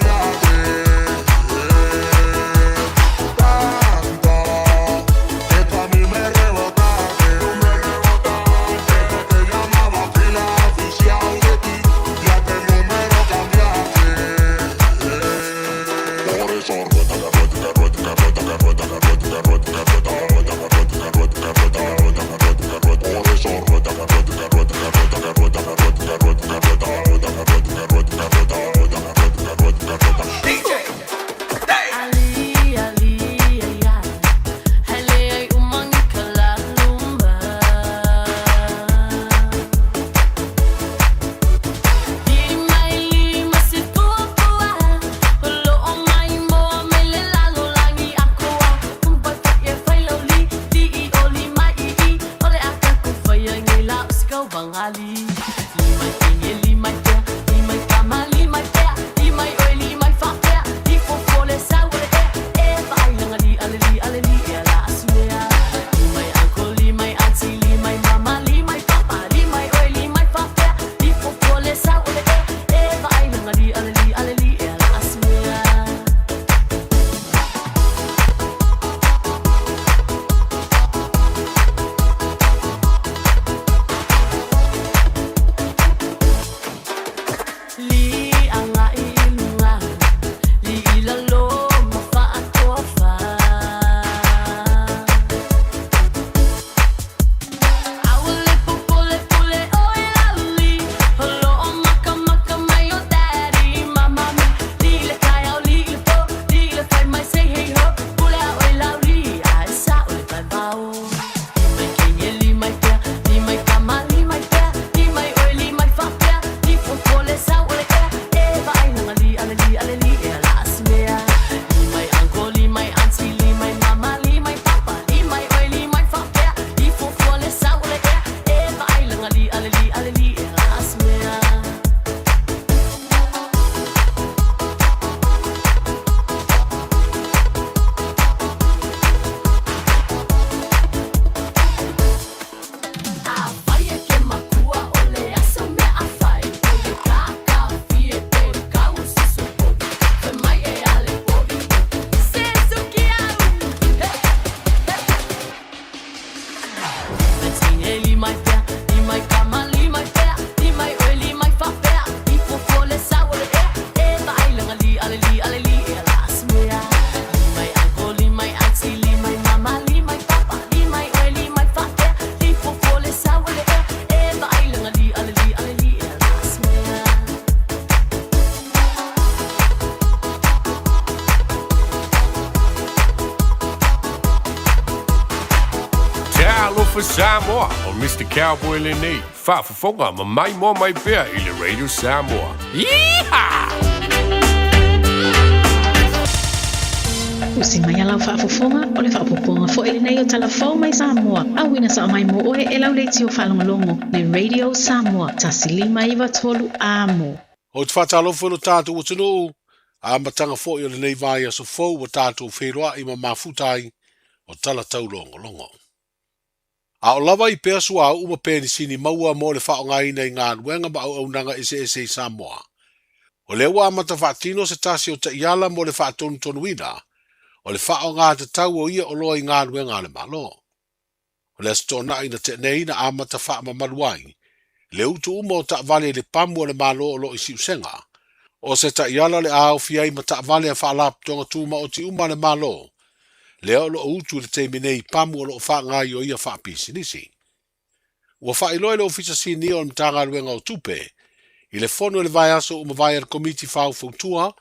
for Samoa o Mr. Cowboy Lenny. Whaafafonga ma mai mo mai pea i le Radio Samoa. Yeehaw! Usi mai alau whaafafonga o le whaapoponga fo ele nei o talafau mai Samoa. Awina sa mai mo oe e lau leiti o whalongolongo le Radio Samoa. Tasilima iwa tolu amo. O te whatalofo no tātou o tunu, a matanga fo i o le nei vai a so fau o tātou wheroa i ma mafutai o tala taulongo longo. A o lawa i pēr sua au uma pēni sini maua mo le whaonga ina i ngā nuenga ma au nanga ese Samoa. O le ua amata whaatino se tasi o ta iala mo le whaatonu tonu ina, o le whaonga te tau o ia o loa i ngā nuenga le malo. O le astona ina te nei na amata whaama maluai, le utu uma o ta vale le pamu o le malo o lo i siusenga, o se ta iala le au fiai ma ta vale a whaalap tonga tūma o ti uma le malo, leo lo utu le te minei pamu o lo wha ngai o ia wha pisinisi. Ua wha iloi le ofisa sini o mtanga ruenga o tupe, i le fono le vai aso uma vai al komiti whau fautua,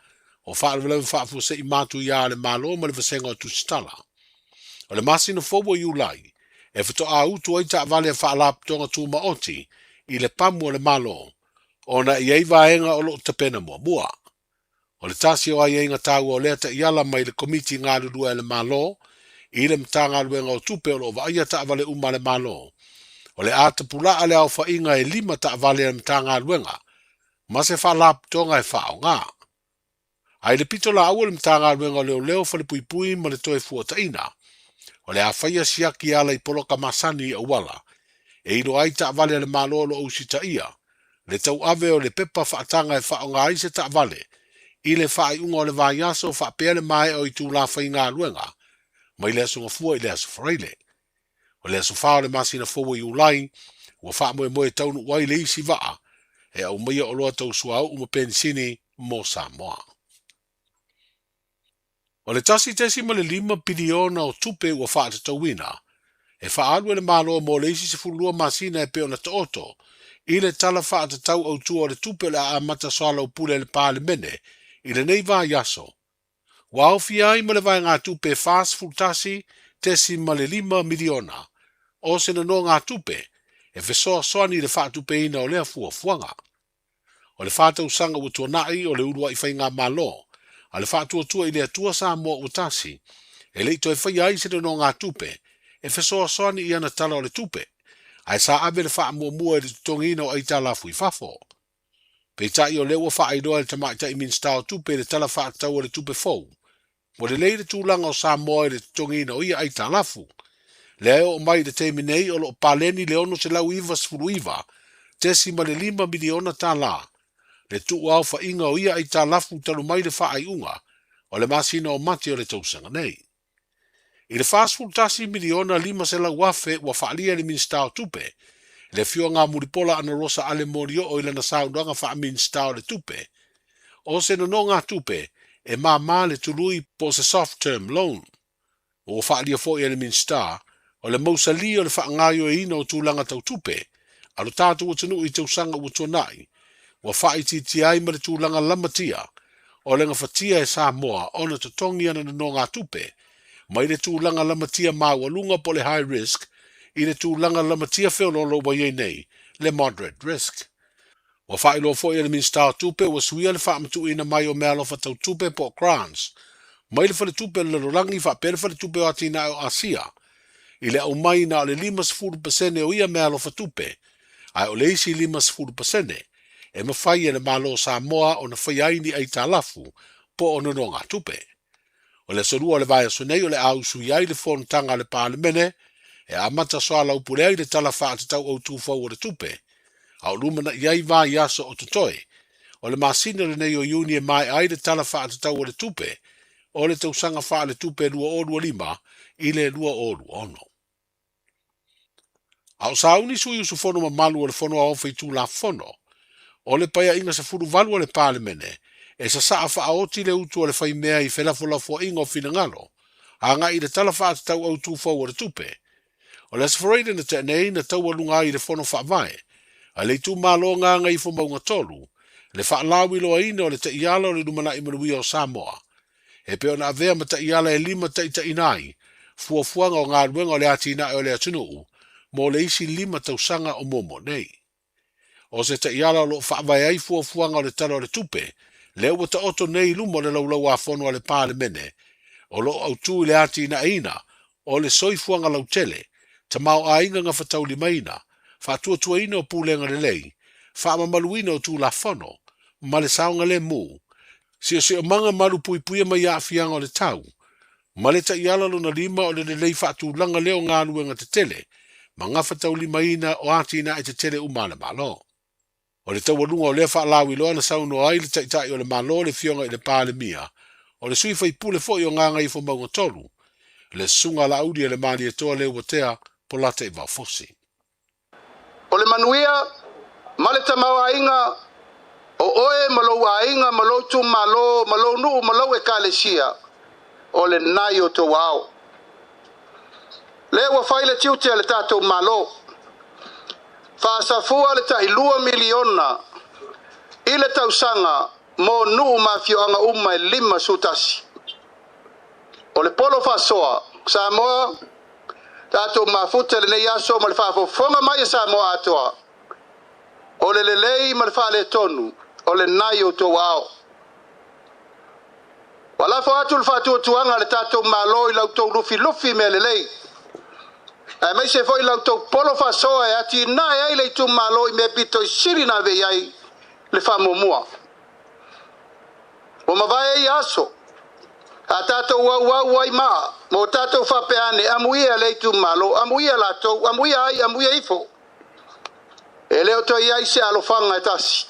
o wha alwelewe wha fuose i matu ia le malo ma le vasenga o tusitala. O le masino fobo i ulai, e fito a utu o ita vale wha alap tonga tūma oti, i le pamu o le malo, o na i eivaenga o lo tapena mua. O le tasi o ai inga tau o lea ta iala mai le komiti ngā rurua le malo, i le mtanga luenga o tupe o lo wa ia ta avale uma le malo. O le ata pula ale au fa inga e 5 ta avale le mtanga luenga, ma se fa lap tonga e fa o ngā. Ai le pito la au le mtanga luenga leo leo fa le pui pui ma le toe fuata ina. O le awhaia siaki ala i poloka masani a wala, e ilo ai ta avale le malo lo usita ia, le tau ave o le pepa whaatanga e fa o ngā ise ta avale, i le whaai unga o le vaiaso wha pēle mai o i tū la whai ngā luenga, mai le asunga fua i le asu whareile. O le asu whao le masina fua i ulai, ua wha moe moe taunu wai le isi waa, e au maia o loa tau suau uma pensini mo Samoa. O le tasi tesi ma le 5 piliona o tupe ua wha te tauina, e wha alue le malo mo le isi se fulua masina e peo na ta oto, i le tala wha te tau au tua o le tupe le a mata soala o pule le pāle mene, i le nei vā yaso. Wa au fiai ma le vai ngā tupe fast fultasi tesi ma le 5 miliona. O se no ngā tupe, e fesoa soani le wha tupe ina o lea fua fuanga. O le wha tau sanga u tuanai o le urua i whai ngā malo, a le wha tua i le atua Samoa utasi, e le ito e whai ai se no ngā tupe, e fesoa soani i ana tala o le tupe, ai sa ave le wha mua e le tutongina o aita la fui fafo. Pei tai o lewa wha aidoa le tamai tai min stao tupe le tala wha tau o le tupe fau. Mo le leire tūlanga o Samoa e le tutongina o ia aita lafu. Leo o mai le te minei o lo paleni le ono se lau iwa sfuru iwa, tesi ma le 5 miliona tā la. Le tu au wha inga o ia aita lafu talu mai le wha ai unga, o le masina o mati o le tausanga nei. I le fast food tasi miliona 5 se lau wafe wa wha alia le min stao tupe, le fio ngā muripola ana rosa ale morio o ilana saunanga wha min stao le tupe. O se no ngā tupe, e mā le tului po se soft term loan. O wha alia fo i le min stao, o le mausali o le wha ngaio e ina o tūlanga tau tupe, alo tātou o tunu i tausanga o tuanai, wa wha i titi ai ma le tūlanga lamatia, o le ngawhatia e Samoa o na tutongi ana no ngā tupe, mai le tūlanga lamatia mawalunga po le high risk, i le tūlanga lamatia whiololo wa ye nei, le moderate risk. Wa whaelo fo i le min stao tupe, wa suia le whaamatu ina mai o mea lofa tau tupe po grants, mai le whale tupe le lorangi wha pere whale tupe o atina o Asia, i le au mai na le 5% o ia mea lofa tupe, ai o le isi 5%, e mawhai e le malo Samoa o na whaiaini ai tā lafu, po o nono ngā tupe. O le sorua le vai aso nei o le au sui ai le whontanga le pāle mene, e amata soa lau pule ai le tala wha te tau au tūwhau o le tupe. Au lumana iai vā iaso o tutoe, o le masina le nei o iuni e mai ai le tala wha te tau o le tupe, o le tausanga wha le tupe 2.5 i le 2.1. Au sauni sui usu fono ma malu o le fono a ofei tū la fono, o le paia inga sa furu valu o le pāle mene, e sa saa wha aoti le utu o le whai mea i whelafo inga o fina ngalo, a nga i le tala wha te tau au tūwhau o le tupe. O le asfareide na te nei na tau alunga i le fono wha vai, a le tu malo nga i fo maunga tolu, le wha lawi loa ina o le te iala o le numana i manuia o Samoa. E peo na avea ma te iala e 5 te ita inai, fuafuanga o ngā ruenga o le ati ina o le atunuu, mo le isi 5 tausanga o momo nei. O se Taeao lo whaavai ai fuafuanga o le talo o le tupe, le ua ta oto nei lumo le laulau a fono le pāle mene, o lo au tū le ati na ina, o le soifuanga lau tele, ta mau a inga nga whatau li maina, whaatua tua ina o pūlenga le lei, whaamamaluina o tū la fono, ma le saunga le mū, si o manga malu pui pui mai a fianga o le tau, ma le Taeao lo na 5 o le lei whaatu langa leo ngā luenga te tele, ma ngā whatau li maina o ati na e te tele umana malo. O le taualunga o le whaalawi loa na sauno ai le taitai o le malo le fionga i le pāle mia, o le sui whai pule fo i o nganga i fo maunga tolu, le sunga la audi e le mani e toa leo watea po lata i vau fosi. O le manuia, ma le tamau ainga, o oe malou ainga, malou tu malo, malou nuu, malou e kalesia, o le nai o tō wao. Le ua whai le tiute le tātou malo, whaasafua le tai 2 miliona i le tausanga mo nuu mafioanga uma e 5 sutasi. O le polo whasoa, Samoa, tātou mafuta le nei aso ma le whaafofonga mai e Samoa atoa. O le lelei ma le whaale tonu, o le nai o tō wao. Walafo atu le whaatuatuanga le tātou malo i lau tō lufi me lelei. Ai mai se foi lau tau polo whasoa e ati nai ai lei tu malo i me pito i siri na vei ai le whamomua. O mawai ai aso, a tātou wau ai maa, mo tātou whapeane amuia lei tu malo, amuia latou, amuia ai, amuia ifo. E leo toi ai se alofanga e tasi.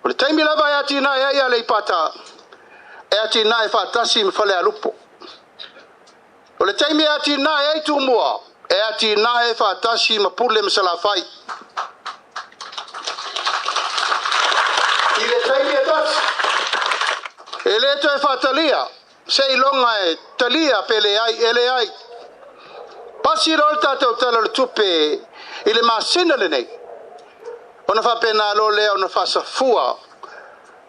O le taimi lava e ati nai ai a lei pata, e ati nai whatasi me whale alupo. O le taimi ati nai ei tu mua, e ati nai whatasi ma pule masala fai. I le taimi e tasi. E le to e whatalia, se ilonga e talia pele ai, ele ai. Pasi rol tātou tala le tupe, i le masina le nei. Ona whapena lo lea ona whasafua,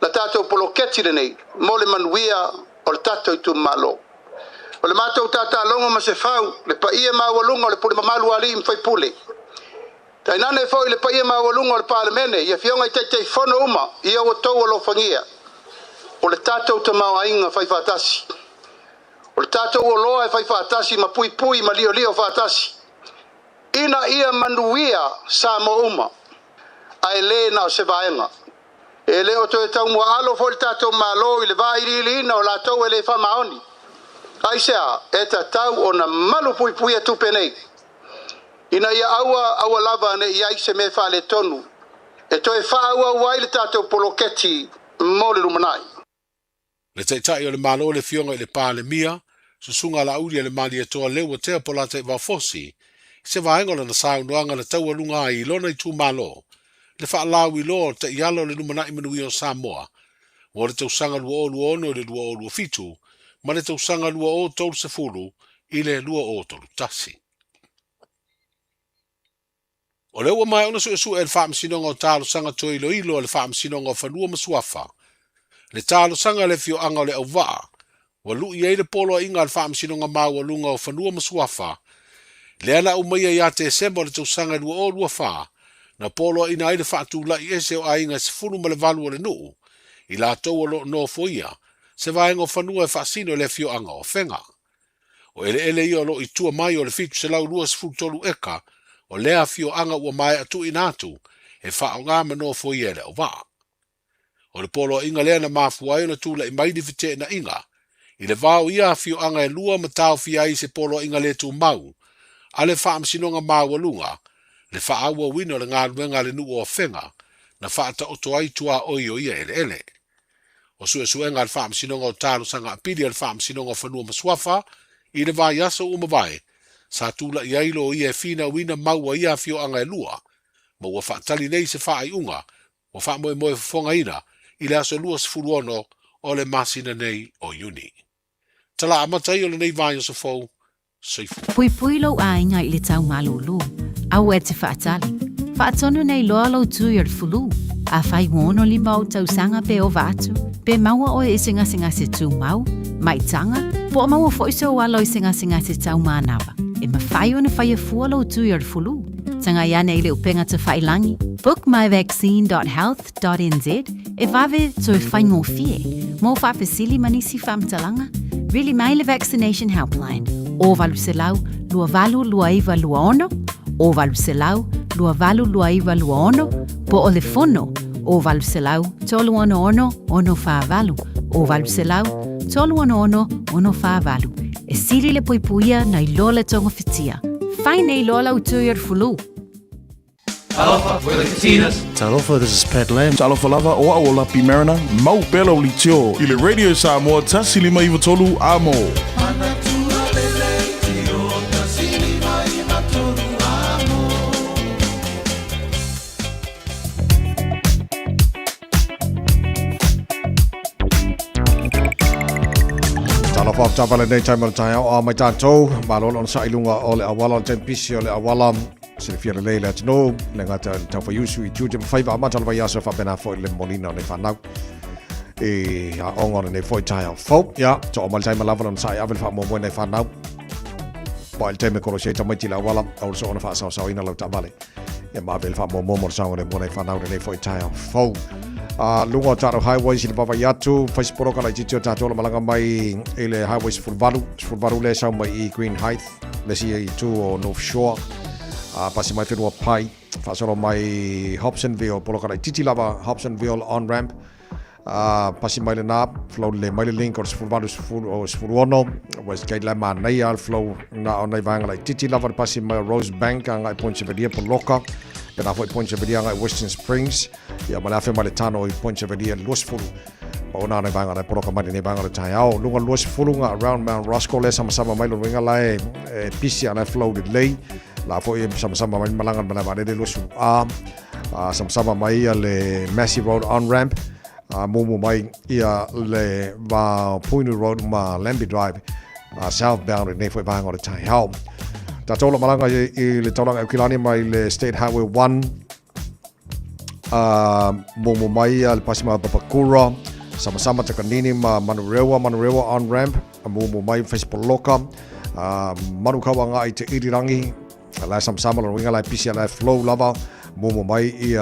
la tātou poloketi le nei, mo le manuia o le tātou i tu malo. O le mātou tātā longa ma se whau, le pa ia mawalunga o le pule mamalu ali im whai pule. Tai nane fo i le pa ia mawalunga o le pālemene, ia fionga i teitei whono uma, ia o tau alo whangia. O le tātou ta maua inga whai whātasi. O le tātou o loa e whai whātasi, ma pui pui, ma lio lio whātasi. Ina ia manuia sa mo uma, ai le na o se vaenga. E le o to e tau mua alo fo le tātou malo i le vairi ina o la tau e le whamaoni. Aisea, e ta tau o na malu pui pui atu penei. Ina ia aua lava ne ia ise me whale tonu. E to e whaua wai le tātou poloketi mo le lumanai. Le taitai o le malo le fionga i le pāle mia, susunga la uri le mali e toa lewa tea polata i wafosi, se vaengola na saunoanga le taua lunga i lona i tu malo, le whaalau i lo te ialo le lumanai manui o Samoa, o le tausanga lua o lua ono le lua o lua fitu, ma le tausanga lua o tolu se fulu i le lua o tolu tasi. O le ua mai ona su e le whaamsinonga o talo sanga toi ilo ilo le whaamsinonga o whanua masuafa. Le talo sanga le fio anga o le au waa, wa lu i eile polo inga le whaamsinonga mau o lunga o whanua masuafa. Le ana umaia i ate esemba le tausanga lua o lua wha, na polo ina eile whaatu la i ese o ainga se funu ma le valu o le nuu, i la tau o lo no foia, se vaenga o whanua e whaasino le fio anga o whenga. O ele i o lo i tua mai o le fitu se lau lua se funu tolu eka, o lea fio anga ua mai atu inatu, e wha o ngā mano foia ele o waa. O le polo inga lea na mafua ai na tula i maini fite na inga, i le vau ia fio anga e lua matau fia i se polo inga le tu mau, a le wha amsinonga mau lunga, le wha aua wino le ngā luenga le nuu o whenga, na wha ta oto ai tua oi o ia ele ele. O suenga le wha amsinonga o talo sanga apiri le wha amsinonga o whanua masuafa, i le vai aso umawai, sa tula i ailo ia e fina wina maua ia fio anga e lua, ma ua wha tali nei se wha ai unga, ua wha moe moe fonga ina, i le aso lua sifuru ono o le masina nei o Iuni. Tala amatai o le nei vai o se fau, seifu. Pui pui lau a inga i le tau malulu, au e te whaatali. Whaatonu nei loa lau tui ar fulu, a whai ngono li mau tau sanga pe o vatu, pe maua o e singa se tu mau, mai tanga, po maua foiso walo i singa se tau manawa. e mawhai ona whai fua lo tu iar fulu. Tanga iane ile upenga te whailangi. Book myvaccine.health.nz e vave to whai ngō fie. Mō whapesili manisi whamtalanga. Really Maile Vaccination Helpline. O valu se lau, lua valu lua iwa lua ono. O valu se lau, lua valu lua iwa lua ono. Po o le fono. O valu se lau, tolu ono ono, ono wha valu. O valu se lau, tolu ono ono, ono wha valu. E siri le poipuia na i loa le tonga whitia. Whai nei loa lau tuiar fulu. Talofa, we're the Katinas. Talofa, this is Pat Lam. Talofa lava, o a lapi marina. Mau belo li tio. Ile Radio Samoa, tasili mai vatolu amo. Talofa, tapale nei taimala Taeao, a mai tātou. Malolo on sa ilunga o le awala, o tempisi o le awala. Se fia le leila tino le ngata tau fa yusu I tuja mawhaiva amata le vaiasa whapena fo le molina o le whanau e a onga ne fo I Taeao fau ya to o mal taima lava na sai avel wha mo ne whanau pa il taime koro se tamai tila wala au so ona wha sao ina lau tamale e ma avel wha mo mo sao ne mo ne whanau ne fo I Taeao fau lunga taro highways I bava yatu faisiporo kala titio tatola malanga mai I le highways fulvaru le sao mai I Green Heights le si I tu o North Shore pasi mai whenua pai, whaasoro mai Hobsonville, polokara titi lava Hobsonville on-ramp, pasi mai le nā, flow le mai le link o sfuruono, Westgate le mā nei al flow na o nei vanga lai titi lava pasi mai Rose Bank, ngai Pontchevedia poloka, pe nā fo I Pontchevedia ngai Western Springs, ia mai awhi mai le tano I Pontchevedia luasfuru, o nā nei vanga lai poloka mai nei vanga le Taeao, lunga luasfuru ngā around Mount Roscoe le sama mai lo ringa lai pisi anai flow le lei, la fo I sama mai malangan mana vale le luasu sama mai le Massey Road on-ramp, mumu mai ia le va Puinu Road ma Lambie Drive, southbound nei fo vanga o le Taeao. Ta tola malanga I le taulanga Kilani mai le State Highway 1, mumu mai le pasima Papakura, sama takanini ma Manurewa on-ramp, mumu mai Facepoloka, Manukawa ngai te Irirangi, la sama lo winga la pisi la flow lava, mumu mai I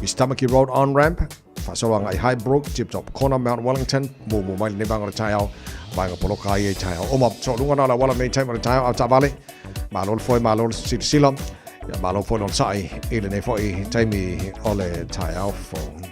Mistamaki Road on-ramp, fasoa ngai Highbrook, Tip Top Corner, Mount Wellington, mumu mai le vanga o Taeao, vanga poloka I Taeao. Oma, so lunga na la wala main time o Taeao, au tabale, malol foi malol sila, ya malol foi non sai, ile ne foi taimi o le Taeao phone.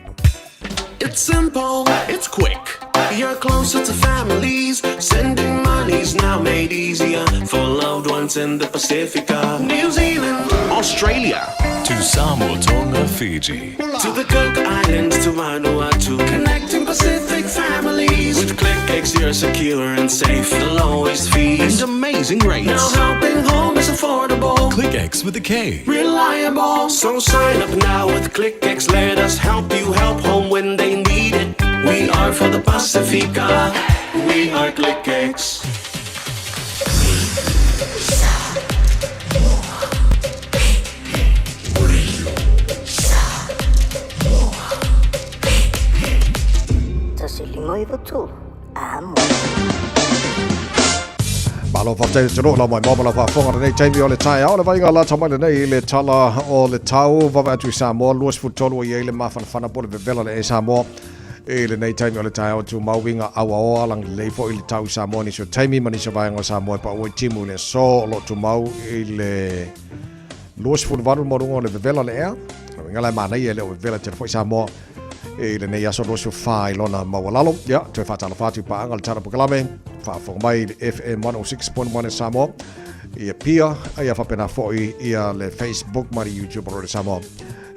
It's simple, it's quick. You're closer to families. Sending money's now made easier for loved ones in the Pacific, New Zealand, Australia, to Samoa, Tonga, Fiji, to the Cook Islands, to Vanuatu, connecting Pacific families. With ClickX, you're secure and safe, the lowest fees and amazing rates. Now helping home is affordable. ClickX with a K. Reliable. So sign up now with ClickX. Let us help you help home when they need it. We are for the Pacifica. We are ClickX. Malo fa te tino la mai mama fa fonga nei taimi o le Taeao le vainga la tamai nei le tala o le tau va atu Samoa luas futolo I le mafana po le vela le Samoa e le nei taimi o le Taeao tu mauinga awa o alang le fo I le tau Samoa ni so taimi mani so vainga Samoa pa o timu le so lo tu mau I le luas futolo mo le vela le ea nga la mana I le vela te fo Samoa e le nei aso rosu fai lona mawalalo ya te fatala fatu pa angal tara pokalame fa fo mai FM 106.1 Samoa ia pia ia fa pena fo ia le Facebook mari YouTube ro Samoa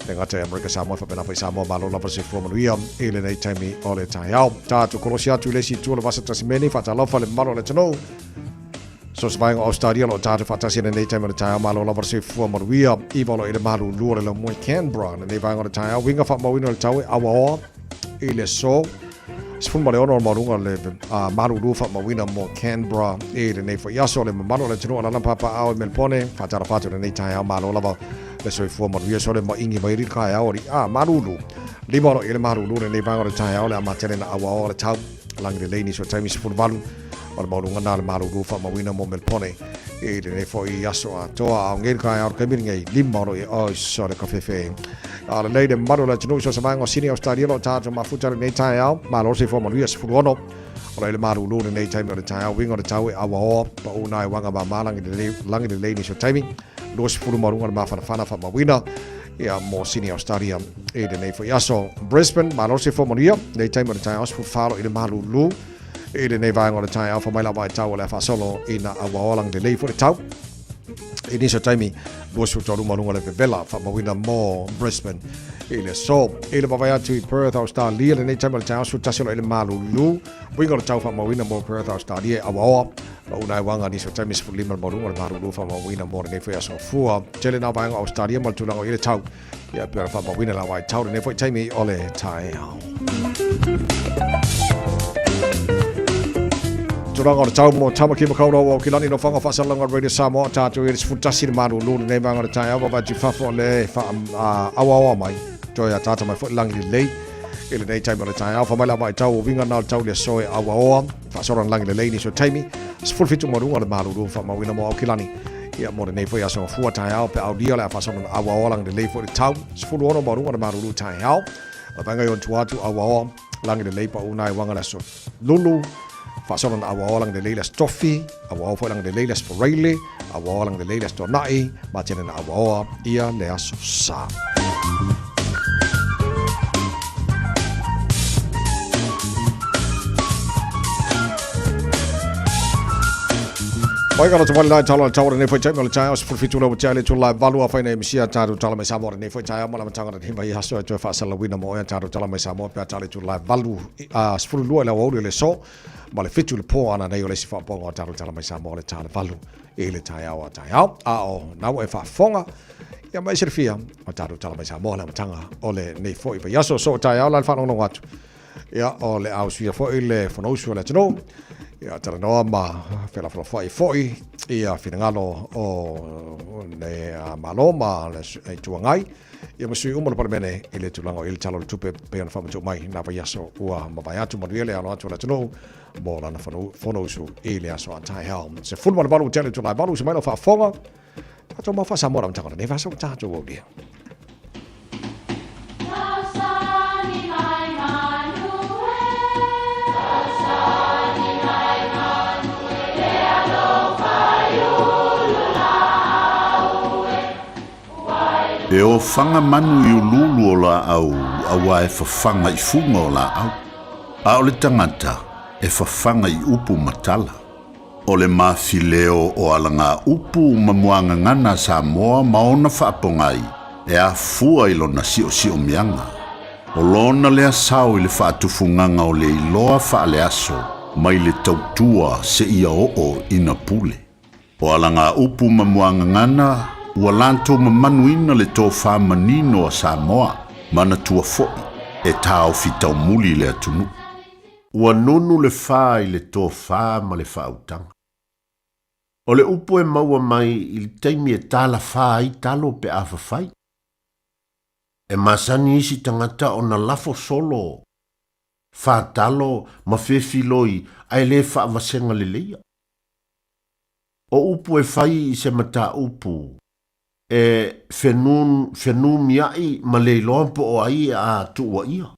le ngata America Samoa fa pena fo Samoa malo la verse fo manuia e le nei taimi o le Taeao ta tu korosia tu le si tu le vasa tasimeni fatala fa le malo le tano so svainga Australia lo tata fatasi nei taimi o le Taeao malo la verse fo manuia I volo e le malu lure le mo Canberra nei vanga o le Taeao winga fa mawino le tau awa I le so sfun male ono marunga le maru rufa mawina mo Canberra e le nei fo yaso le mano le tino ala papa au Melbourne fatara fatu le nei Taeao malo lava le so fo mo so le mo ingi mai rika ya ori marulu limo no ile marulu le nei vanga o le Taeao le amatene na awa o le tau lang le ni so taimi sfun valu o le maunga na le Malu fa mawina mo melpone e le fo I aso a toa o ngel kai ar kamir ngai lima ro o so le kafefe a le leide maru la tunu so samanga sini Australia lo ta ma futa nei Taeao ma lo se fo mo rias fuono o le Malu le nei time le Taeao wingo le tawe a wa pa una wanga ba malang le le ni so timing lo se fulu marunga ma fana fa mawina ia mo sini Australia e de nei fo aso Brisbane ma lo se fo mo ria nei time le Taeao fu falo i le Malu e le nei vai ngora tai alfa mai la vai tau le fa solo ina awa lang de lei for tau e ni so taimi bo su toru manunga le vela fa mawina mo Brisbane e le so e le vai atu Perth Australia le nei taimi le tau su tasilo le Malu we ngora tau fa mawina mo Perth Australia awa ba una wanga ni so taimi su lima manunga le Malu fa mawina mo nei fo aso fua tele na vai Australia mal tulango ile tau ya per fa mawina la vai tau nei fo taimi ole Taeao Turanga o tau mo tama ki makauna o ki lani no whanga whasalanga Radio Samoa tātou i risfutasi ni Malu lūna nei vanga le Taeao wa whafo le awa mai toi a tātou mai langi lei i le nei taimi o le Taeao wha mai la mai tau o winga nā tau le soe awa whasoran langi le lei ni so taimi sfulfitu marunga le Malu wha mawina mo au ki lani ia mo le nei fo aso fua Taeao pe au dia le a whasoran awa langi le lei fo le tau sfulu ono marunga le Malu Taeao a vanga yon tuatu awa langi le lei pa unai wanga le so lulu Fasoran awa lang de leilas toffee, awa lang de leilas foreile, awa lang de leilas tonai, macam na awa ia le aso sa. Oi, kalau cuma lai calon calon ni foi cai malu cai os perfitu lau cai le culai valu apa ini mesti ada calon mai Samoa ni foi cai malam cangan ni mai hasil tu fasal lawina mo yang calon mai Samoa pe cai le culai valu sepuluh lua lau le so malah fitu le po ana nei ole sifa ponga calon mai Samoa le cai valu ele Taeao o nau e fa fonga ya mai serfia o calon mai Samoa la tanga ole nei foi pe yaso so Taeao la fa no watu ya ole au sia foi le fono su le tno ia tara noa ma whela foi ia whinangalo o ne maloma le tuangai ia masui umana paramene i le tulango i le talo le tupe pe ana whamatu mai na payaso ua mawai atu manuele ano atu la tano mo lana whono usu i le aso a Taeao se fulmana balu tele tulai balu se mailo whaafonga tato ma whasamora mtakana ne whaso tato o dia E o whanga manu I ululu o la au, awa e whawhanga I funga o la au. A o le tangata, e whawhanga I upu matala. O le mawhileo o alanga upu mamuanga ngana Samoa maona whaapongai, e a fua I lona sio mianga. O lona lea sao I le whaatufunganga o le iloa whaale aso, mai le tautua se ia o ina pule. O alanga upu mamuanga ngana, ua lanto mamanuina le tō whamanino a Samoa, mana tua fo'i, e tāo fitau muli le atunu. Ua nonu le whā I le tō whā ma le whautanga. O le upo e maua mai I le teimi e tāla whā I talo pe a whawhai. E masani isi tangata o na lafo solo, whā talo ma whewhiloi ai le wha vasenga le leia. O upo e whai I se mata upu, e whenum miai ma le lompo o ai a tuua ia.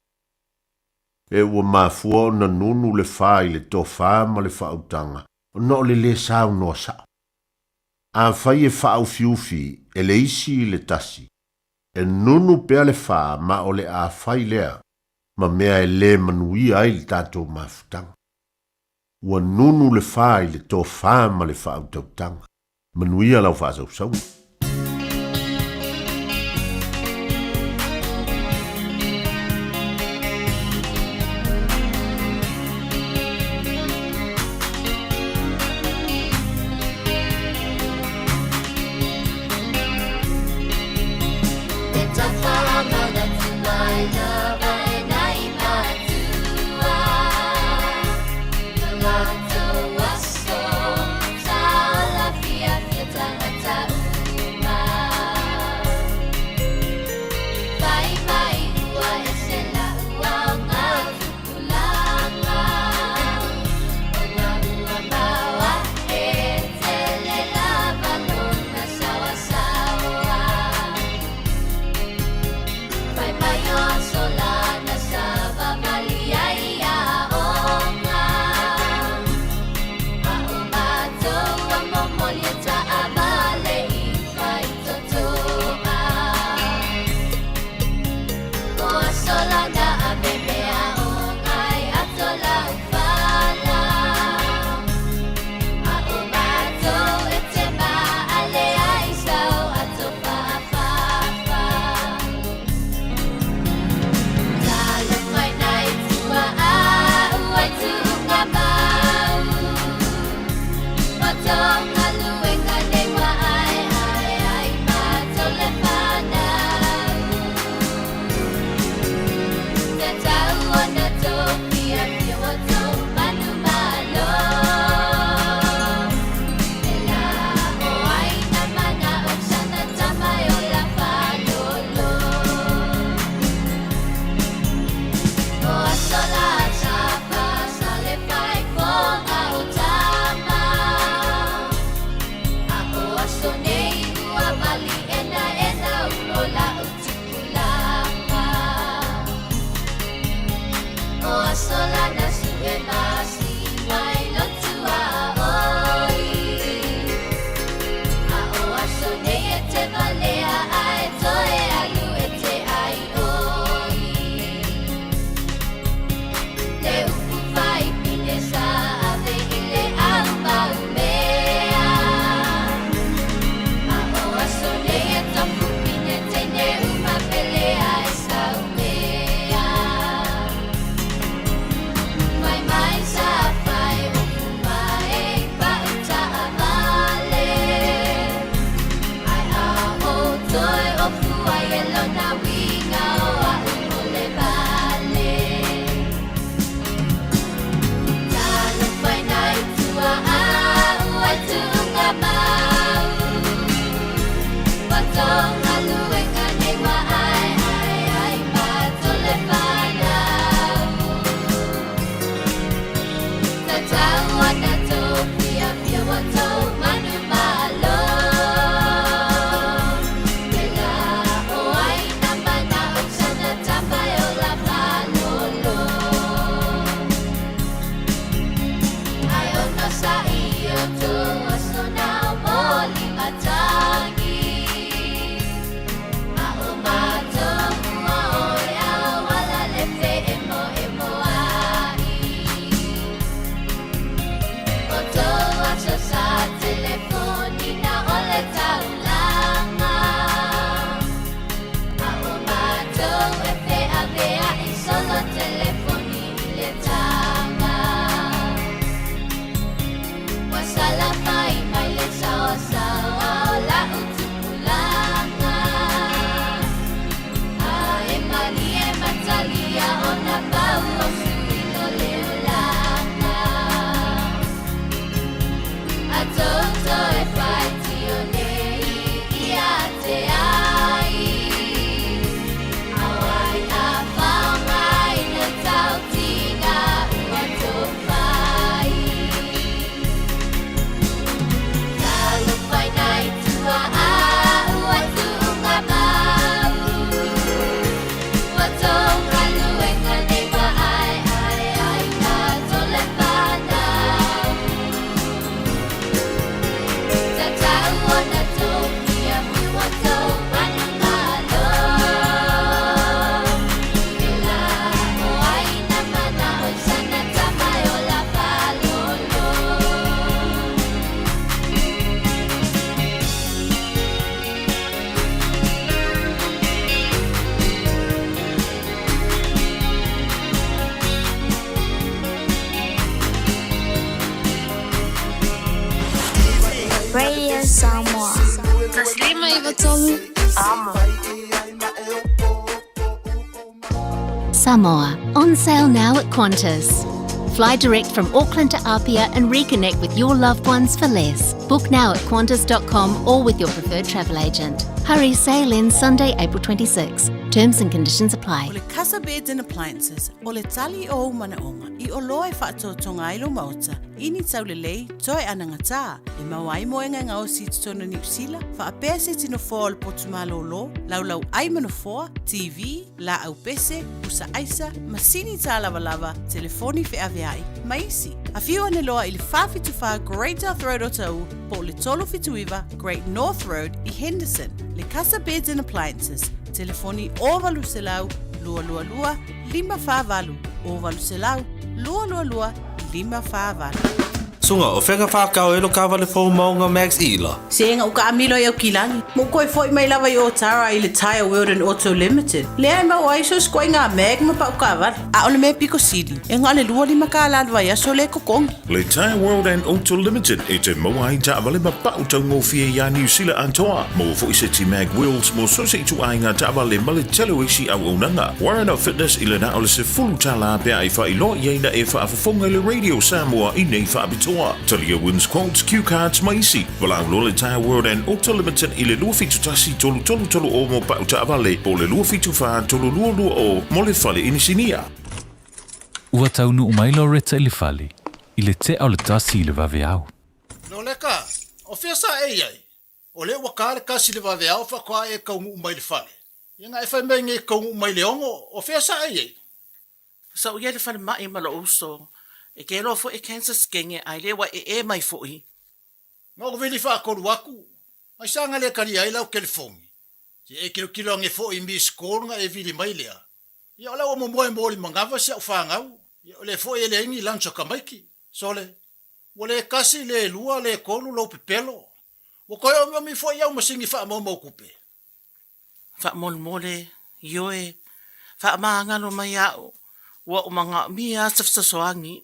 E ua mafua o na nunu le whai le tō whā ma le whautanga, o no le sao noa sa. A whai e whau fiufi e le isi le tasi, e nunu pea le whā ma o le a whai lea, ma mea e le manui ai le tātou mafutanga. Ua nunu le whai le tō whā ma le whautautanga, manui a lau whāsau sau. Radio Samoa. Taslima Ivatolu. Samoa, on sale now at Qantas. Fly direct from Auckland to Apia and reconnect with your loved ones for less. Book now at qantas.com or with your preferred travel agent. Hurry, sail in Sunday, April 26. Terms and conditions apply. O le Casa Beds and Appliances, o le tali o manaonga, I o loa whaatotonga ilo mauta, ini taulelei, toi anangata, e mawai moenga ngao si tutono New Zealand, whaapea se tino fōa le potumalo lo, laulau aimano fōa, TV, la au pese, usa aisa, masini tā lava, telefoni fe aveai, maisi. A whiu ane loa I le whawhituwha Great North Road o tau, po le tolo whituiwa Great North Road I Henderson. Le Casa Beds and Appliances, telefoni ovalu selau, lua lua lua, 555, ovalu selau, lua lua lua, 555. Sunga o whenga whakao elo ka wale fō maunga Max Ila. Senga o ka amilo e au kilangi. Mo koe fōi mai lava I o Tara I le Taeao World and Auto Limited. Lea mau aiso skoi ngā meg ma pau ka wale. A ole me Pico City. E ngā le lua lima ka alalwa ia so le kokongi. Le Taeao World and Auto Limited e te maua ta wale ma pau tau ngōwhia ia New Zealand antoa. Mo fōi se ti mag wheels mo so se I tu ai ngā ta wale ma le telo isi au onanga. Warren of Fitness I le na ole se fulu tala bea I wha I lo ieina e wha afafonga le Radio Samoa I nei wha abitoa. Talia wins quotes, cue cards, maisi. Walau le Taeao World and Auto Limited I le lua fitu tasi tolu o mo pau ta avale. Po le lua fitu wha tolu lua o mo le whale inisinia. Ua taunu umailo reta I le whale. I le te au le tasi I le wawe au. No leka, o whia sa ei ai. O le waka le kasi le vaveao whakoa e kaungu mai le whale. Ia ngā e whai mai ngai kaungu mai le ongo o whea sa ai ei. Sa uia le whale mai ma lo uso. E ke lo fo e cancer skenge ai le wa e mai fo i. Ma o vili whakoru aku. Ai sanga le kari ai lau California. Si e kilo ange fo i mi skolunga e vili mai lea. Ia ola o momoe mori mangawa si au whangau. Ia o le fo e le ingi lancho kamaiki. Sole. O le kasi le lua le kolu lo pepelo. O koe o mi fo iau masingi wha mo kupe. Wha mole, ioe, wha maangano mai au, wa o manga mia safsasoangi.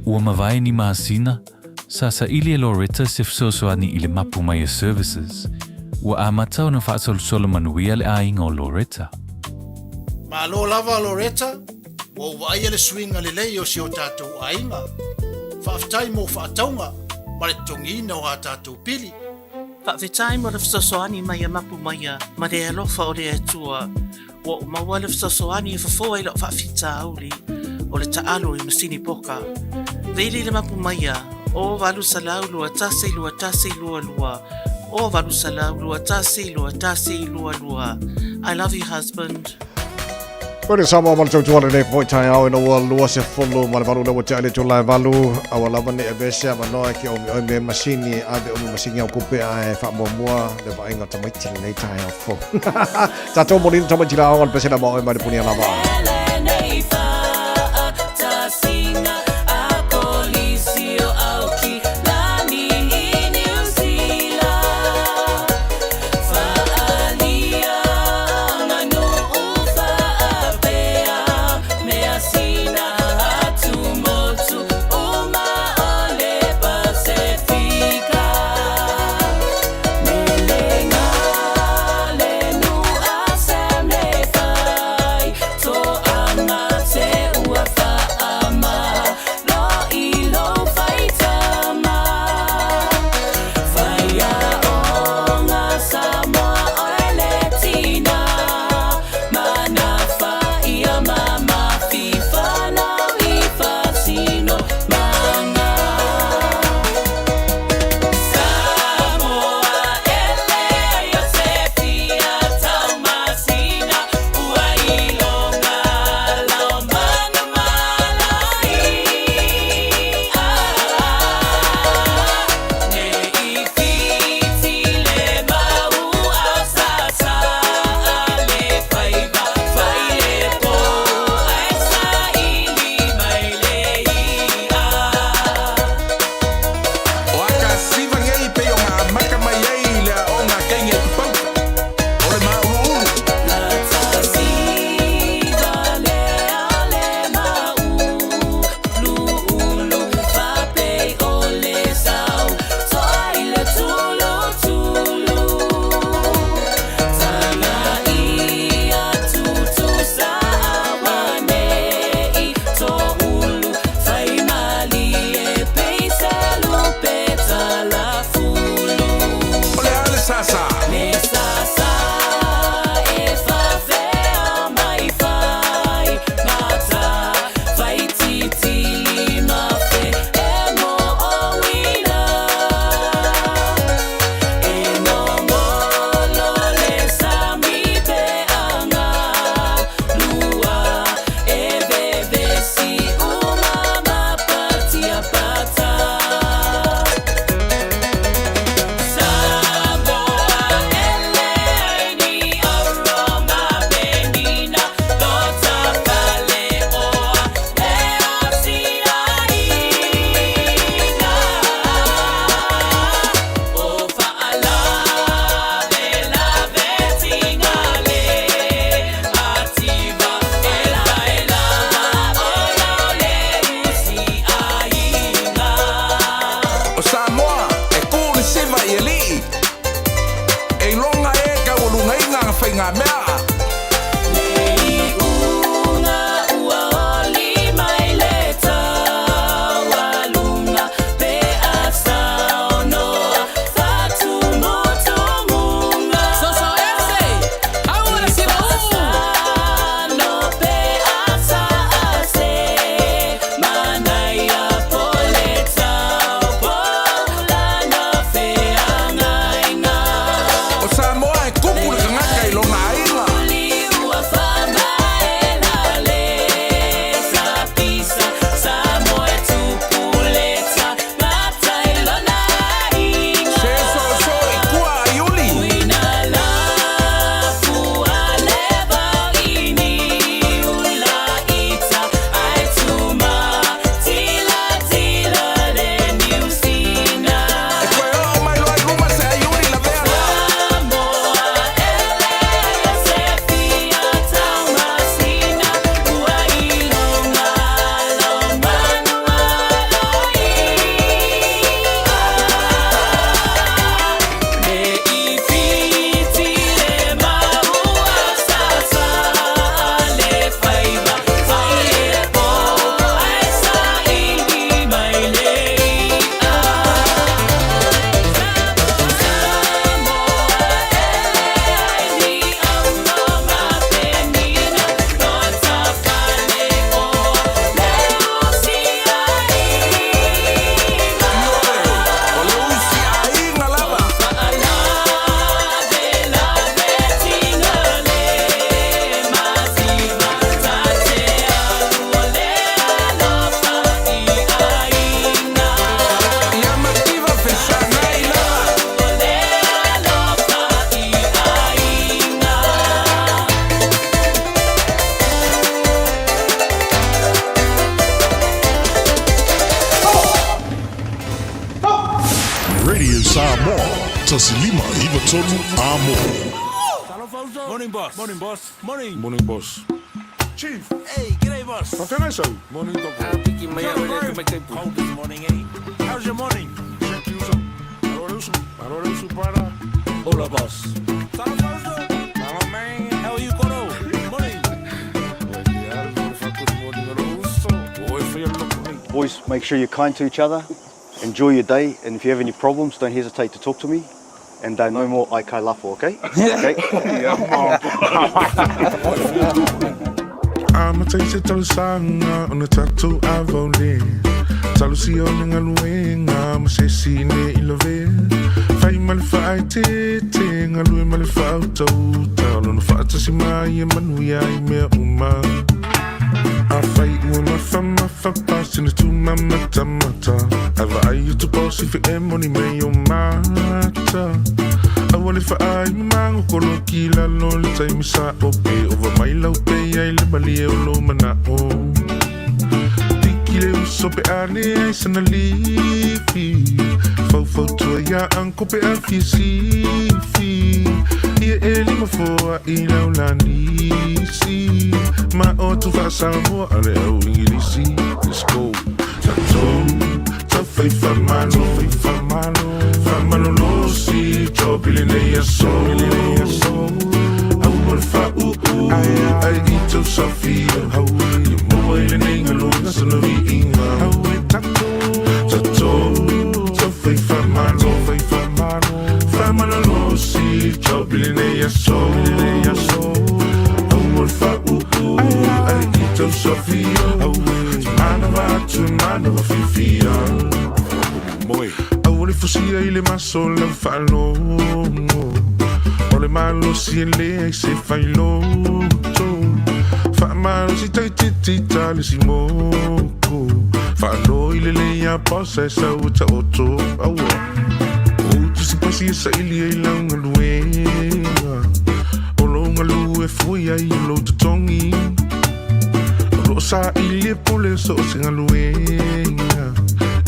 Ua mawai ni maasina, sa ili e Loretta sifsosoani i le mapu mai services. Ua amatau na whaasolo manuia le ainga o Loretta. Ma lo lava Loretta, o wai ele swinga le lei o si o tātou ainga. Whaaftai mo whaataunga, ma le tongina o a tātou pili. Whaawetai mo le fsasoani mai a mapu mai a, ma le alofa o le atua, wa o maua le fsasoani e whafua i lo whaafita auli, o le taalo i masini poka. Veili le mapu mai a, o walu salau lua tase lua lua, o walu salau lua tase lua lua. I love you, husband. Kore Samoa mal tau tuale nei poi Taeao ina ua lua se fulu ma le valu na ua te ale tulai valu awa lava ne e bese ama noa ki o me masini ave o me masini au kupe a e wha mua le va inga tamaiti nei Taeao fo. Tato molina tamaiti la awa le pese na ma oi ma le puni a lava. tolu amo. Morning, boss. Morning, boss. Morning. Morning, boss. Chief. Hey, g'day, boss. What's up? Morning, dog. Cold this morning, eh? How's your morning? Hola, boss. Hello, man. How are you, Coro? Morning. Boys, make sure you're kind to each other. Enjoy your day, and if you have any problems, don't hesitate to talk to me. And no more I kai lafo, okay? Okay? I'ma taste it all sanga on the tattoo I've only. Talusi on the luenga, I'ma say see ne ilove. Fai malfa te ngalu malfa auto. Talo no fata si mai manu ya me uma. I fight with my fama for passing it to my mata. I used to boss if you money may your matter. I want it for I man kolo kila no le time sa ope over my low pay I le bali o lo mana o. Tikile usope ane I sana lifi. Fo to ya anko pe afisi. Ia eli ma fo ila ulani si. Ma o tu fa Samoa ale o ingilisi. Let's go. Fai famano lo si Tropile nei so Awal fa ai ito Sofia Hawi mo ile nei ngaluna sa navi inga Hawi tato fai famano lo si Tropile nei so Awal fa ai ito Sofia Hawi manava fifia Awali fusia ile masola falo Ole malo si ele se failo Fa malo si tai tali si moko Falo ile le ya posa sa uta oto Awa Utu si pasi sa ili ila ngaluenga Olo ngalu e fuia ilo tutongi Olo sa ili pole so si ngaluenga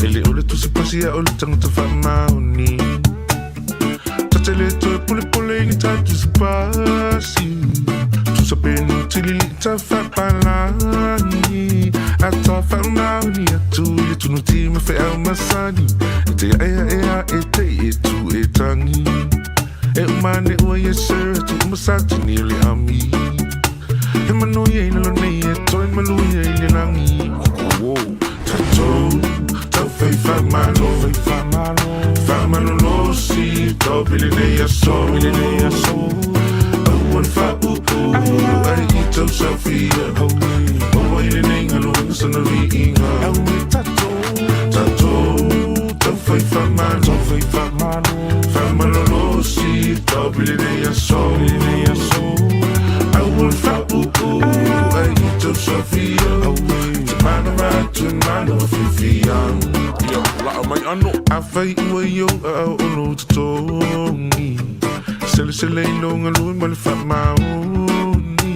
Ele ole tu se pasia ole tang te fa maoni Tatele to pole ni ta tu se pasi Tu sa penu tili ta fa palani Ata fa maoni atu le tu no ti me fe au masani Te ea e tu e tangi E umane ua ye sir tu masati ni le ami E manu ye ina lo nei e toi malu ye ina langi Wow, tato Fai famano lo si Tropile nei so Awal fa ai ito Sofia Hawi ile nei ngaluna sa navi inga Hawi tato fai famano lo si Tropile nei so Awal fa ai ito Sofia Hawi manava fifia Mai ano Afai ua yo au olo tutongi Sele ilonga lui male fa maoni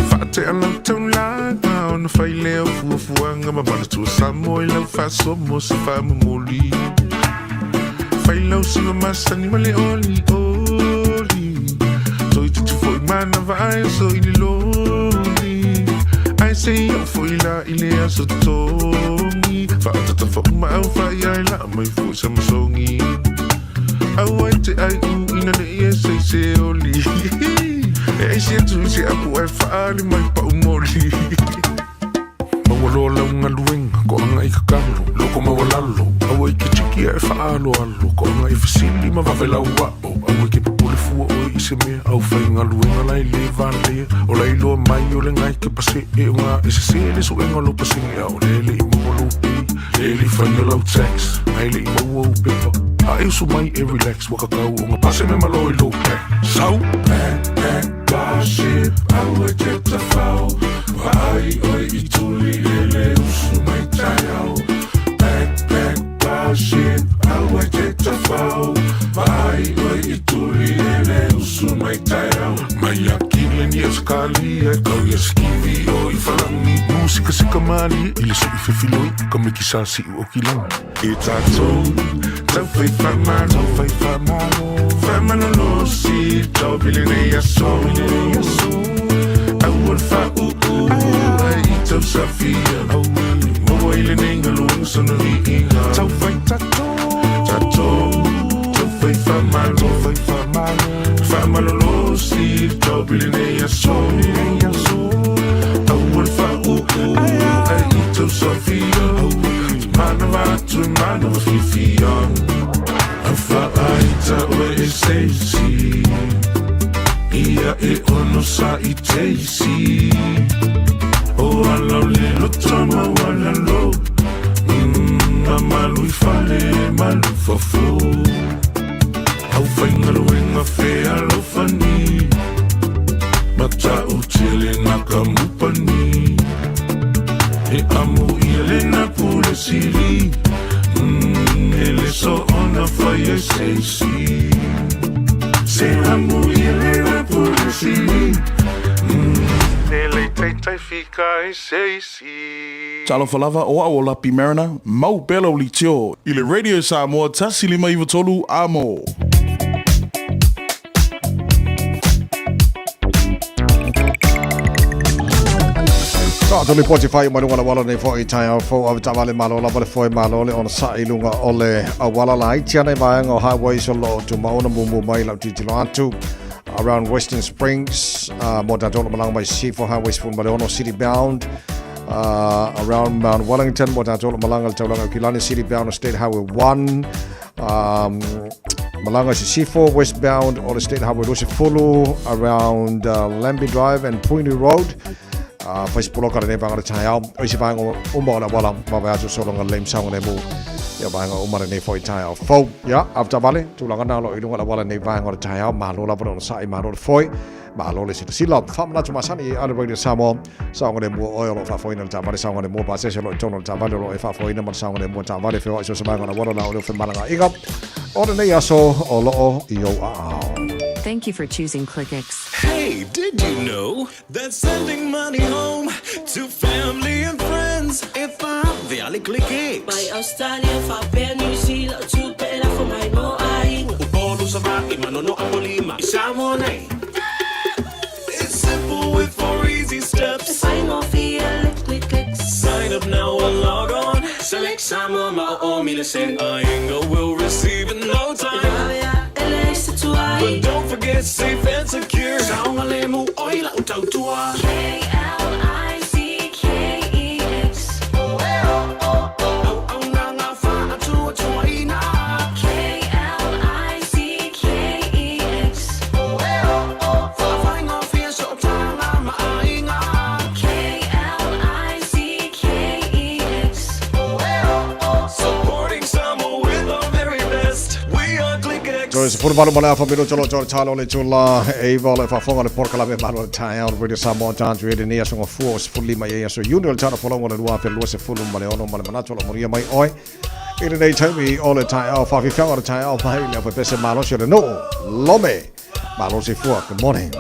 Fate alau tau langa Ona fai leo fuafuanga Mabana tua Samoa ilau fa somo se fa mamoli Fai lau singa masani male oli Toi tutu foi mana vai so ili loli Ai sei yo foi la ilea so tongi Fa'atata fa'uma au fa'ia la mai fui sama songi Au ai te ai ina ne ia sei se oli E se tu se aku ai fa'ali mai pa'umoli Mawalola unga luenga ko anga i kakalo Loko mawalalo Au ai ke chiki ai fa'alo alo Ko anga i fasili ma vavela uao Au ai ke papule fua o i se mea Au fai nga luenga lai le vale O lai loa mai o le ngai ke pase e unga E se se le su enga lo pasinge au lele i mawalo Lele fai o lau tax Ai le i maua u pepa A e usu mai e relax Wakakau unga pase me malo i low pack Sau Pack, barship Au ai te tafau Wa ai oi i tuli lele usu mai Taeao Pack, barship Au ai te tafau Wa ai oi i tuli lele usu mai Taeao Mai a kile ni a skali Ai kau i a skivi o i whalangi Musi sika mali ile so ifefiloi comme kisasi o kilang it's a tone tau fai famano lo si tau bilene ya so I would fa ai tau safia mo ile ninga lo sono inga tau fai tato tau fai famano lo si tau bilene ya so I to Sophia, man of Fifia. I fight where it says, Ia e ono sa I taste. Oh, I love little Tama, one and low. Malu fale, malu for food. I'll find a wing of fair, funny. Mata utile nakamupani. E amu ile na pule sili ele so ona fire say se amu ile na pule sili ele tai fica e say Talo falava o awola pimerna mau belo litio ile radio Samoa tasili mai votolu amo Tuli Spotify mai lunga wala nei foi Taeao fo av tavale malo la vale foi malo le on sa ilunga ole awala la itia nei vai ngo highway so lo to mauna mumu mai la titilo atu around Western Springs mo da tolo malang mai C4 highways fun male ono city bound around Mount Wellington mo da tolo malang al tolanga Kilani city bound state highway 1 Malanga C4 westbound or state highway Lusifulu around Lambie Drive and Pointy Road Facebook ka rin bang Taeao o si bang umala wala mabayaso solong lem sang ne mu ya bang umara ne foi Taeao fo ya after vale tulangan na lo ilung wala ne bang Taeao malo la bon sai malo foi malo le sila famla tuma sani ala radio Samoa sang ne mu oil fa foi na vale sang ne mu ba se lo tono vale lo fa foi na man sang ne mu vale fe so sa bang wala la lo fe malanga inga ora ne yaso o lo io Thank you for choosing ClickX. Hey, did you know that sending money home to family and friends if I'm the ClickX? By Australia, for New Zealand, to pay for my no eyeing. Upolo sa baki, manono apolima, Samoa. It's simple with 4 easy steps. If I know feel ClickX. Sign up now or log on. Select Samoa, Millicent, Inga will receive in no time. But don't forget safe and secure. Saungalemu oila utautua. KLICKEX. Se furvalu mala fa minu cholo chalo le chula e vole fa fonga le porca la me mano Taeao radio Samoa tanto e ne so force fully mai so junior chalo folongo le lua per lo se fulum male ono male manacho lo moria mai oi ile nei tami ole Taeao fa fi fanga Taeao fa ile per pese malo se no lome malo se fu good morning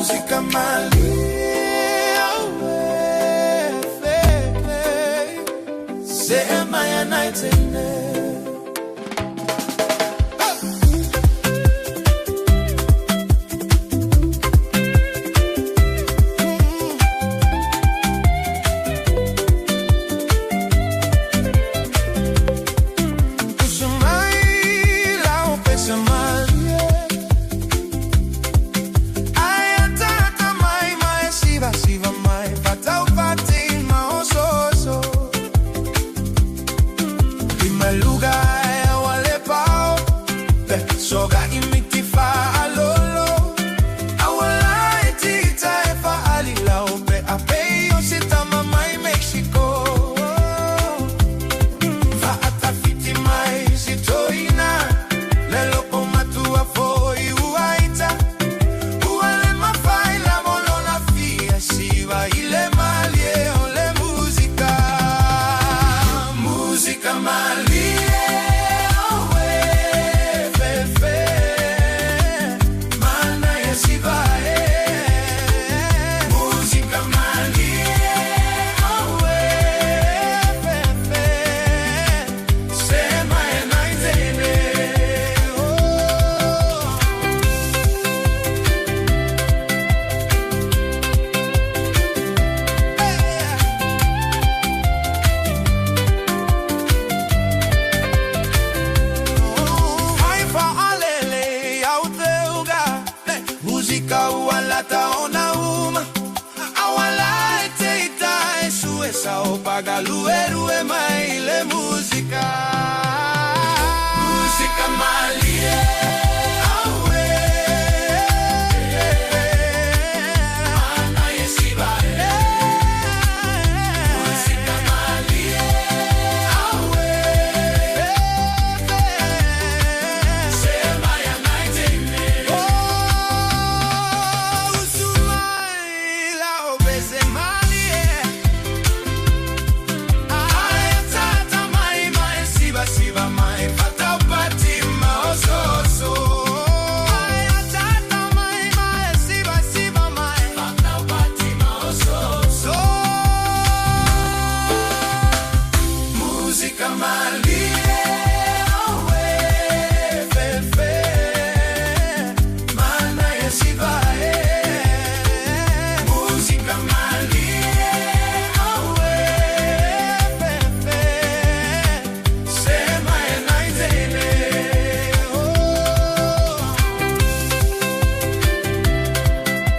Música malia, say my night in there.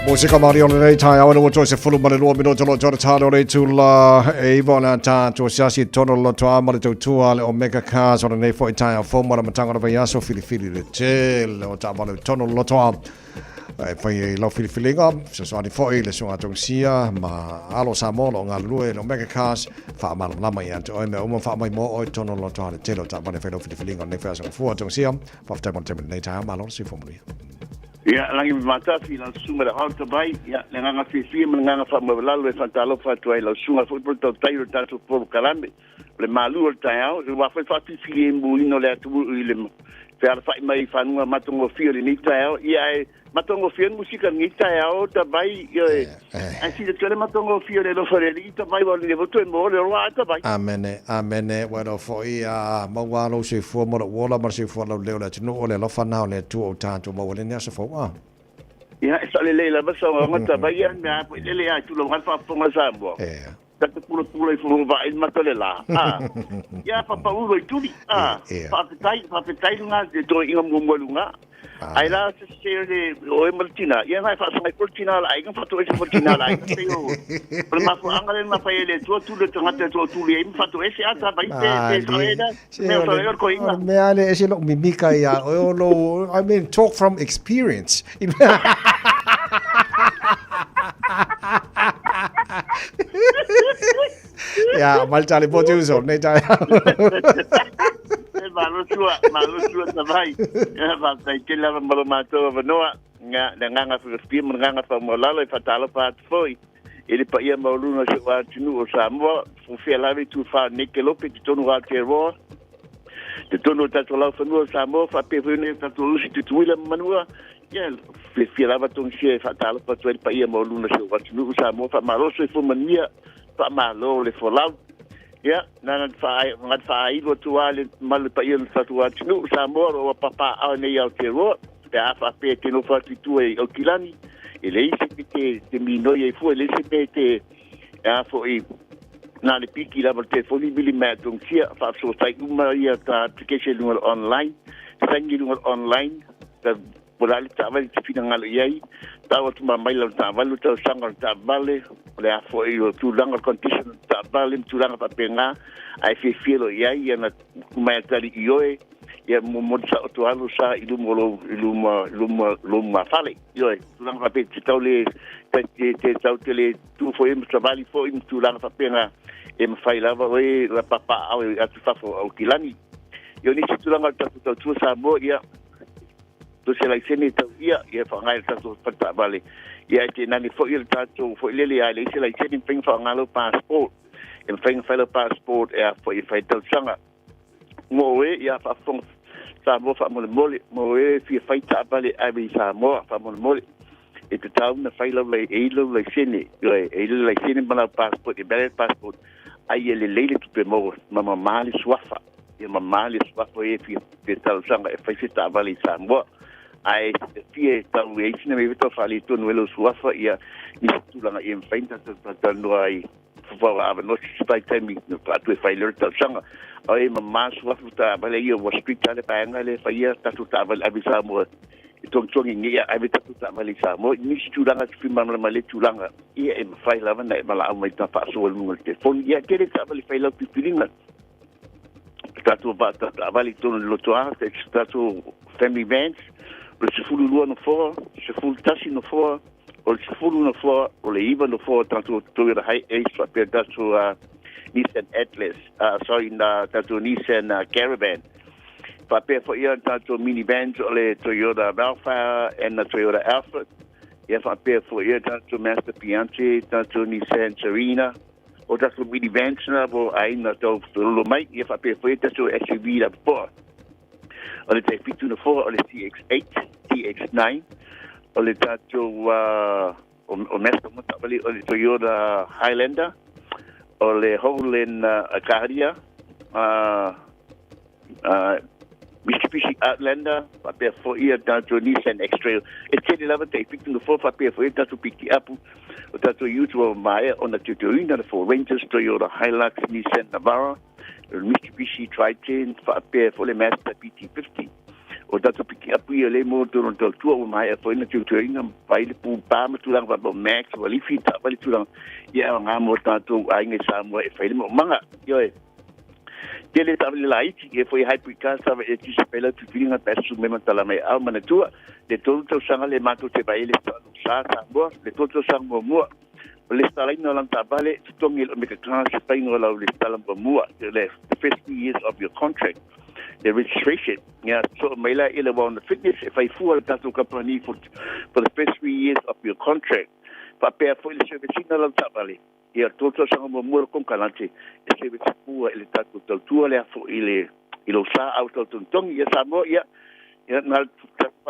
Musika Mario nei Taeao no to se fulu male lo mino tolo tolo talo nei tula e bona ta to siasi tono lo to amale to tua le omega cars on nei fo Taeao fo mara matanga no yaso fili de gel o ta male tono lo to e fai lo fili ga se so di fo ile so atong sia ma alo Samoa lo ngalue no omega cars fa mal la mai anto o me o fa mai mo o tono lo to le telo ta male fai lo fili ga nei fa so fo atong sia fa ta mon tem nei Taeao malo si fo mo Ya, langi mata fi la sunga da alta bai, ya, nganga fi nganga fa mabalalu e fantalo fa tu ai la sunga fo por to tairo tato por kalambe. Le Malu o Taeao, le wa fa fi mbu ino le tu ile fer fa mai fa nua matongo fi le ni Taeao, ya matongo fi musika ni Taeao ta bai, asi de tele matongo fi le lo fare li ta bai le voto mo le wa ta bai. Amene, bueno fo ia mawalo se fo mo wola mar se fo lo le la tino le lo fa na le tu o tanto mo le ne se fo Ya, sa le la ba sa ngata ba ya na le ya tu lo fa fo ma sa bo. Tatu pulo i fo va il matolela. Ya pa ulo i tuli. Pa petai nga de to inga mo lunga. Ai la se le o Martina. Ya na fa sa Martina la inga fa to e Martina la inga teo. Pero ma fo angale na fa ele to le ngata to le im fa to e se ata ba te soeda. Me to le ko inga. Me ale e se lo mimika ya o lo I mean talk from experience. Ya, mal cari bocil so, ne cari. Malu sua tamai. Ya, pasai kila malu mato benoa. Nga fi nga fa molalo fa talo fa foi. Ele pa ia maulu na sua tinu o Samoa, fu fela tu fa nikelo pe tonu wa kero. Te tonu ta tola fa no Samoa fa pe ne ta tolu si tu ile manua. Ya, Fia lava tong sia fa tala pa tuel pa ia mo luna se wa tunu sa mo fa malo se fu mania fa malo le fo lau. Ya, ngan fa ai lo tuale mal pa ia sa tu tunu sa mo o papa a ne ia te ro. Pe a fa pe te no fa tu e o kilani. Ele isi te mino ia fu ele se pe te a fo i na le piki lava te fo ni bili ma tong sia fa so tai uma ia ta application online. Sangi online. Bolali tavali te fina ngalo iai tawa tu mamai la tavali tu sanga tavali le afo i tu langa condition tavali tu langa papenga ai fi filo iai na kuma tali ioe ia mo sa tu alu sa iluma fale ioe tu langa pape te taule te tautele tu foi im travali foi im tu langa papenga e mfai lava oi la papa au atu fafo au kilani io ni tu langa tu sa mo ia to se lai sene tau ia fa ngai tatu pata vale ia te nani fo il tatu fo lele ai le se lai sene ping fa ngalo passport en ping fa passport e fo i fa tau sanga mo e ia fa fon sa mo fa mo e fi fa ta vale ai sa mo fa mo e te tau na fa le sene e le sene bana passport e bele passport ai le tu pe mo mama mali swafa ia mama mali swafa e fi tau sanga e fa ta vale sa mo ai fie tau e sina me vito fali to no suafa ia ni tu langa e feinta ta no ai fa ava no stai temi no patu e failer ta sanga ai mamma suafa ta vale ia was street ta pa ngale fa ia ta tu ta vale avisa mo tong ngi ai vita tu ta vale sa mo ni tu langa fi mamma male tu langa ia e fai lava na mala mai ta fa so mo telefon ia ke ta vale failer pipilinga ta tu va ta vale to lo to a ta tu family events o se fulu lua no fora, se fulu tasi no fora, o se fulu no fora, o le iwa no fora, tanto tu ira hai eis, pe tanto Nissan Atlas, tanto Nissan Caravan. Pa pe fo ia tanto minivans, o le Toyota Valfire, and the Toyota Alphard. Ia fa pe fo ia tanto Master Piante, tanto Nissan Serena, o tanto minivans na, bo ai na tau lo mai, ia fa pe fo ia tanto SUV la po. O le T5 no fora, o le TX8, TX9, o le tato o Master Motabali, o le Toyota Highlander, o le Howland Acadia, Mitsubishi Outlander, papel fo ia tato Nissan X-Trail. E tele lava T5 no fora, papel fo ia tato piki apu, o tato Utro Maya, o na tutorina, fo Rangers, Toyota Hilux, Nissan Navara, Mitsubishi Triton fa pe fo le Master PT50 o dato piki apu ia le mo to to tu o mai fo ina tu tuinga pai le pu pa ma tu lang ba max o li fita ba tu lang ia nga mo tato ai nge sa mo e fai mo manga yo e tele tabli lai ki foi hypercar sa e ti spela tu filinga pesu me mantala mai au mana tu de todo sanga le mato te bai le sa bo le todo sang mo le stala ino lang tabale tongi lo me ka se pai no la le stala mo the first 2 years of your contract the registration yeah so maila ile on the fitness if I full tato company for the first 3 years of your contract pa pe for le service no lang tabale ia todo sang mo con calante e service fu ele tato tu le fo ile ilo sa auto tongi ia sa mo ia ia na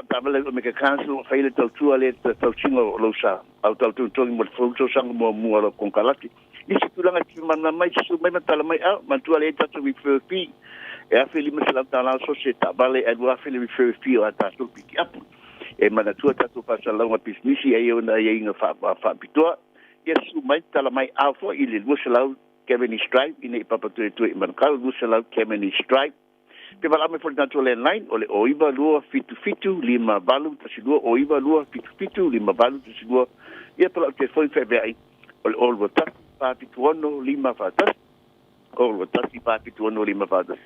tabale me ka cancel faile tu ale tu chingo lo sa auto tongi mo fruto sang mo con calante isi tu langa ti mana mai su mai matala mai a mantu ale tato refer fee e a fili masala tala societa vale e a fili refer fee a tato piki apu e mana tu tato pasala uma business e ona e inga fa pitoa e su mai tala mai a fo ile musala Kevin Stripe ine papa tu e man kal musala Kevin Stripe pe vala me for tato line ole oiva lua fitu lima balu tasidua oiva lua fitu lima balu tasidua e pala te foi febrai ole olvota Papituano lima fatas. Oh, tasi papituano lima fatas.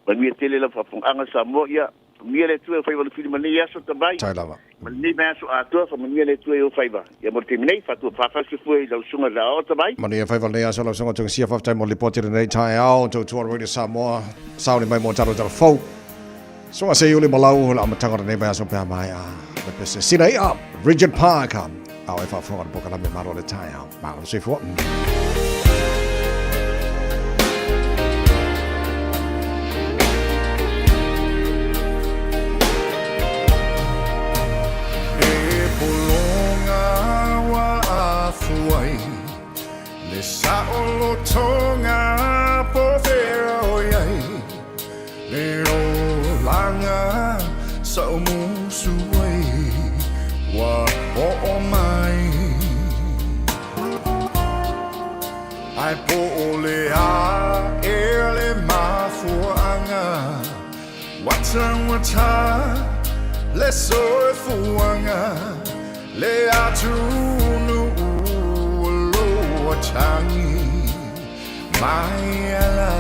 Man mi tele la fafung anga Samoa ia. Mi le tu e fai vale filma ni yaso tabai. Tai lava. Man ni maso ato fa man mi le tu e o faiva. Ya mo terminei fatu fafa se foi la sunga la o tabai. Man ia fai vale yaso la sunga tung sia fa tai mo le poti nei Taeao to radio Samoa. Sauni mai mo taro taro fo. Sunga se yuli malau la matanga nei maso pe mai a. Le pese sina ia Rigid Park. Au e fa fo boka la me maro le Taeao. Ma se fo. tonga po whera o iai Le o langa sa o musu ai Wa o mai Ai po o le a e le mafuanga Wata le soe fuanga Le atunu lo tangi mai ala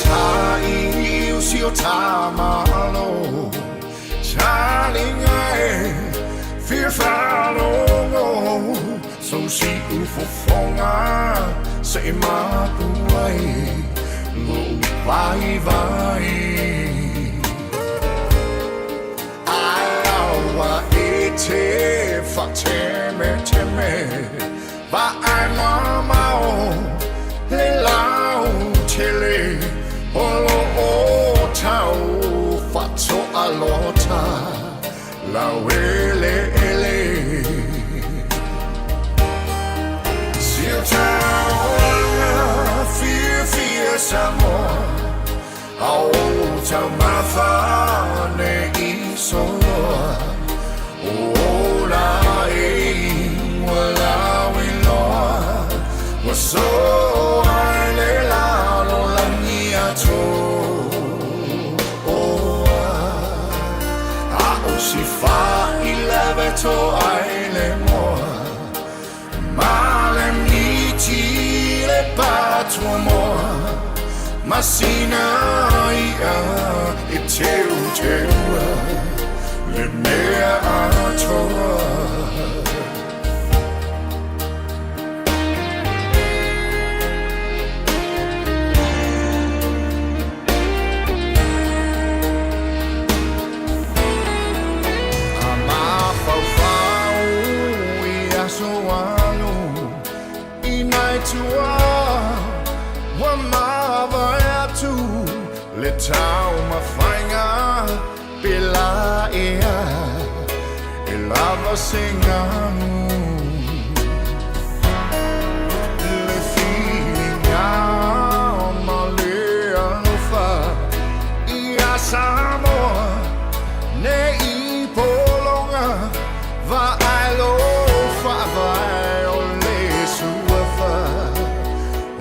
Tai usio tamalo Chalingae Fear follow So si ufofonga Sa imapuai Lo vai Alawa ete Fateme teme Va ai mamao Le lau tele Olo o tau Fato alota La wele ele Sil taona Fear Samoa Au tau mawhane I soloa O la e wala wiloa Wa so ai le lalo langi ato Si fa il leveto ai le moa Ma le miti le patua moa Ma sina ia e teu Le mea atoa Le tau mawhainga pela ea E lava singanu Le whininga ma le alofa Ia Samoa Ne I polonga Va alofa vai o le suafa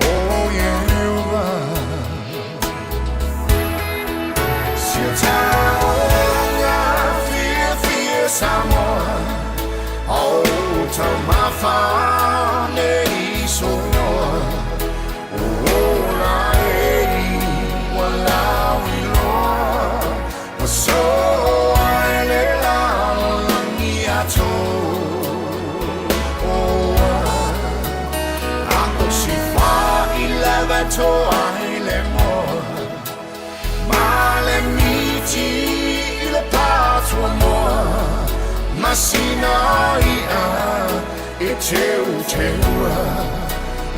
Oh yeah Samoa Au tau mawhane I sonoa O la e wala wiloa Wa so ai le lao langi ato Ako si wha I leveto ai le moa Ma le miti I le patua moa Masina ia e teua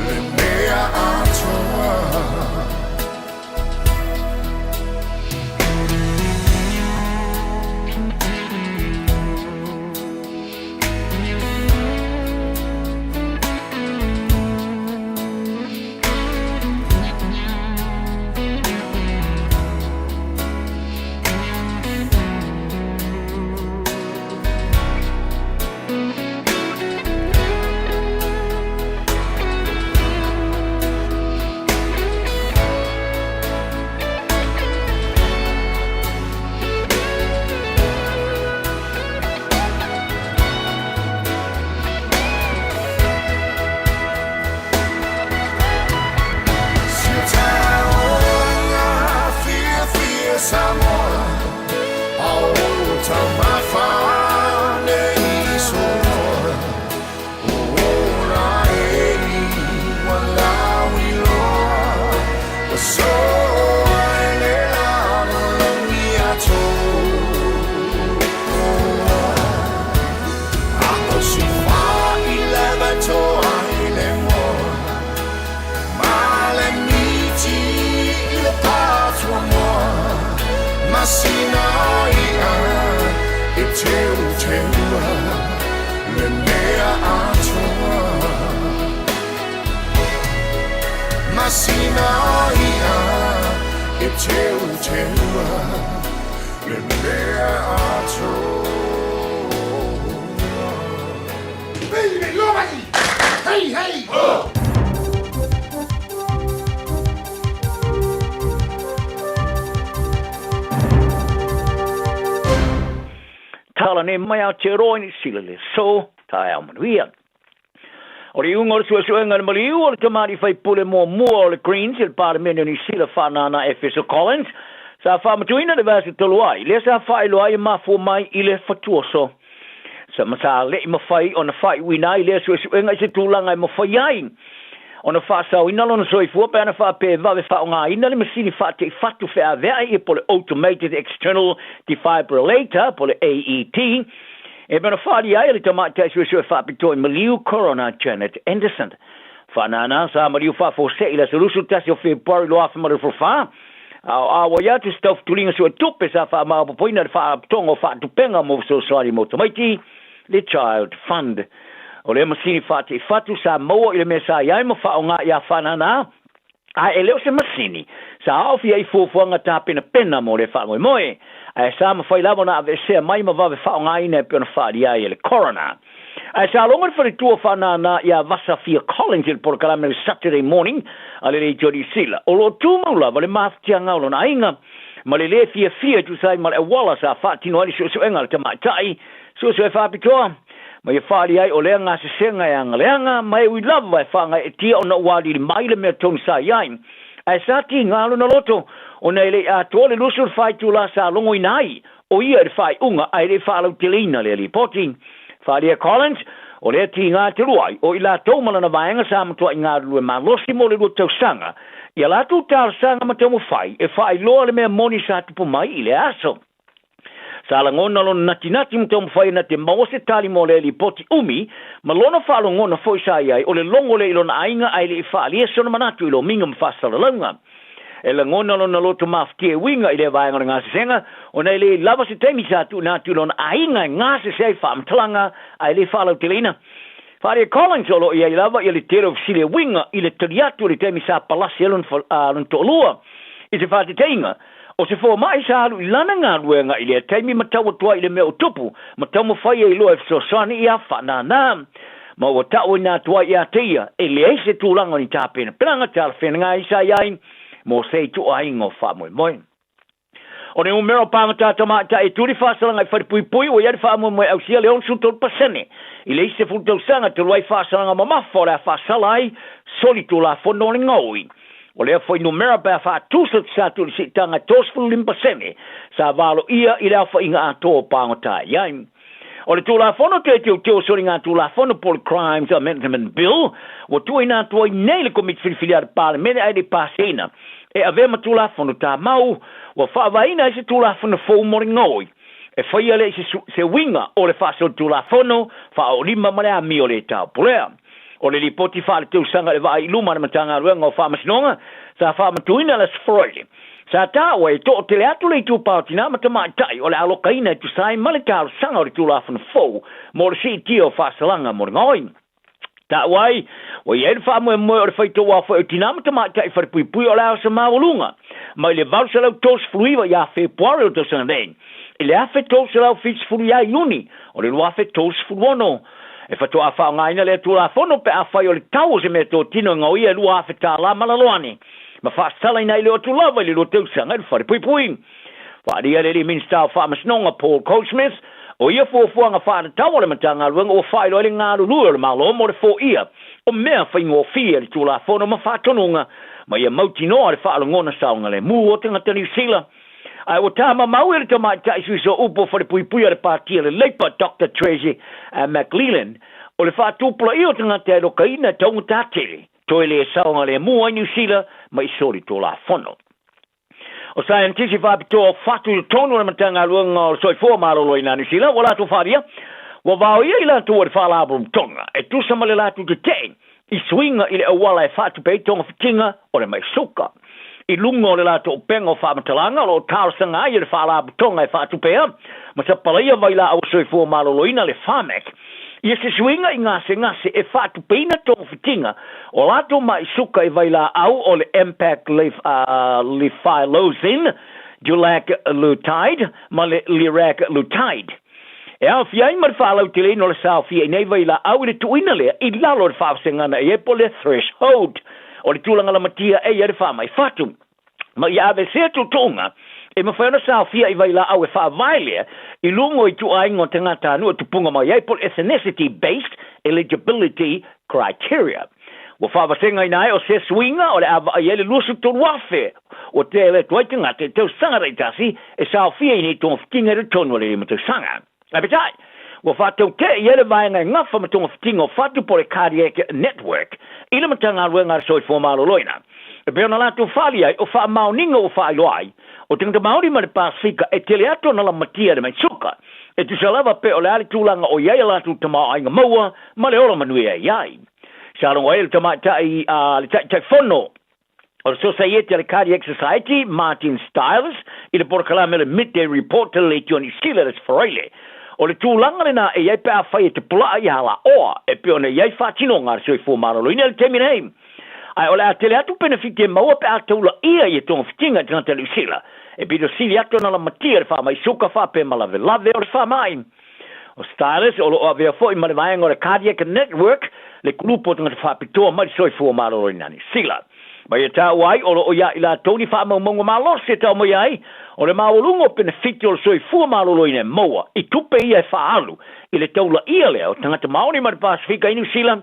Le mea atoa Hey, hey! Tala ne mai a te roini sila le so Taeao manuia. O le unga o le suenga le maliu o le tamari fai pule mua o le Greens il Parliamento ni sila whanana e Fisher Collins sa whamatuina le vasi toluai le sa whai loai mafu mai i le fatuoso sa masa le i mawhai o na whai winai le suenga i se tūlanga i mawhai ai o na whaasau ina lona soifua pe ana whape vawe whaonga ina le masini whate i whatu whea vea i po le Automated External Defibrillator po le AET e bena whaari ai le tamata i suesue whapitoi Maliu Corona Janet Anderson whanana sa Maliu whafose i la serusu tasi o Februari lo afa maru wha awa ia tu stau tulinga sua tupe sa wha maa popoina le wha tongo wha tupenga mo so sari mo tamaiti le Child Fund o le masini fate i fatu Samoa i le mesa iai ma whaonga ia whanana a e leo se masini sa awhi ai fuafuanga tā pena pena mo le whaonga moe a e sa ma whai lavo na ave sea mai ma wawe whaonga ina e pena whaari ai le corona a e sa longan whare tua whanana ia vasa Fia Collins il porkalame le Saturday morning a le rei jori sila o lo tū maula vale maftia ngaulo na inga ma le le fia tu sai ma le wala sa whatino ali suenga le tamatai so e whapitoa ma ia whaari ai o lea ngā se senga e anga leanga mai ui lava e whanga e tia o na wadi li maile mea tong sa iai ai sa ti ngalo na loto o nei le a tole lusur whai tu la sa longo inai o ia e whai unga ai le whalau te lina le li poti whaari e Collins o lea ti ngā te ruai o i la taumala na vaenga sa matua i ngā rue ma losi mo le rua tau sanga ia la tu tāra sanga ma tau whai e whai loa le mea moni sa tupu mai i le aso Sala ngona lona nati mtau mwhai na te mawase tali mo le li poti umi, ma lona whaalo ngona fwoi sa iai, o le longo le ilona ainga ai le i whaali e sona manatu ilo minga mwhasala launga. E la ngona lona loto maftie winga i le vaenga na ngase senga, o nei le lava se temi sa tu natu ilona ainga ngase se wha amtalanga ai le whaalau telina. Whaare Collins olo i ai lava i le tero sile winga i le tariatu le temi sa palasi elon tolua. I te whaate teinga. O se fo mai sa alu ilana ngā ruenga i le taimi matau atua i le mea utupu, matau mawhai e loa e fsosani i a whanana. Ma o tau i nā tua i a teia, e le eise tūlanga ni tā pena penanga tāla whenanga i sa iai, mo se tu a ingo whamoe moe. O ne umero pāngata tamata e turi whasalanga i wharipui o iari whamoe moe au sia leon suntol pasene. I le eise fultau sanga te luai whasalanga mamafo le a whasalai, soli tu la fono ni ngaui. O lea foi numera pa fa tusa sa tu si tanga tosfu limpasene sa valo ia i lea fa inga ato pangota iai. O le tula fono te sori ngā tula fono por crimes amendment bill o tu ina tu i nei le komit filfiliar parliament ai le pasena e ave ma tula fono ta mau o fa vaina se tula fono fo moringoi e foi ale se winga o le fa so tula fono fa o lima male a mi o le tau polea. O le lipoti whaale tau sanga le vai luma na matanga ruenga o whaamasinonga, sa whaamatuina la sfroile. Sa tāua e to o tele atu le i tūpautina matamai tai o le alokaina e tu sai male kāru sanga o le tūlafana fau, mo le si tio whaasalanga mo le ngoi. Tāua ai, o i ere whaamue moe o le whaito wafa o tina matamai tai wharipui o le ao sa mawalunga, mai le vausa lau tos fluiva i a Februari o tau sanga den. I le afe tos lau fits fulu ia iuni, o le luafe tos fuluono. E whatoa whaongaina le tūla whono pe a whai o le tau se me tō tino ngau ia lua awhi tā la malaloani. Ma whaastala ina i leo tū lawa i leo tausanga i whare pui pui. Wharia le li minsta o whaamasnonga Paul Goldsmith, o ia fuafuanga whaana tau le matanga ruanga o whai loa le ngāru lua le malo mo le fō ia, o mea whai ngō fia le tūla whono ma whātonunga, ma ia mauti noa le whaalongona saunga le mū o tangata New Zealand. Ai o tama mau ele tama tai so upo for pui pui le parti le leipa Dr. Tracy McLeland o le fa tupla io tanga te lo kaina tau tatele to ele saunga le mua New Zealand mai sori to la fono o scientists va to fatu tonu na matanga luanga so fo malo lo ina New Zealand wala to faria wa va ia ila to le fala brum tonga e tu samale la tu te I swinga ile wala e fatu pe tonga fitinga o le mai suka I lungo le lato pengo fa matalanga lo tausanga I le fala butonga fa tu pe ma sa palaia vai la au soi fo malo loina le famek I se swinga I ngase e fa tu pe na tonga fitinga o lato mai suka I vai la au o le impact leaf leaf lozin Julak Lutide, Male Lirak Lutide. If jij maar follow te leen or self ye nei vai la oude tuinale I la lor fa singana e pole threshold or tulanga la matia e yer fa mai fatum ma ya ve setu tonga e me fa no self ye vai la au fa vaile I lungo I tu ai ngotenga tanu tu punga mai e pole ethnicity based eligibility criteria wa fa singa nai o se swinga o ava ye le lusu tu wafe o te le tuitinga te sanga tasi e self ye ni tu tinga re tonu le me tu sanga Appetite. Well, Fatu Te Yelevang and enough from a tongue of Tingo Fatu por a cardiac network. Ilamatanga Wenga Soy for Maloloina. A Bernalato Falia, or Fa Mauningo or Fa Loi, or Ting the Maudi Pasika, a Teleato Nala Matia de Mensuka. It is a lava peolari tulanga or Yala to Tama and Moa, Maleola Manuia Yai. Shalom Oil Tamatai, Fono. Or Society of Cardiac Society, Martin Stiles, in the Porcalamel midday report to late Johnny Steelers for Riley. O le tūlanga e iei pēr whai te pula I hala oa e pe ona iei whātinonga soi fō maraloina le temi nei. Ai o le a tele atu benefite maua pēr taula ia I tonga whitinga tangata Lucila. E pido sili atu na la matia le wha mai suka wha pe malave lave o le wha mai. O Stylus o lo o vea fōi ma le vaenga o le Cardiac Network le kulupo tangata wha pitoa mai soi fō maraloina ni sila. Mai e tā wai o lo o ia I la tōni wha maunga malos e tau mai ai. O le maulungo benefiti o le soi fua maloloina moa I tupe ia e whaalu I le taula ia leo tangata maoni ma le Pasifika I New Zealand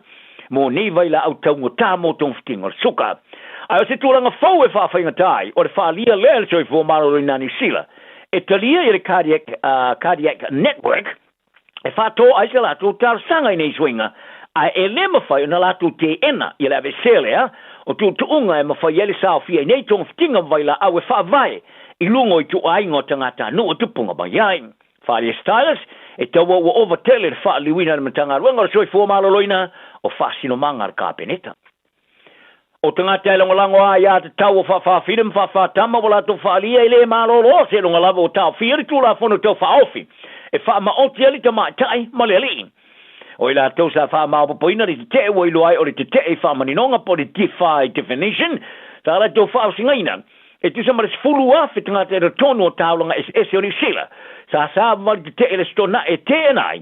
mo ni vai la au taungo tā mo tong fitinga o le suka. Ai o se tūranga fau e whawhainga tai o le whaalia lea le soi fua maloloina New Zealand e talia I le cardiac network e whato ai se lato tār sanga I nei swinga ai e le mawhai o na lato te ena I le ave selea o tu tuunga e mawhai ele sāwhia I nei tong fitinga vai la au e whaavai I lungo I tu aingo tangata no tu punga ba yai. Fali Stylus e tawa o overtele fa liwina na tanga wanga soi fo maloloina o fasino manga ka peneta. O tangata longo lango ya te tawa fa film fa tama wala to fa lia ile malolo se longo lava o tau firi tu la fono to fa ofi. E fa ma o tieli tama tai maleli. O ila to sa fa ma po ina ri te o ilo ai o te fa maninonga po defy definition. Tala to fa singaina. E tu sama fulu afi tangata e tono taulanga es o ni sila. Sa mal te ele stona e te nai.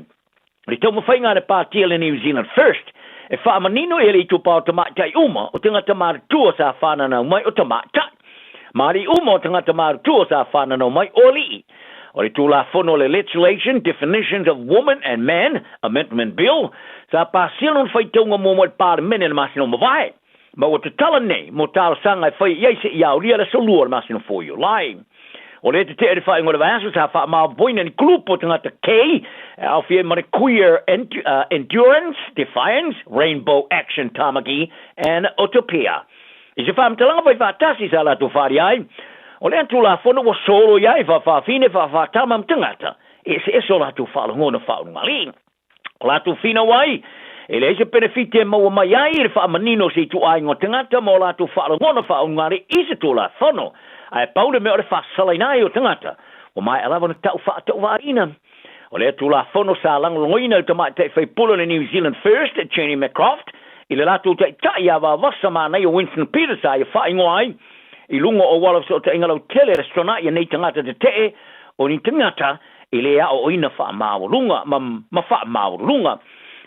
Ri tomo whainga ne pātia le New Zealand first. E wha manino ele I tu pāo tamatai uma o tangata mātua sa whanana mai o tamata. Mari uma o tangata mātua sa whanana mai o li. O le tūla whono le legislation, definitions of woman and man, amendment bill, sa pāsilon whaitonga mo mo pārmene na masino mawai. Ma o te tala nei, mo tāla sanga whai iaise I au ria la solua masino for you lying. O le te te whai ngora vāsu sa wha maa poina ni klupo tangata K, au fie mare queer endurance, defiance, rainbow action tamaki, and utopia. I se wha mtalanga whai whātasi sa la tu whari ai, o le antula whono wa solo iai wha fine wha tamam tangata, e se eso la tu wha ngona wha ungali. O la tu fina wai, e le se benefite maua mai ai le wha manino se tu ai ngā tangata mo la tu wha ngona wha ungari I se tu la whono. Ai paule me o le wha salainai o tangata. O mai alawa na tau wha tau warina. O le tu la whono sa langlongoina o tamai te whai pula le New Zealand first at Jenny McCroft. I le latu te tai awa wasa mana o Winston Peters ai wha ingo ai. I lungo o wala so te ingalau tele restaurant I nei tangata te te o ni tangata I le a o ina wha maurunga ma wha maurunga.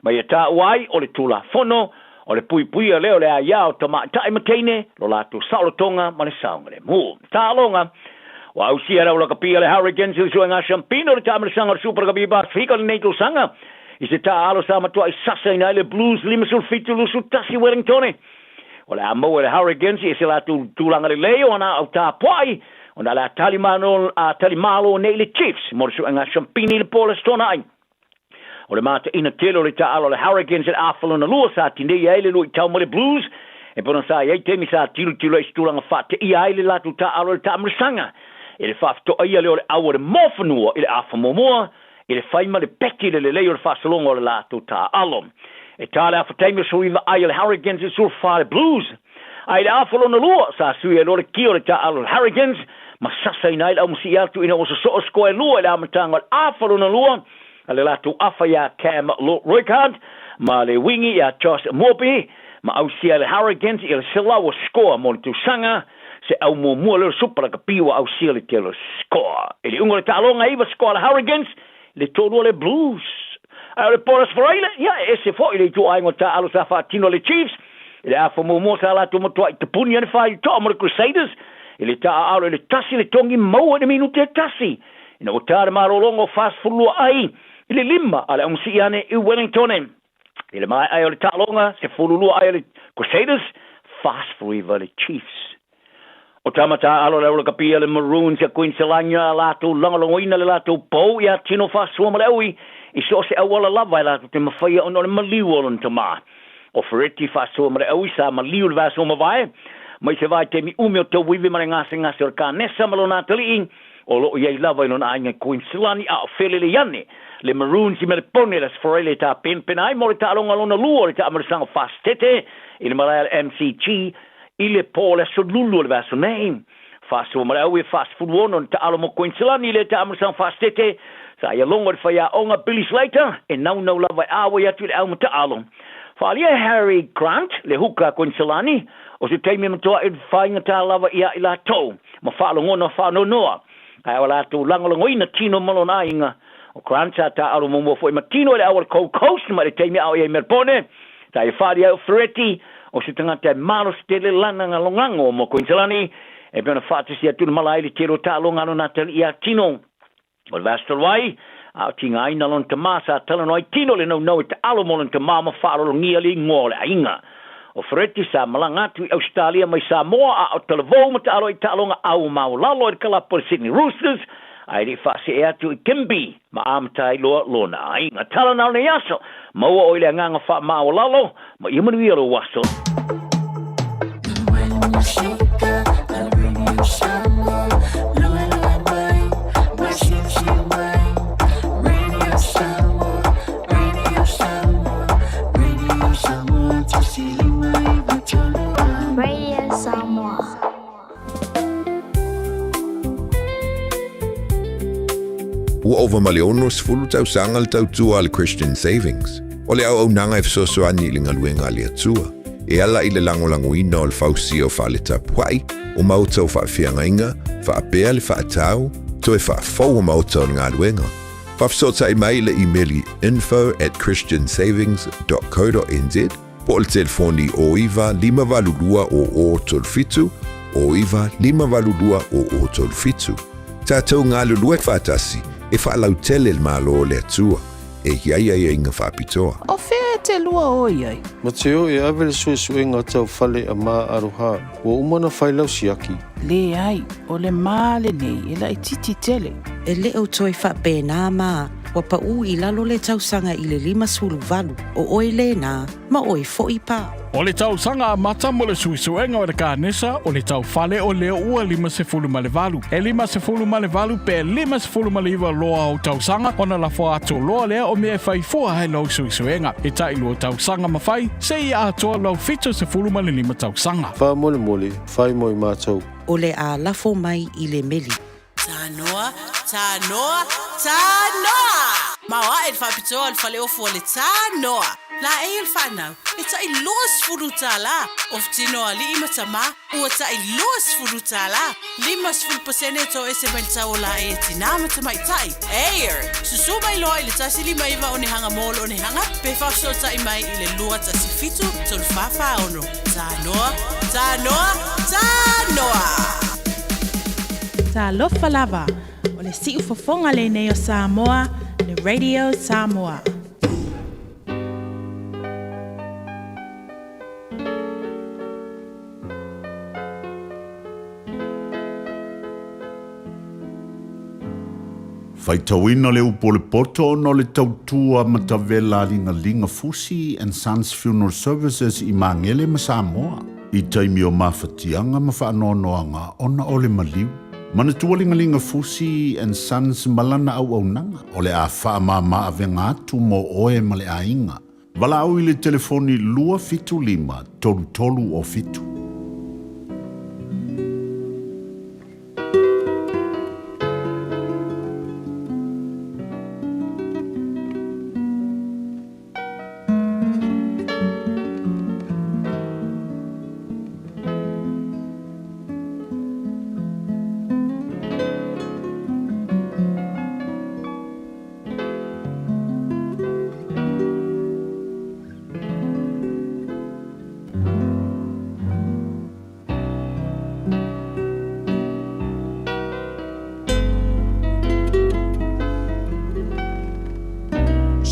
Mai e tā uai o le tūla whono, o le pui a leo le a iao tama tae mateine, lo lātu saulotonga ma le saunga le mū. Tā alonga, wa au si ara ula kapia le Hurricanes i sua ngā Champino le tāma le sanga le Super Kabiba Fika le neito sanga. I se tā alo sa matua I sasa ina le Blues lima sul fitu lusu tasi Wellingtone. O le amo le Hurricanes i se lātu tūlanga le leo ana au tā puai, o na la talimalo nei le Chiefs, mo le sua ngā Champini le Paula Stona ai. O le mata ina telo le taalo le Hurricanes at awhalo na lua sa tine I aile lui tau mo le Blues. E pona sa iei temi sa tilu e stulanga whate I aile latu taalo le tamrisanga. E le whafto aia le o le awa le mofanua I le awhamomoa. E le whaima le peki le leo le whasalonga o le latu taalo. E tale awhataimi suiva aia le Hurricanes e surfa le Blues. Ai le awhalo na lua sa sui e lo le kio le taalo le Hurricanes. Ma sasa ina ile au msi atu ina osa so skoe lua le amatanga le awhalo na lua. Ale latu afa ya Cam Roykard, ma le wingi ya Josh Mopi, ma au sia le Hurricanes I le sila o score mo le tu sanga, se au mua le super ka piwa au sia le telo score. E le ungo le talonga iwa score le Hurricanes, le tolu le Blues. A le Poras Freile, ia e se fo i le tu aingo ta alo sa fatino le Chiefs, le afa mua sa la tu motua i te puni ane fai to mo le Crusaders, e le ta alo le tasi le tongi maua ne minute tasi. Ina o tare marolongo fast fulua ai, i le lima ale umsi ane i Wellington. I le mai ai o le talonga, se fululua ai o le Crusaders, fast forever le Chiefs. O tamata alo le kapia le Maroons ya Queenslania lato langalongoina le lato po ya tino fasua malewi I so se awala lava lato te mafaya ono le maliu on tama o fereti fasua malewi sa maliu le vaso mavai mai se vai te mi umio to wivi mare ngase o kanesa malona tali o lo ye lava ino na inga Queenslania a fele le yane le Maroons I me pone las forele ta penai mo ta longa lona luo ta amersanga fastete I le malaya MCG ile Paul so lulu le vaso name fast o mara we fast food one on ta alo mo Queensland ile ta amsan fastete sa ya longo fa ya onga Billy Slater and now no love awe ya tu al ta alo fa ali Harry Grant le huka Queensland o se taimi mo to fine ta lava ya ila to mo fa lo ngona fa no noa ai wala tu langolo ina tino malona inga o Grant ta alo mo fo matino le our coast ma le taimi au ye merpone ta ya fa ya Ferretti o se tangata malo stele lana ngalongango mo Queenslandi e pena fatu sia tu malai le tiro talo ngano natal ia tino o vastalwai a tinga ina lon tamasa talano tino le no te alo mo lon tamama faro ngia li ngole ainga o Fretti sa malanga tu Australia mai Samoa a televo mo talo talonga au mau lalo kala por Sydney Roosters ai li fasi e atu Kimby ma amtai lo na ainga talana le yaso mo o ile nganga fa mau lalo ma imanu ilo waso Radio Samoa. Ua ova maleonos fulu tau sanga le tau tua le Christian Savings. O le au nanga e fesoasoani I le ngaluenga a le atua. E ala I le langolangoina o le fausi o wha le tapuai, o mautau wha whiangainga, wha apea le wha atau, to e wha fau o mautau le ngaluenga. Whafsota I mai le emaili info@christiansavings.co.nz, po le telefoni o iwa 5valulua o tolfitu, o iwa 5valulua o tolfitu. Tātou ngā lulua e whātasi, e whaalau tele le malo o le atua, e iai inga whapitoa. O whea te lua o iai. Mateo e awe le suesuenga tau whale a mā aroha, ua umana whailau siaki. Le ai, o le mā le nei, e la I titi tele. E le au toi whapena mā, wa pa u I lalo le tausanga I le 5 o oi le nā, ma oi fo I pā. O le tau sanga a mata mo le suisuenga o le kānesa o le tau whale o leo ua 5.8. E 5.8 pe 5.8 loa o tau sanga o na la fo ato loa lea o mea whai fua hai lau suisuenga. E tai lua tau sanga mawhai, se I atoa lau 5.5 tau sanga. Wha mole, whai moi mātou. O le a lafo mai I le meli. Tanoa. Mawa e whapitoa le whale ofu o le tanoa. La e il whanau, e ta I los furutala. Of tino a li imatama, ua ta I los furutala. 5% to e se mentau la e tina matama I tai. Eir, susuma I loa I le tasi 5 iwa o ne hanga molo o ne hanga. Pe whafso ta I mai I le lua tasi fitu, tol whawha ono. Tanoa. Ta lofa lava, o le siu fofonga le nei o Samoa, le Radio Samoa. Faitauina le upo le poto no le tautua matavela linga Fusi and Sons Funeral Services I Mangele ma Samoa. I taimi o mawhatianga ma whaanoanoanga ona o le maliu. Mana tualingalinga Fusi and Sons malana au nanga o le a whaamama avenga atu mo oe ma le ainga. Wala au I le telefoni 255 tolu o fitu.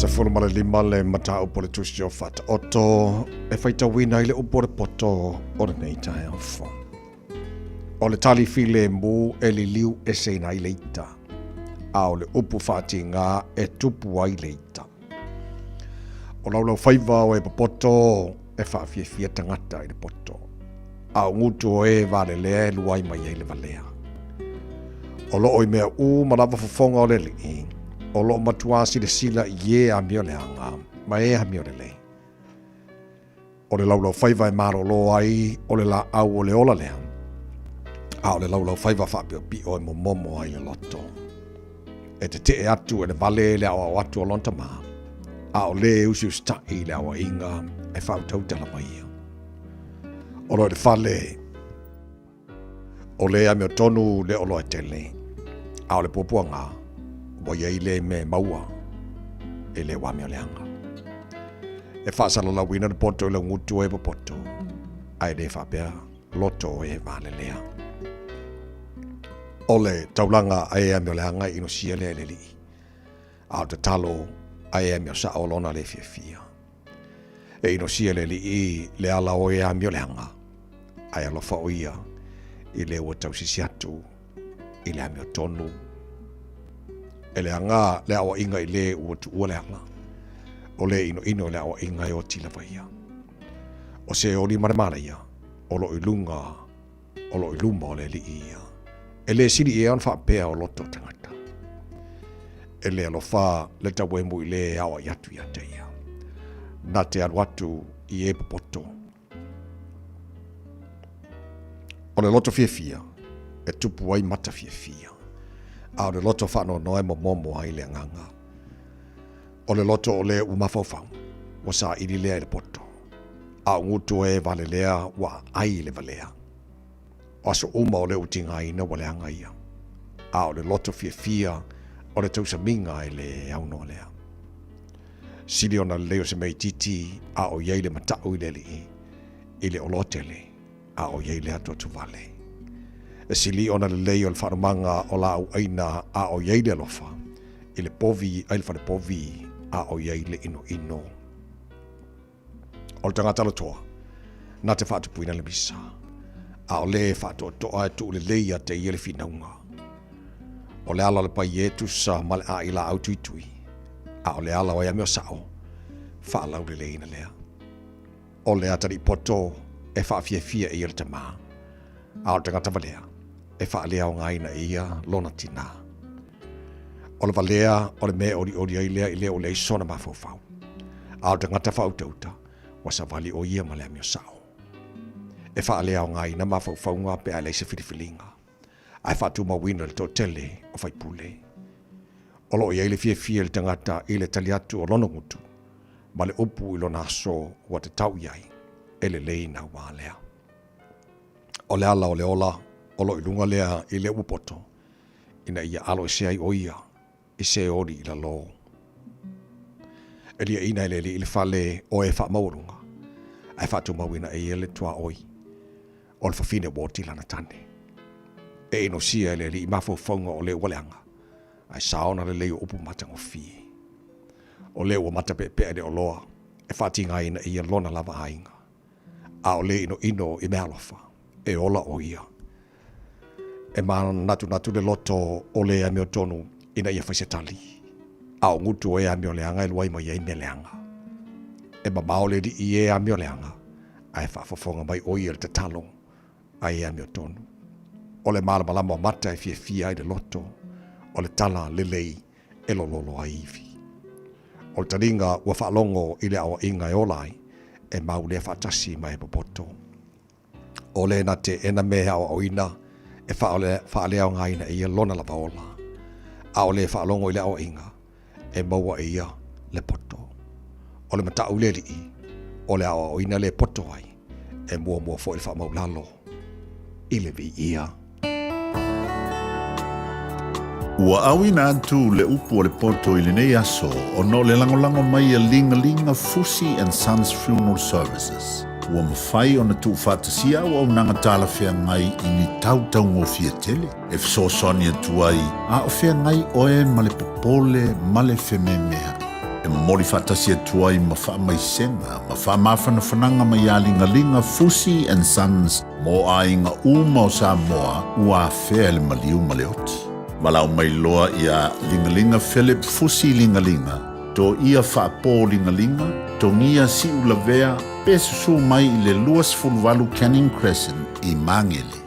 se fulu male lima le mata upo le tusi o fata oto e whaita wina i le upo le poto o le nei tae au fo. O le tali file mu e li liu e seina i leita. A o le upu whati ngā e tupu ai leita. O laulau whaiva o e papoto e whaafia tangata i le poto. A o ngutu o e vale lea e luai mai e le valea. O loo i mea malawa fofonga o le li. O loo matuasi le sila i a mio le anga, ma e a mio le le. O le laulau whaiva e maro lo ai, o le la au o le ola lea. A o le laulau whaiva whapio pi o e momo ai le loto. E te e atu e le vale le au atu o lonta maa. A o le usi ustai le au inga e whautau te la maia. O lo le whale, o le a mio tonu le olo e tele. A o le pupuanga, wa iei le me maua, e le wamio le anga. E whaasala la wina le poto le ngutu e poto, ai le whapea loto e vale lea. O le taulanga ai a mio le anga ino sia le li. A o te talo ai a mio sa o lona le fia. E ino sia le li le ala o e a mio le anga. Ai alo whaoia i le ua tausisi atu i le a mio tonu. E le anga le awa inga i le ua tu ua le anga. O le ino le awa inga i o tila vaia. O se o li maremara ia, o lo ilunga, o lo ilumba o le li ia. E le siri e an whapea o loto tangata. E le alofa le tawemu i le awa iatu ia te ia. Na te anuatu i e popoto. O le loto fia, e tupu ai mata fia. A o le loto whano noe momo ai le nganga. O le loto o le umafofau, wa sa ili lea le poto. A ngutu e vale lea wa ai le valea. O aso uma o le utinga ina wa le anga ia. A o le loto fia, o le tausa minga e le auno lea. Sili ona leo se mei titi, a o iei le matau i le li, i le olotele, a o iei le atua tu vale. E sili ona le leo le whanamanga o la au aina a o iei le alofa, i le povi, ai le whane povi, a o iei le ino. O le tangata la toa, na te whatupuina le misa, a o le whatu toa e tu le leia te i le whinaunga. O le ala le pai e tusa ma le a i la au tuitui, a o le ala o ia meo sao, whaalau le leina lea. O le atari poto e whaafia i le tamaa, a o tangata valea, e whaalea o ngaina ia lona tina. O le valea o le mea ori ai lea i lea o le isona mawhawhau. A o tangata whautauta, wa sa vali o ia ma lea meo sao. E whaalea o ngaina mawhawhau pe a leise whiriwhilinga. Ai whatu mawina le tō tele o whaipule. O lo iei le fia le tangata i le taliatu o lono ngutu, ma le upu i lona aso wa te tau iai, e le leina wā lea. O le ala o le ola, o lo ilunga lea i le upoto, ina ia alo e sea i oia, i se ori i la lo. E lia ina i le whale o e wha maurunga, ai whatu mawina e ele tua oi, o le whawhine woti lana tane. E ino sia e le i mawhawhaunga o le waleanga, ai saona le leo upu matango fie. O leo o mata pe de o loa, e whatinga ina i lona lava ainga. A o le ino i mealofa, e ola o ia. E mana natu le loto o le a meo tonu ina ia whaisetali. A o ngutu e a meo leanga e luai mai e me leanga. E mamao le di i e a meo leanga, ai whaafafonga mai o ia le te talo, ai e a meo tonu. O le malamalama o mata e fia ai le loto, o le tala le lei e lololo a iwi. O le taringa ua whaalongo i le awa inga e olai, e mau lea whaatasi mai e popoto. O le na te ena mea o ina, e whaalea o ngaina i lona la paola. A o le whaalongo i le awa inga, e maua i ia le poto. O le matau le li, o le awa o ina le poto ai, e mua fo i wha maulalo, i le vi ia. Ua awina atu le upu o le poto i le nei aso o no le langolango mai a linga Fusi and Sons Funeral Services. Ua mawhai o na tu whatasia o au nanga tala whea ngai i ni tau ngō fia tele. E fsosoni atu ai, a o whea ngai o e male popole male wheme mea. E mori whatasia tuai ma wha mai senga, ma wha mawhanafananga mai alingalinga Fusi and Sons mo ainga uma o Samoa ua whea le maliu maleoti. Malau mai loa ia lingalinga Philip Fusi lingalinga, to ia whaapo lingalinga, to ngia si ulavea, pe susu mai I le luas fulwalu Canning Crescent I Mangele.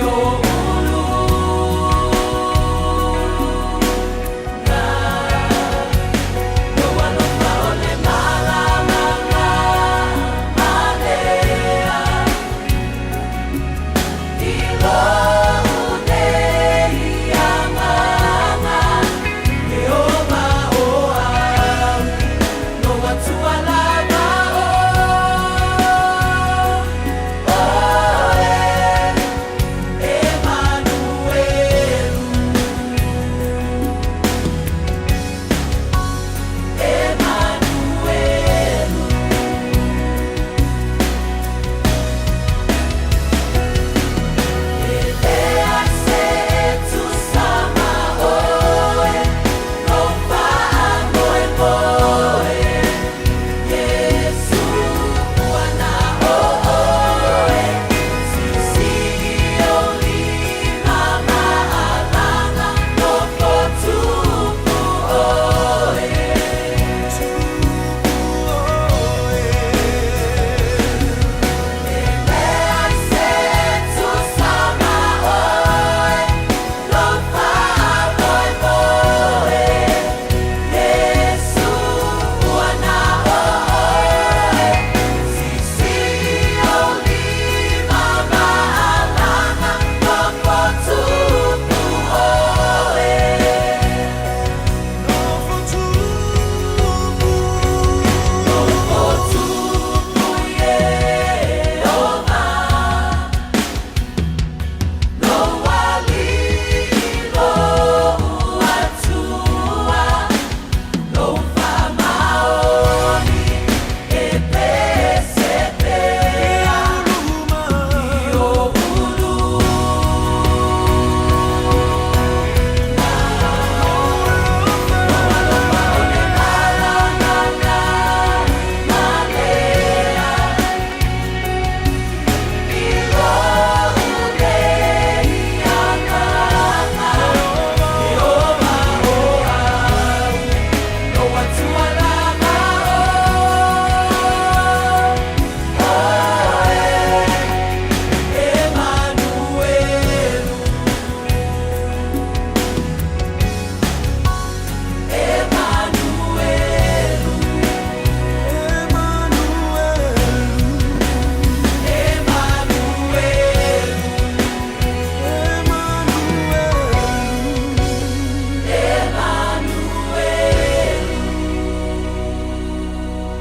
Ulu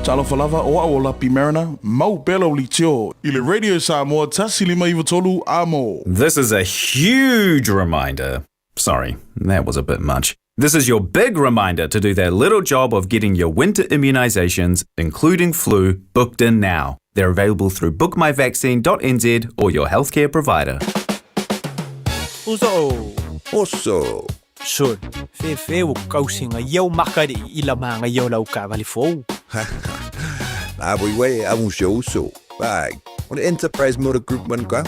Talo falava o aola pimerana, mau belo litio. Ile Radio Samoa tasi lima iwa tolu amo. This is a huge reminder. Sorry, that was a bit much. This is your big reminder to do that little job of getting your winter immunizations, including flu, booked in now. They're available through bookmyvaccine.nz or your healthcare provider. Oso. Sure, fe o kausinga iau makari ila manga iau lau ka vali fou. Abui amu uso. Bye. On the Enterprise Motor Group man ka.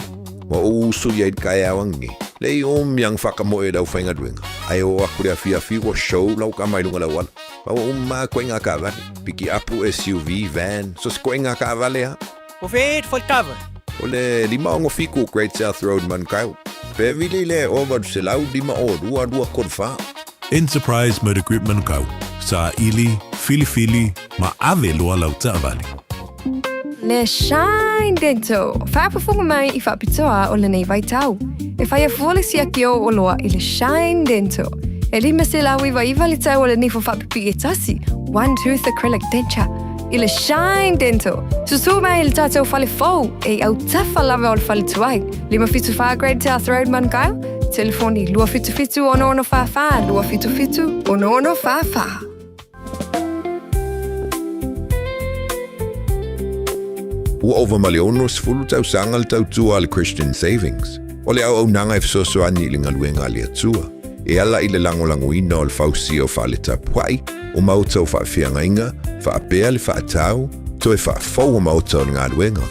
Mo uso yait kaya wangi. Lei yang whakamoe lau whainga duenga. Ai o akure a fia wa show lau ka mai lunga lau wala. Pa ma koinga ka vale. Piki apu SUV, van. So koinga ka vale ha. O fet foi cover. O le lima ongo fiku Great South Road man kau. Pe vile le over se lau lima o rua korfa. Enterprise Motor Group man kau. Sa ili, fili, ma ave loa lau ta vale. Le Shine Dental. Whaapafunga mai I whaapitoa o le nei vai tau. E whai a fuole si aki o loa I le Shine Dental. E lima se lau iwa iwa li tau o le nifo whaapipi e tasi. One Tooth Acrylic Denture. I le Shine Dental. Susu mai I le tātou whale fau. E au tafa lava o le whale tuai. Lima fitu wha Great South Road man kau. Telefoni lua fitu ono wha. Lua fitu ono wha. Ua over Maliono sfulu tau sangal tau tua al Christian Savings. O le au nanga soso ani linga luenga alia tua. E ala I le langolanguina o le fausi o wha le tapuai, o mautau wha whianga inga, wha apea le wha atau, to e wha fau o mautau ngā luenga.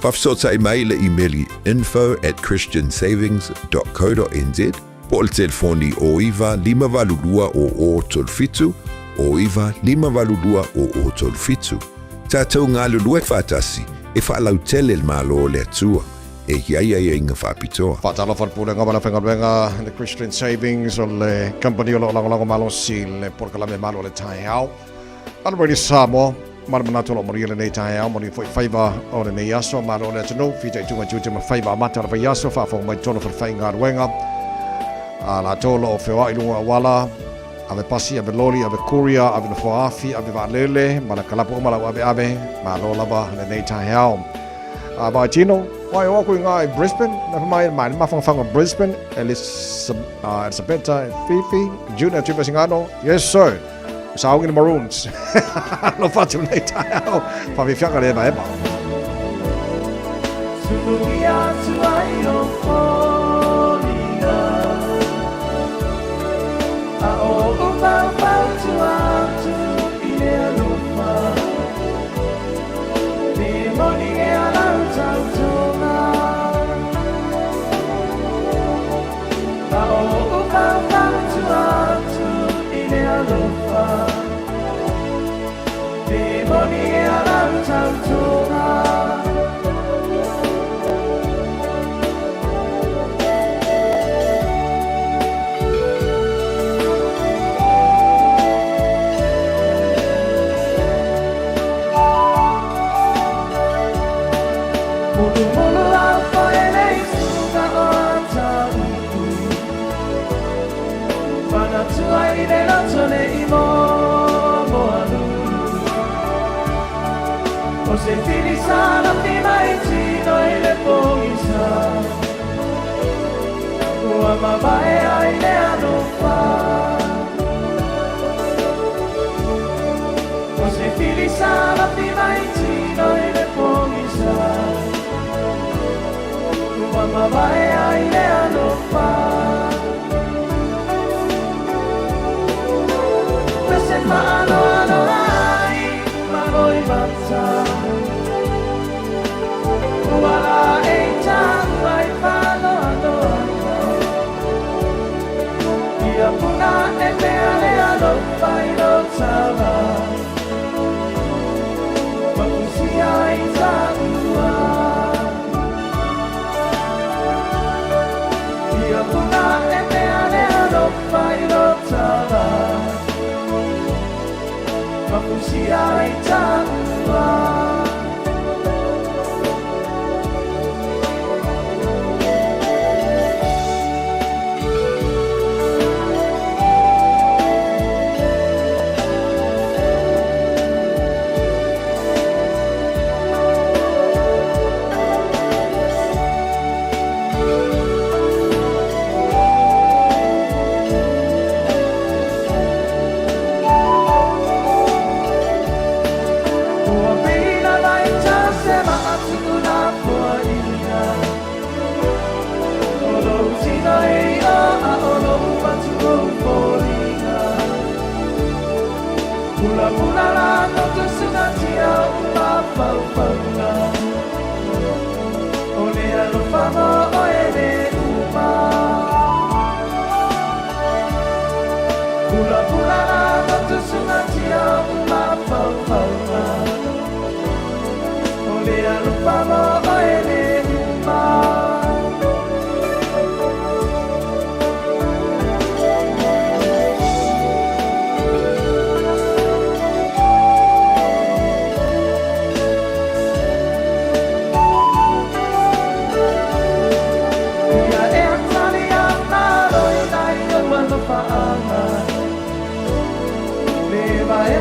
Whafsota I mai le emaili info@christiansavings.co.nz, po le telefoni o iwa 5valulua o tolfitu, o iwa 5valulua o tolfitu. Tātou ngā lulue whātasi, e whaalau tele le malo le atua, e hiaia inga whaapitoa. Whaatalo whapurenga wana whengaruenga le Christian Savings o le company o lango malo si le porkalame malo le Taeao. Ala ready Samoa, manamanatu lo mori le nei Taeao, mori foi whaiva o le nei aso, malo le atano, fita I tunga jute ma whaiva amata la vaiaso, whaafong mai tono whaingaruenga. La tolo o whewa ilunga wala, ave pasi, ave lori, ave kuria, ave nafoafi, ave vaalele, ma la kalapo o malau ave, ma lo lava le nei Taeao. Ba tino, wai o kui ngai Brisbane, na mai mafanga Brisbane, Elisabetta, Fifi, Junior Tuba Singano. Yes sir. Sa in the Maroons. No fatu nei Taeao. Fa vi fianga le ba. Se filisana pimaiti noi le pongisa Ua mabae aile anufa Se filisana pimaiti noi le pongisa Ua mabae aile anufa Pese maano ai Magoi matza Wala eitan vai falo ano Ia puna e peale alo pailo tava Makusia itanua Ia puna e peale alo pailo tava Makusia itanua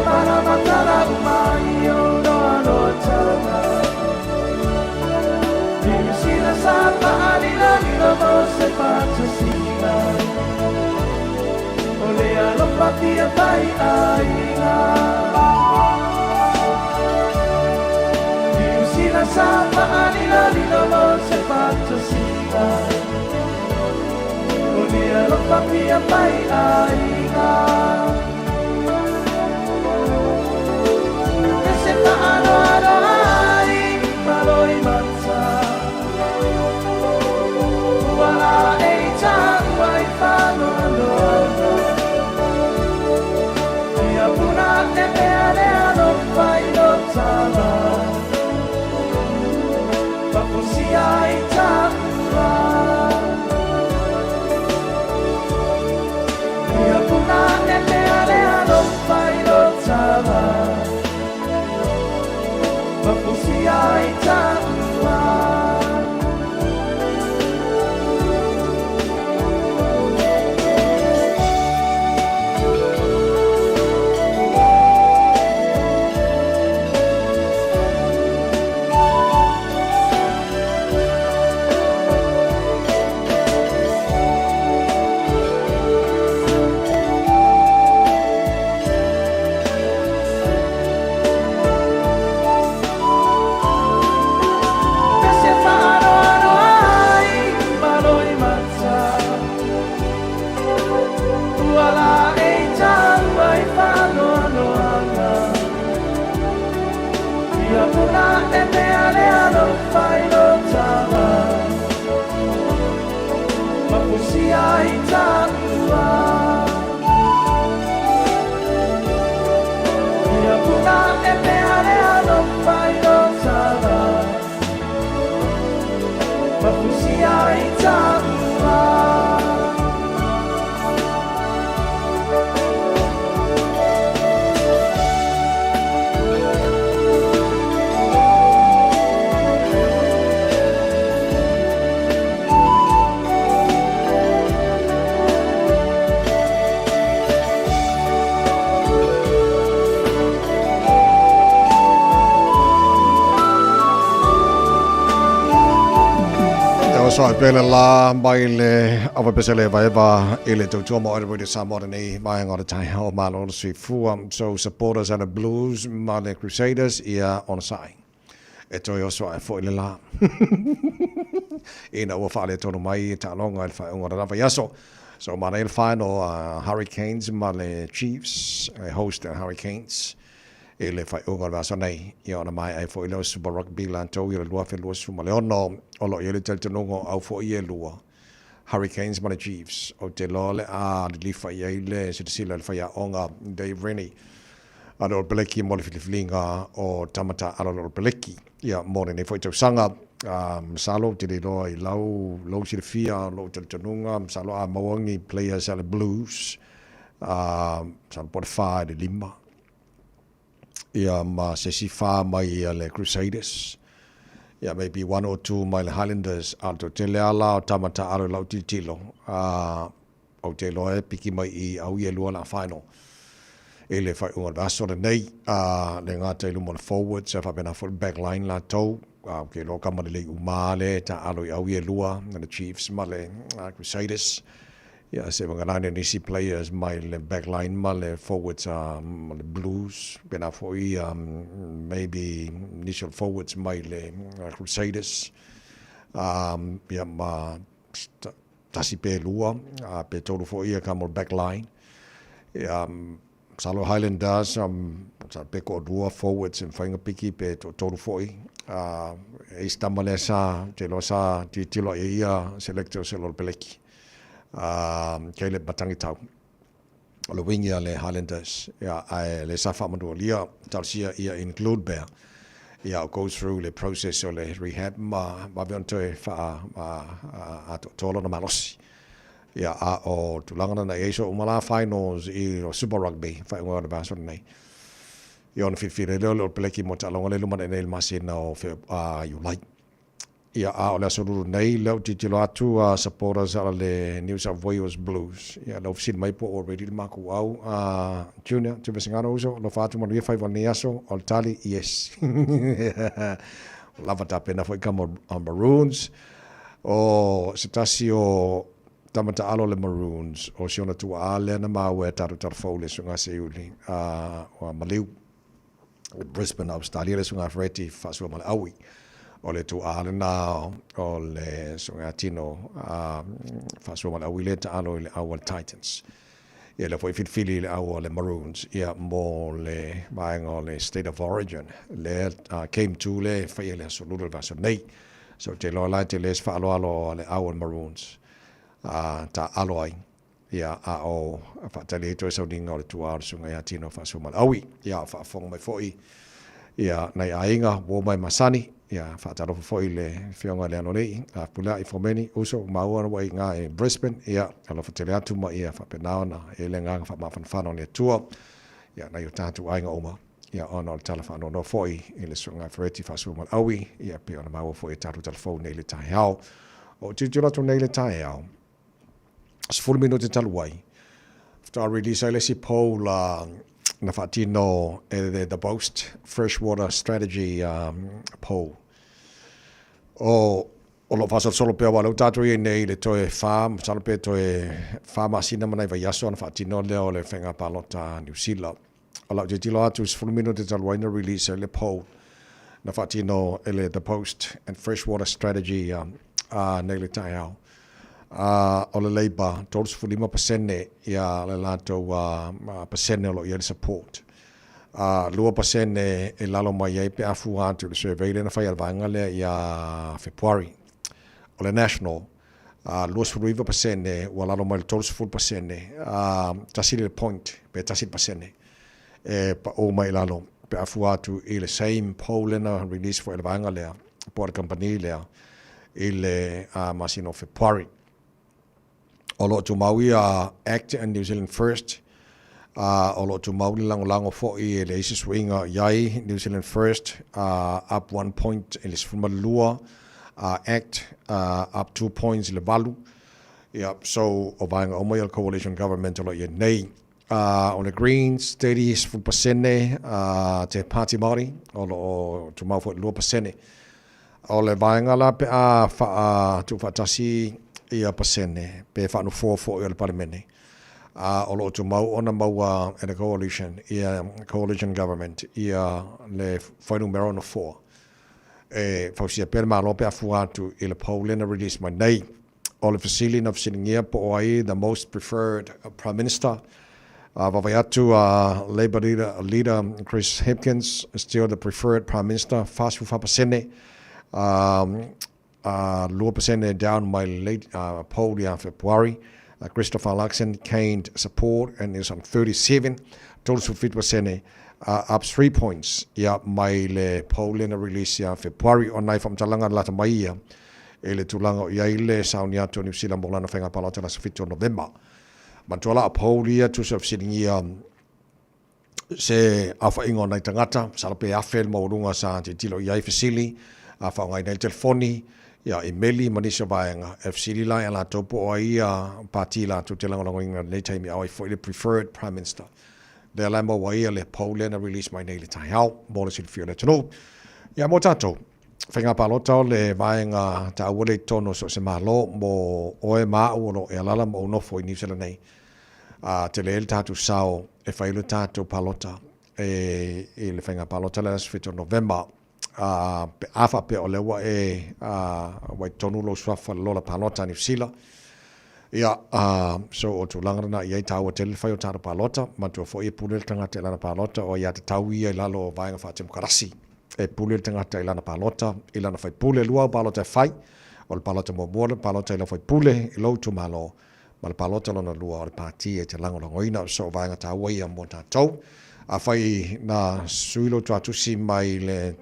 mana matara umai o noa noa tana New Zealand sapa alila lila mo se fantasina Ole alopa pia pai ainga New Zealand sapa alila lila mo se fantasina Ole alopa pia pai ainga Ese paano ano ai maloi mansa Wala ei tang wai whano ano Ia puna te mea lea no whai no tala Papusi ai tangua Ia puna te mea lea no whai no tala Papusi ai tangua So pele la mai le awa pesele vai va ele to toma ora with Samoa nei mai ngora Taeao Malu sui fu so supporters and the Blues Male Crusaders ia on side e to yo so fo ile la ina wa fale to mai ta longa il fa ngora va yaso so mana il final Hurricanes Male Chiefs host the Hurricanes ele fai unga va sonai ia ona mai ai fo ile Super Rugby lan to ia lua fe lua su male ono olo ia le teltonongo au fo ia lua Hurricanes Male Chiefs o te lole a li fai ile se sila fai onga Dave Rennie alo peleki mo le filifilinga o tamata alo peleki ia mo ne foi tau sanga salo te lo I lau si fia lo teltononga salo a mawangi players at the Blues salo por fa de lima ia ma se si fa mai le Crusaders ia maybe 1 or 2 mai le Highlanders alto te le ala o tamata alo lau titilo o te loe piki mai I au ia lua la final ele fai unga vaso nei le ngata ilu mo le forward se fa bena full back line la tau ke lo kama le umale ta alo I au ia lua the Chiefs ma le Crusaders ia se vanganane nisi players mai le back line ma le forwards le Blues bena foi maybe initial forwards mai le Crusaders ia ma tasi pe lua pe tolu foi ia kama back line Salo Highlanders sa pe ko dua forwards and fainga piki pe tolu foi e stamale sa te lo sa tilo ia selector se lo peleki kele batangi tau le wingi le Highlanders ia le safa madu lia talsia ia include bear ia go through the process o le rehab ma vionto fa a tolo na malosi ia o tulanga na eso umala finals I Super Rugby fa ngora ba son nei yon fi le lo peleki mo talonga le lumana nei masina o fe you like ia a o le asolulu nei leo titilo atu a supporters ala le New South Wales Blues. Ia lau fisili mai po already le maku au Junior, tu vesingano uso, lo fatu manuia fai wani aso, o le tali, yes. Lava ta pena foi kama Maroons, o se tasi o tamata alo le Maroons, o siona tua a lea na maua e taru tarfau le sunga se uli, o Malu, Brisbane, Australia, le sunga freti, fasua male awi. O le tu ale na o le sunga tino fasua male awi le ta alo le awal Titans. Ia le foi fitfili le awal le Maroons, ia mo le maenga o le State of Origin, le came to le fai le solulu vaso nei, so te loa lai te les fa alo le awal Maroons, ta alo ai. Ia a o fatali to so dinga o le tu ale sunga ia tino fasua male awi, ia fa fonga mai foi, ia nei ainga wo mai masani, ia fatalo foi le fionga le anonei a pula I fomeni uso maua wa nga e Brisbane ia ala fatele atu ma ia fa penaona e le nga fa mafana le tua ia na yo tatu ainga oma ia ona o telefano no foi e le sunga freti fa suma awi ia pe ona maua foi tatu telefone le Taeao o titula to nei le Taeao as 4 minuti talwai after release I lesi poll na fatino the Boast Freshwater Strategy poll. O lo fasal solo pe wala tatu I nei le toe farm sala pe toe farma sina mana va yaso na fatino le o le fenga palota New Zealand. Ala je tilo atu 4 minutes al wine release le poll na fatino ele the Boast and Freshwater Strategy nei le Taeao. O le Labour, 35% ia le lato pasene lo ia support. 2% e lalo mai ai pe afu atu le survey le na fai alvanga le ia February. O le National, 2% ua lalo mai le 30%, tasili le point, pe tasili pasene. Pa o mai lalo, pe afu atu I le same poll na release for alvanga le, po le company le, I le masino February. O lo tu maui Act and New Zealand First. O lo tu maui lango fo I le isi swinga yai New Zealand First. Up 1 point in le sfumalua. Act up 2 points le valu. Yeah, so o vaenga o mai al coalition government o lo ia nei. On the Greens 30% te Party Māori. O lo tu mau fo 2%. O le vaenga la pe tu fatasi ia pasene pe fa no fo il parlemene o lo tu mau ona mau and a coalition ia coalition government ia le foi numero no 4 fa sia per malo pe afuatu il Poland release my nei all the facility of sitting here po ai the most preferred prime minister Vavayatu Labour leader Chris Hipkins is still the preferred prime minister fast for pasene 2% down my late poll in February. Christopher Luxon gained support and is on 37. Total 50% up 3 points. Yeah, my poll in a release in February on night from Talanga Lata Maia. Ele tulanga ia ile saunia to New Zealand bolana fenga palata la fito November. Mantola a poll ia to sort of sitting here se afa ingo na tangata salape afel mo runga sa tilo ia fasili afa ngai na telefoni. Ya Emily Manisha Vaenga FCD la ala topo ai party la to telanga longa le time I for the preferred prime minister. The lambo wai le Poland release my nail Taeao bonus in fear to know. Ya motato fenga palota le Vaenga ta wole tono so se malo mo oe ma uno e ala mo no foi New Zealand nei. Te le tatu sao e fai le tatu palota e le fenga palota la fito November. Afa pe o lewa wai tonu lo swafa lola palota New Zealand. Ia so o tu langana ia tau te fai o tara palota ma tu fo e pulel tanga te lana palota o ia te tau ia lalo vaenga fa tem karasi e pulel tanga te lana palota ilana fai pule lua palota fai o le palota mo bola palota ila fai pule lo tu malo ma le palota lona lua o le parti e te lango ngoina so vaenga tau ia mo tau a fai na suilo tu atusi mai le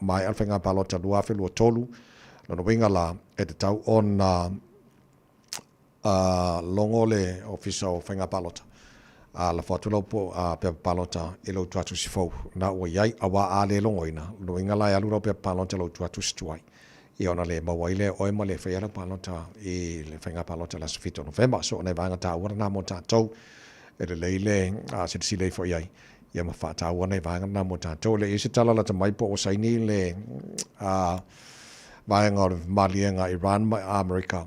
mai alfenga palota lua fe lua tolu lona winga la e te tau on longo le official fenga palota la foto lo po pe palota e lo tu atusi fo na o yai awa ale longoina lo winga la alu pe palota lo tu atusi tuai I ona le mawai le oe ma le whaiara palota I le whainga palota la sifito November. So nei vanga tā ura nā mo tātou e le leile si lei fo iai. Ia ma wha tā ura nei vanga nā mo tātou. Le isi tala la ta maipo o saini le vanga o malienga Iran ma Amerika.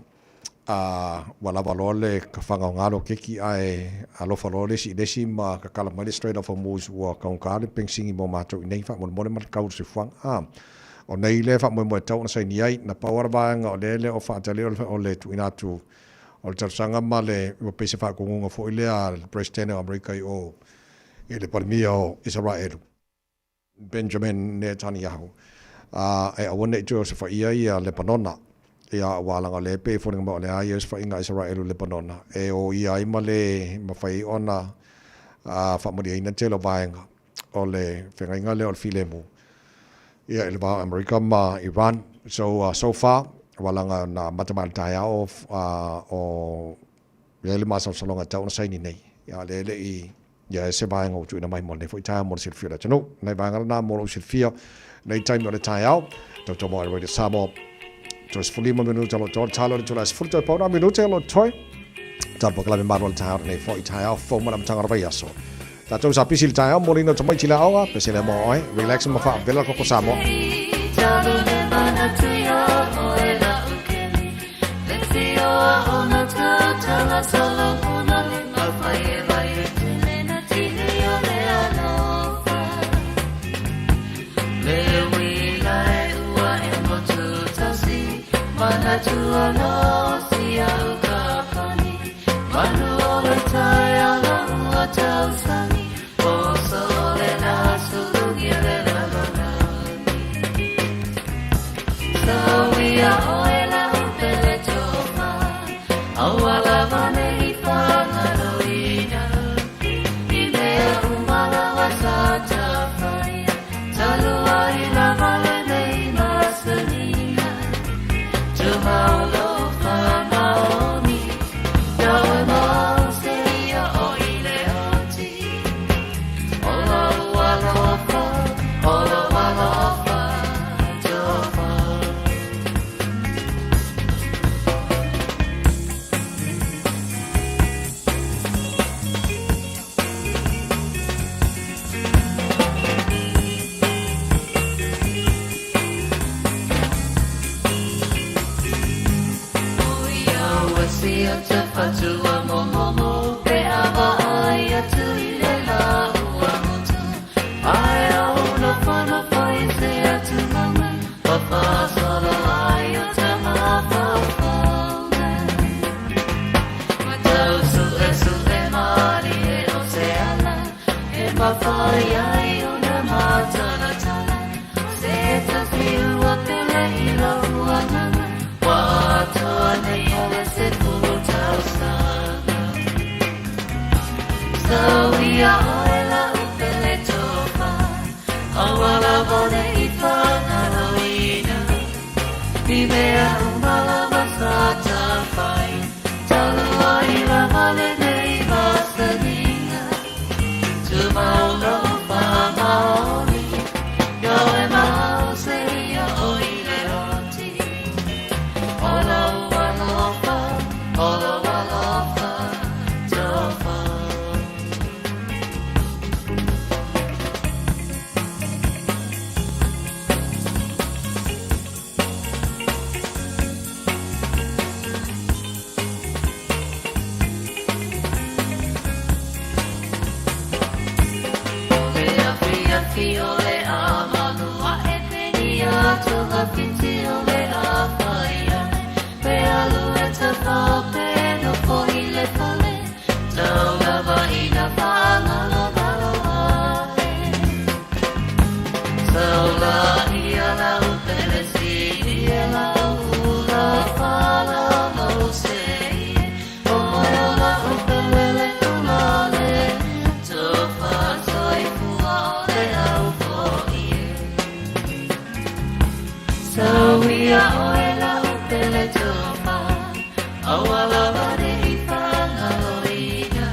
Wala walo le ka whanga ngalo keki ai alofa lo lesi lesi ma ka kala mai Strait of Hormuz ua kaungkale pengsingi mo mātou I nei wha mo mone kauru si whang. O nei le wha mo tau na saini ai na pawara vanga o le o wha tale o le tu inatu o le tausanga ma le ua pese wha kungunga fo ile a President o Amerika I o le parimia o Israel Benjamin Netanyahu e awane I teo se wha ia Lebanona ia walanga le pe fo nga le ai fa inga Israel Lebanona e o ia ima le mafai ona fa mo ina telo vaenga o le fenga le o filemu ia le ba America ma Iran so far walanga na matamal Taeao o le masa salonga tau sai ni nei ia le I ia se vaenga o tu ina mai mo le fo Taeao mo se fia tano nei vaenga na mo se fia nei time o le Taeao to mo le Samoa Jos fulima minuta lo talo to las fulto paura minuta lo toy tapo kala marwal taar nei fo Taeao fo mo tanga ra yaso ta to sa pisil Taeao mo lino to mai chila awa pesele mo oi relax mo fa vela ko samo Mana tua no sia ukapani Malu ole Taeao la ua tau sani O sole na sulugi le la lonani Sawia oe la upele tofa Awala vane I whangaro ina I mea umala wasata whaia Talua I la vale nei masani Malu whamaoni Nawe mau se ia o I le oti Ola walofa Ola walofa Tofa Sia te whatua mo Pe awa ai atu I le la ua motu Ai au no whana whai se atu manga Papa sala ai o te mawhawhanga Matau su e mari e o se ala E mawhai ai o na matana tala Se ta whiua pele I la ua nanga Wa atoa nei ole se So we are all upele tofa Awala vone I whangaroina Vivea umala masata whai Talua I la vale nei vasaninga Tumaulo whamaoni Yoe mau se ia o I le oti Ola walofa Ola walofa tofa Ole a manua e penia Tula pinti ole a whaia Pe alu e te whape no pohi le pale Tau lava I na whanga no valo ae Sau la I a la upele si I a la ula whala mo se O moe o la upele le kumale Tofa soi fua ole au So we are oela upele tofa Awala vare I whangaloina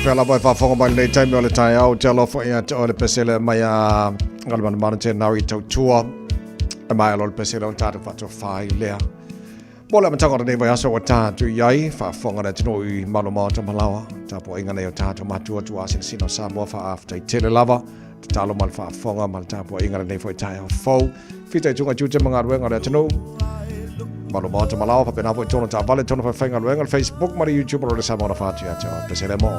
pela boy fa fonga mai le time ole Taeao te alo fo ia te ole pesele mai a ngalman mana te nawi tau tua e mai alo pesele on tatu fa to fai lea bola matanga nei vai aso wata tu yai fa fonga na tino I Malu mo te malawa ta po inga nei o tatu matua tu asin sino Samoa fa after tele lava talo mal fa fonga mal ta po inga nei fo Taeao fo fita tunga jute mga ruenga le tino Malu mo te malawa pa pena fo tono ta vale tono fa fenga ruenga Facebook mari YouTube ro le Samoa fa tu ya te pesele mo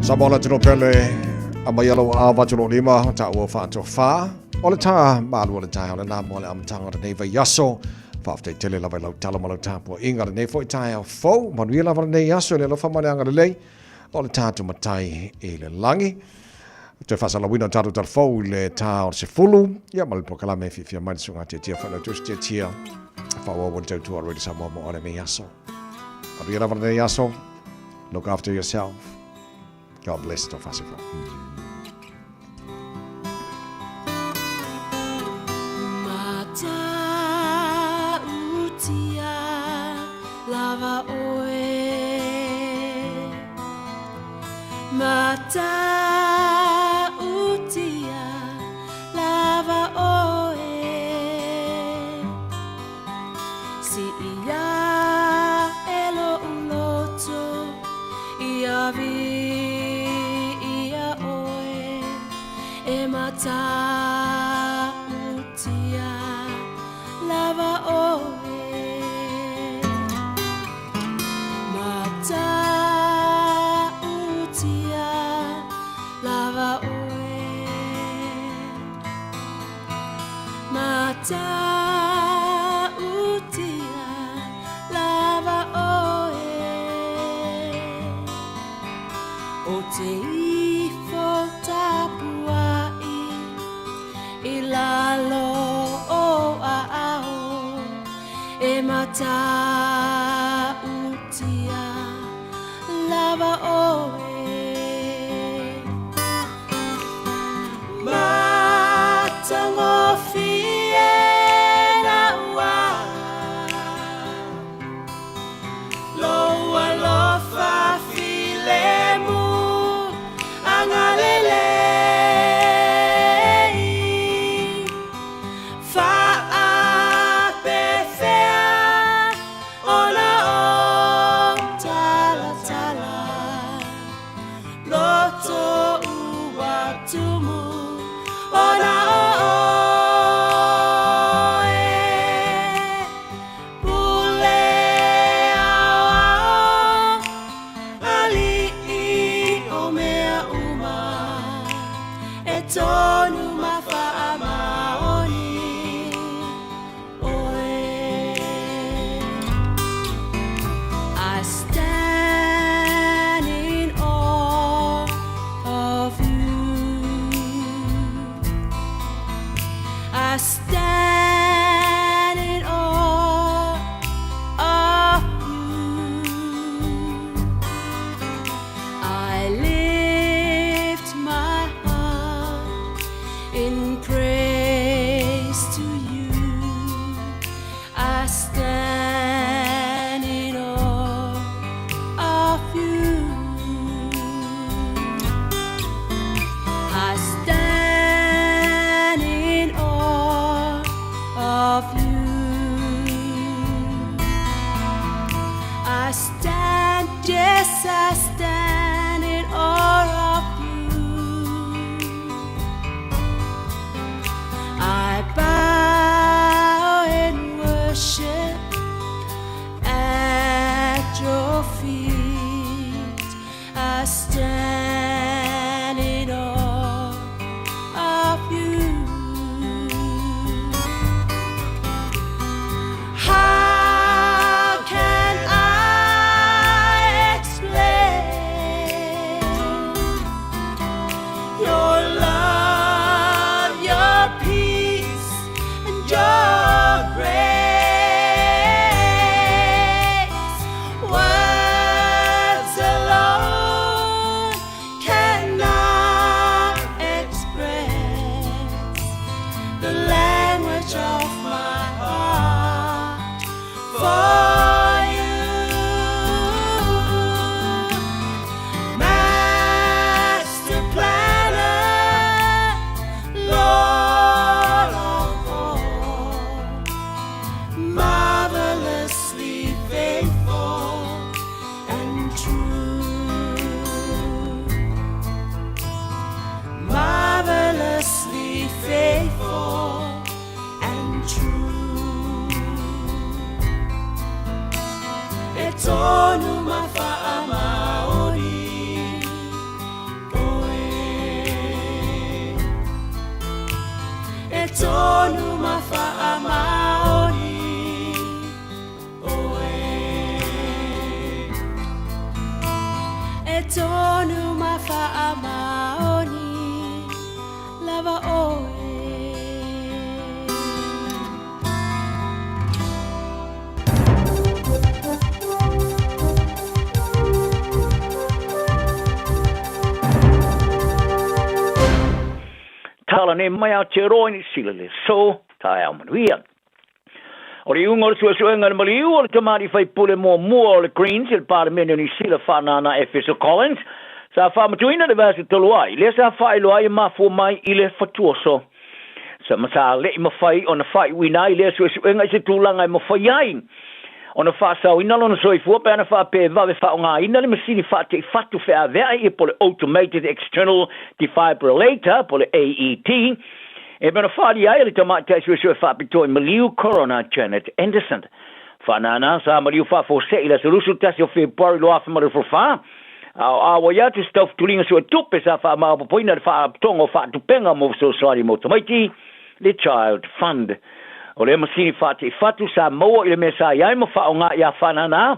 Samoa la tino pele a mai alo a watulo lima ta ua whātua whā. O le tā Malu o le Taeao le nā mo le amatanga o le nei yaso. Whafte tele lawa lau tala ma lau tāpua inga le nei fo i Taeao fau. Manuia lawa le nei yaso le lo whamaleanga le lei. O le tātu matai e le langi. Te whasala wina tātu tātu fau le tā o se fulu. Ia ma le pokalame fifia mai sunga te tia whanau tus te tia. Whaua wani tau tua roi Samoa mo o le nei yaso. Manuia lawa le nei yaso. Look after yourself. God bless to fasifa. Mata utia lava oe. Mata utia lava oe. Si ia elo uloto ia vi. Mata utia lava oe. Mata utia lava oe. Mata utia lava oe. O te ifo tapua Ilalo o ao e mata utia lava oe. Mata ngofie na ua loa lofa filemu angalele. maoni lava oe. Tala ne mai au te roa ni sila le so Taeao manuia. O le unga o le suesuenga na Maliu o le tamari fai pule mua o le Greens il Parliament ni sila whanana e Fisher Collins sa whamatuina le vasa toluai le sa whai loai mafu mai i le fatuoso sa masa le i mawhai o na whai wina i le suesuenga i se tūlanga i mawhai ai o na whaasau ina lona soifua pe ana whape vawe whaonga ina le masini whate i fatu whea vea i po le Automated External Defibrillator po le AET e mena whaari ai le tamata i suesue whapito i Maliu Corona Janet Anderson. Whanana sa Maliu whafose i la solusu tasi o Februari lo afa maru wha a waya tu stauf tulinga sua tupe sa wha maa popoina le wha tongo wha tupenga mo Society mo tamaiti le Child Fund. O le masini whate i fatu sa moa i le mesa iai mo whaonga i a whanana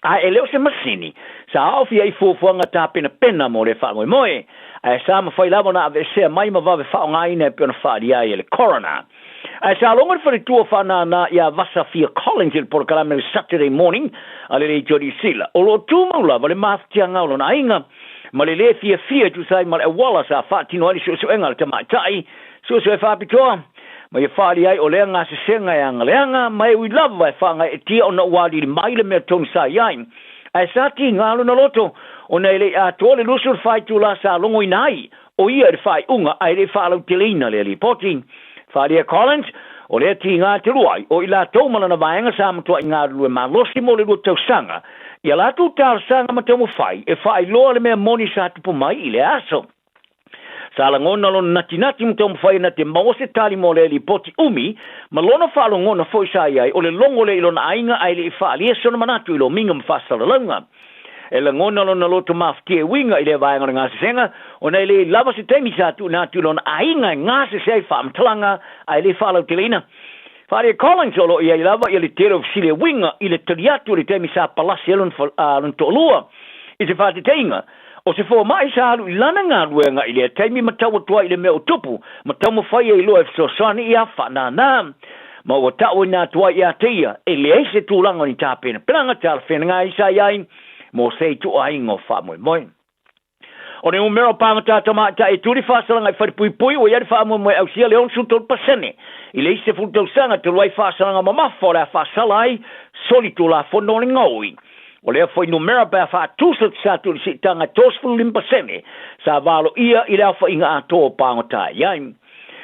a e leo se masini sa awhi ai fuafuanga tā pena mo le whaangoi moe a sa ma whai lava na ave sea mai ma vawe whaonga ina e pena whaari ai le corona a sa longa whare tua whanana i a Vasa Fia Collins il porkalame Saturday morning a le Jody Sila o lo tu maula vale maftia ngaulo na inga ma le fia tu sai ma le wala sa whatino ali so enga le tamatai so e whapitoa ma ia whaari ai o lea ngā se senga e anga leanga mai ui lava e whanga e tia o na wali li mai le mea tonu sa iai ai sa ti ngalo na loto o nei le a tole lusur whai tu la sa longo i nai o ia e whai unga ai le whalau te leina le li poti whaari a Collins o lea ti ngā te ruai o i la taumana na vaenga sa matua i ngā rue ma losi mo le tau sanga ia la tu tār sanga ma tau whai e whai loa le mea moni sa tupu mai i le aso sa la ngona lona nati mtau mwhai na te mawase tali mo le li poti umi, ma lona whaalo ngona foi sa iai o le longo le ilona ainga ai le i whaali e sona manatu ilo minga mwhasala launga. E la ngona lona loto mafti e winga i le vaenga na ngase senga, o nei le lava se teimi sa tu natu ilona ainga i ngase se ai whaamtalanga ai le whaalau te leina. Whaare Collins olo i ai lava i le tero sile winga i le tariatu le teimi sa palasi elon to olua. I se whaate teinga, o se fo mai sa halu i lana ngā ruenga i le taimi matau atua i le mea o tupu, matau mawhai e ilo e fsosani i a whanana. Ma o tau i nā tua i a teia, e le eise tūlanga ni tāpena penanga tāla whenanga i sa iai, mo sei tu a ingo whamoe moe. O ne umero pāngata tamata e turi whasalanga i wharipui o iari whamoe moe au sia leon suntol pasene, i le eise fultau sanga te ruai whasalanga mamafo le a whasalai, soli tu la whono ni ngaui. O lea foi numera pa fa tusa sa tu si tanga tosfu limpasene sa valo ia i lea fa inga ato pangota yaim.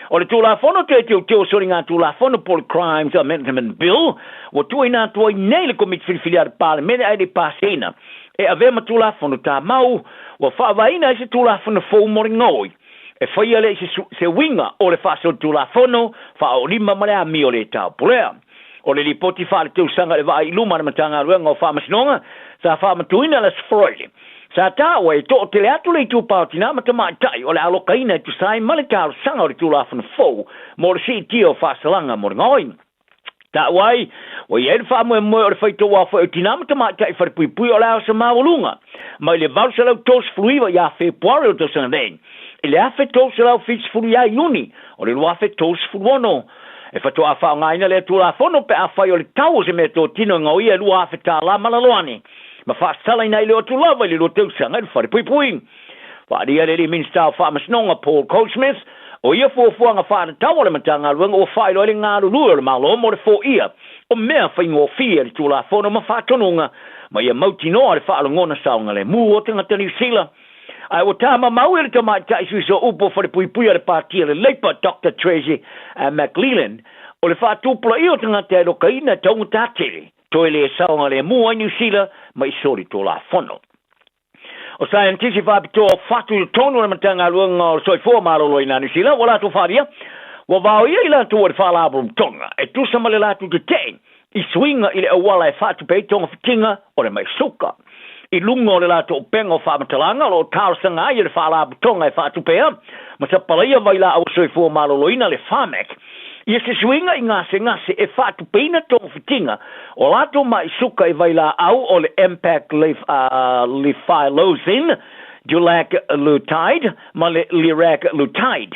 O le tula fono te teo sori ngā tula fono por crimes amendment bill o tu ina tu nei le komit filfiliar parliament ai de pasena e ave ma tula fono ta mau o fa vaina se tula fono fo moringoi e foi ale se winga o le fa so tula fono fa o lima male a mi o le ta pulea. O le lipoti whaale teu sanga le vai luma na matanga ruenga o whaamasinonga, sa whaamatuina la sfroile. Sa tāua e tō te le atu le tu pautina matamai tai o le alokaina e tu sai male tāru sanga o le tūlafana fōu, mo le si tio whaasalanga mo le ngoi. Tāua ai, o i ere whaamoe moe o le whaito wawha o tina matamai tai wharipui o le ao sa mawalunga, mai le valsa lau tōs fluiwa i a Februari o tō sanga deng. I le awhe tōs lau fits furu ia iuni, o le luafe tōs furu ono. E whato a whao ngaina le tūla whono pe a whai o le tau se me tō tino ngau ia lua awhe tā la malaloane. Ma whaastala ina i leo tū lava i leo teusanga i whare pui pui. Whaari a le minsta o whaamasnonga Paul Goldsmith, o ia fuafuanga whaana tau le matanga ruenga o whai lo le ngāru lua le malo mo le fō ia. O mea whaingo fia le tūla whono ma whaatonunga, ma ia mauti noa le whaalongona saunga le mu o tanga New Zealand. Ai o tama mau ele tamai tai suiso upo for pui pui le partia le Labour Dr. Tracy McLeland o le whaatupula i o tanga te alo kaina taunga tātere to ele saunga le mua New Zealand mai sori to la fono. O scientisti whapito o whatu le tonu le matanga luanga o soi fua marolo i New Zealand wala tu wharia wa vau ia ila tu o le whalabrum tonga e tu samale latu te te i swinga i le awala e whatu pei tonga fitinga o le mai suka. I lungo le lato o pengo whamatalanga lo tārsanga i le whalabutonga e whatupea, ma sa palaia vai la au soi fua maloloina le whamek. I se swinga i ngase e whatupeina tonga fitinga, o lato mai suka i vai la au o le impact lefilozin, Julak Lutaid, Male Lirak Lutaid.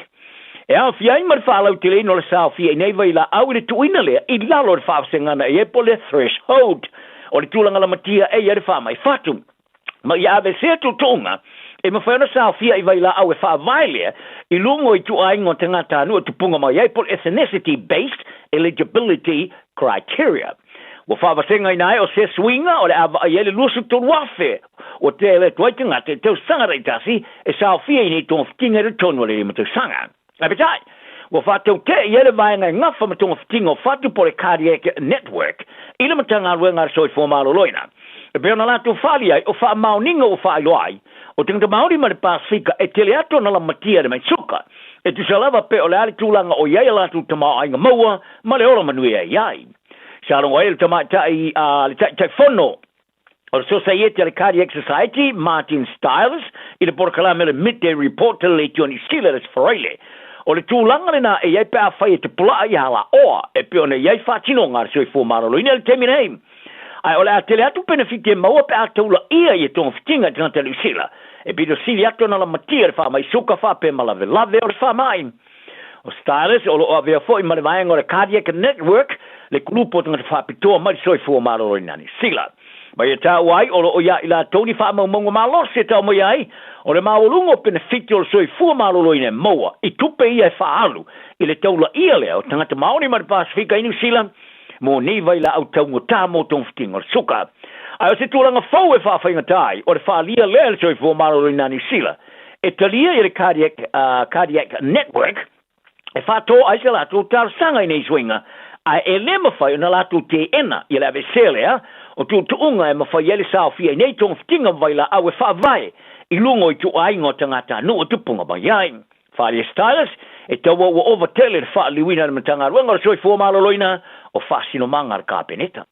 Al fiai mar whalau te le no le sao fia nei vai la au le tuina le I lalo le whaafsengana e po le threshold o le tūlanga la matia e ere wha mai whatu. Ma I ave se tu tonga e ma whaona sao fia I vai la au e wha vaile I lungo I tu aingo te ngata anu tu punga mai e po ethnicity based eligibility criteria. Wa whaavasenga I nai o se swinga o le ava I ele lusu tu wafe o te ele tuaitinga te tau sanga reitasi e sao fia I ni tōng fitinga re tonu le ma tu sanga. Apetai, wa whātou te I ele vai ngai ngafa ma tonga fitinga o whatu po le cardiac network I le matanga ruenga soi fōmalo loina. E peo na lātou whali ai o wha mauninga o wha iloai o tengta mauri ma le Pasifika e tele ato na la matia le mai suka e tu salava pe o le ali tūlanga o iai lātou tamau ainga maua ma le ora manui ai iai. Salongo e le tamai tai whono o le Society of the Cardiac Society, Martin Stiles, I le porkalame le midday report te le tioni skila le sforeile. O le tūlanga le na e iai pe a whai e te pula I hala oa e pe o ne iai whātinonga ar soi fōmaro loina le temi nei. Ai o le a tele atu benefiti e maua pe a taula ia I e tonga fitinga te ngata lusila. E pido sili atu na la matia le wha mai suka wha pe malave lave o le wha mai. O Stiles o lo o avea fo I ma le vaenga o le Cardiac Network le kulupo te ngata whapitoa mai soi fōmaro loina ni sila. Mai e tā wai o lo o ia I la tōni wha maunga malos e tau mai ai o le maulungo benefiti o le soi fōmaro loina maua I tupe ia e wha alu I le taula ia leo tangata maoni ma le Pasifika I New Zealand mo ni vai la au tau ngota mo tong fitinga o suka. Ai o se tūlanga fau e whawhainga tai o le whaalia lea le soi fōmaro loina ni sila. E talia I le cardiac network e whato ai se la tō tāra sanga I nei swinga a e le mawhai o na la tō te ena I le ave selea o tu unga e mawhai ele sao fia I nei tong fitinga vai la au e whaavai I lungo I tu aingo tangata nu o tupunga mai ai. Whaali Stiles e tawa wa overtele le whaaliwina na matanga ruanga o soi fōmaro loina o whaasino manga ar kāpeneta.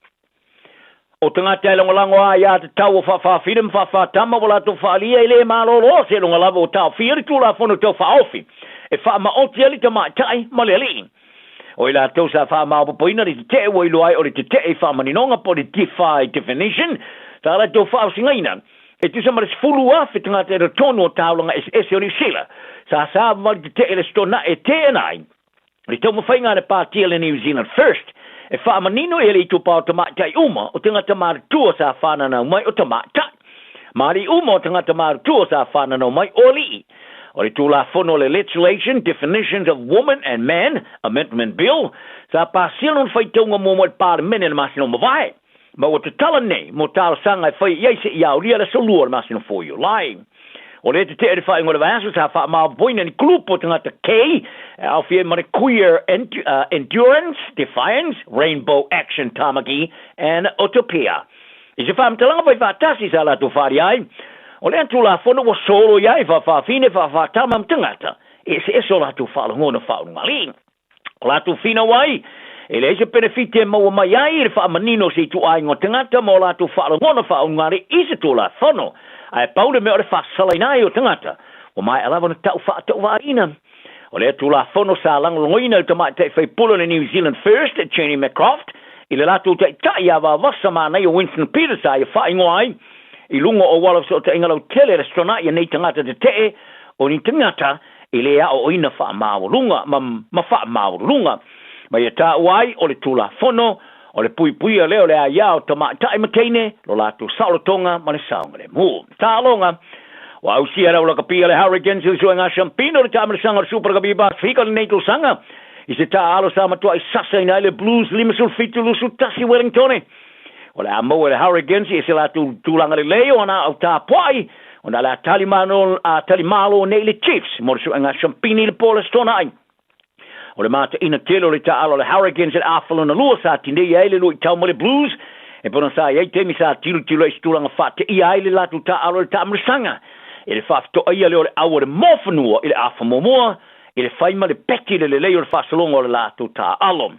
O tangata e longalango a ia te tau o whawhawhira mwhawhatama wala tō whaalia I le malolo se longalava o tau whiri tūla whono tau whaofi e whaamaoti ali ta maitai maleli. O ila tau sa whaamaopopoina li te te o iloai o li te te e whaamaninonga po li defy definition ta ala tau whaosingaina. E tu sa maris fulu afi tangata e ratono o taulanga ese o ni sila. Sa wali te te e le stona e te enai. Li tau mawhainga ne pātia le New Zealand First. E whaamanino e le I tupa o tamatai uma o tangata mārutua sa whanana mai o tamatai. Mari uma o tangata mārutua sa whanana mai o li. O le tūla whono le Legislation, Definitions of Woman and Man, Amendment Bill, sa pāsilon whaitaunga mō mo le pārmene na masino mawai. Ma o te tala nei, mo tāla sanga e whai iai se iau ria le solua na masino fōio lai. O le te te ere whai ngore vāsu sa wha maa boina ni klupo tangata K, au fie mare Queer Endurance, Defiance, Rainbow Action Tamaki, and Utopia. I se whaamtalanga vai whātasi sa la tu whari ai, o le antula whono wa solo iai whawhawhine whawhātama mtangata, e se eso la tu whalangona whaungali. O la tu whina wai, e le se benefite maua mai ai, e whaamanino se tu aingo tangata, mo la tu whalangona whaungali, i se tu la whono, ai paule me o le whaasalainai o tangata, o mai alawa na tau whaatau waina. O le tu la whono sa langloina o tamai te whaipula le New Zealand First, Cheney McCroft, I le latu te tai awa wasa mana o Winston Peters ai whaingo ai, I lungo o wala so te ingalau tele restaurant ia nei tangata te te, o ni tangata I le a o ina wha maurunga, ma wha maurunga. Mai e tā uai o le tula whono, o le pui a leo le a iao tamai tai mateine, lo latu saulotonga ma le saunga le mu. Tā longa, wa au sia rau laka pia le Hurricanes il suenga champino le tāmara sanga super kabi Pasifika le neitul sanga. I se tā alo sa matua I sasa ina le Blues limasul fitu lusu tasi Wellingtone. O le amo le Hurricanes I se la tūlanga le leo ana au tā puai, o na la talimalo nei le Chiefs, mo le suenga champini le pola stonai. O le mata ina telo le ta alo le Hurricanes at awhalo na lua sa tine I le lui tau mo le Blues, e pona sa I temi sa tilu e stulanga whate I le latu ta alo le ta amrisanga, e le whafto ia leo le awa le mofanua I le awha momoa, e le whaima le peti le leo le whasalonga o le latu ta alo.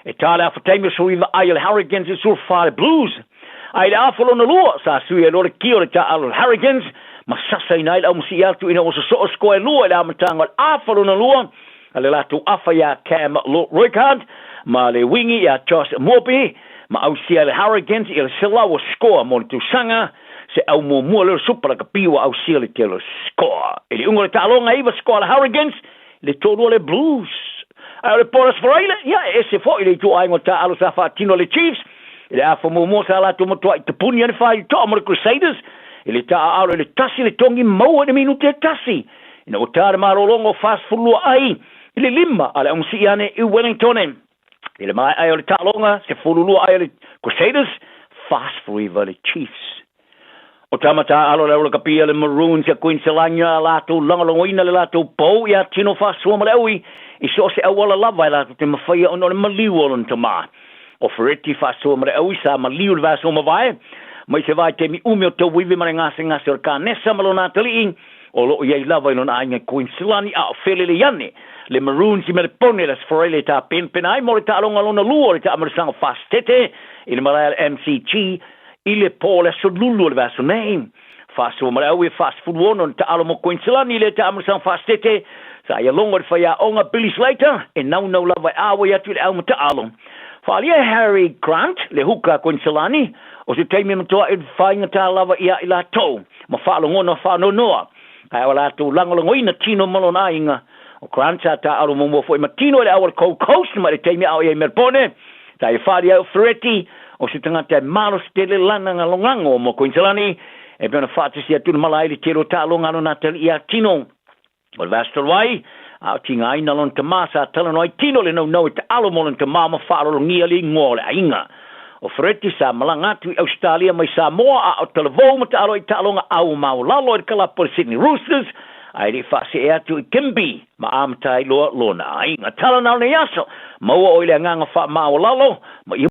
E ta le awha teimio suiva ai le Hurricanes I sur wha le Blues, ai le awhalo na lua sa sui e lore kio le ta alo le Hurricanes, ma sasa ina I le amusi altu ina o sa so skoe lua le amatanga le awhalo na lua, ale latu afa ya Cam Roykard, ma le wingi ya Josh Mobi, ma au sia le Hurricanes I le sila o score mo le tu sanga, se au mua le super ka piwa au sia le telo score. Ele ungo le talonga iwa score le Hurricanes, le tolu le Blues. Ai le Poras Freile, ia ese fo ile tu ai ngota alo sa fa tino le Chiefs. Ele a fo mo sa la tu mo tu te puni ne fa to mo le Crusaders. Ele ta alo le tasi le tongi mo e minute tasi. Ina o tare maro longo fast fulu ai. Ile lima ala un siane i Wellington. Ile mai ai le talonga se fulu ai le Crusaders fast for le Chiefs. O tamata alo le kapia le Maroons ya Queenslania la tu longoina le la tu po ya tino fast so malewi. I so se awala lava la te mafai ono le Malu on tama. O fereti fast so malewi sa Malu le vaso mavai. Mai se vai te mi umio te wivi mare ngase o ka nesa malona tali o lo ye lava no na Queenslania a felele yane. Le Maroons i me pone las forele ta pen ai mo ta longa lona luo ta amrsang fast tete il mara MCG ile pole so lulu le vaso name fast so mara we fast food one on ta alomo Queensland ile ta amrsang fast tete sa ya longo fa ya onga Billy Slater en now no lava awe ya tu al ta alom fa ya Harry Grant le huka Queensland o se temi mo to e fainga ta lava ia ila to ma fa longo fa no ai wala tu lango ina tino malona inga o Grant ta alomo mo fo matino le our coast ma le temi au e merpone ta e fa ya Ferretti o se tangata Malu stele lana ngalongango mo Queenslandi e pena fatu sia tu malai le tiro talo ngalo na tel ia tino o vastel wai a tinga ina lon tamasa talo no tino le no te alo mo lon tamama faro ngia li ngole ainga o Fretti sa malanga tu Australia mai Samoa a televo mo talo i talo nga au mau lalo i kala por Sydney Roosters ai ri fasi e atu i Kimby ma am tai lo na ainga talo na le yaso mo o ile nganga fa mau lalo ma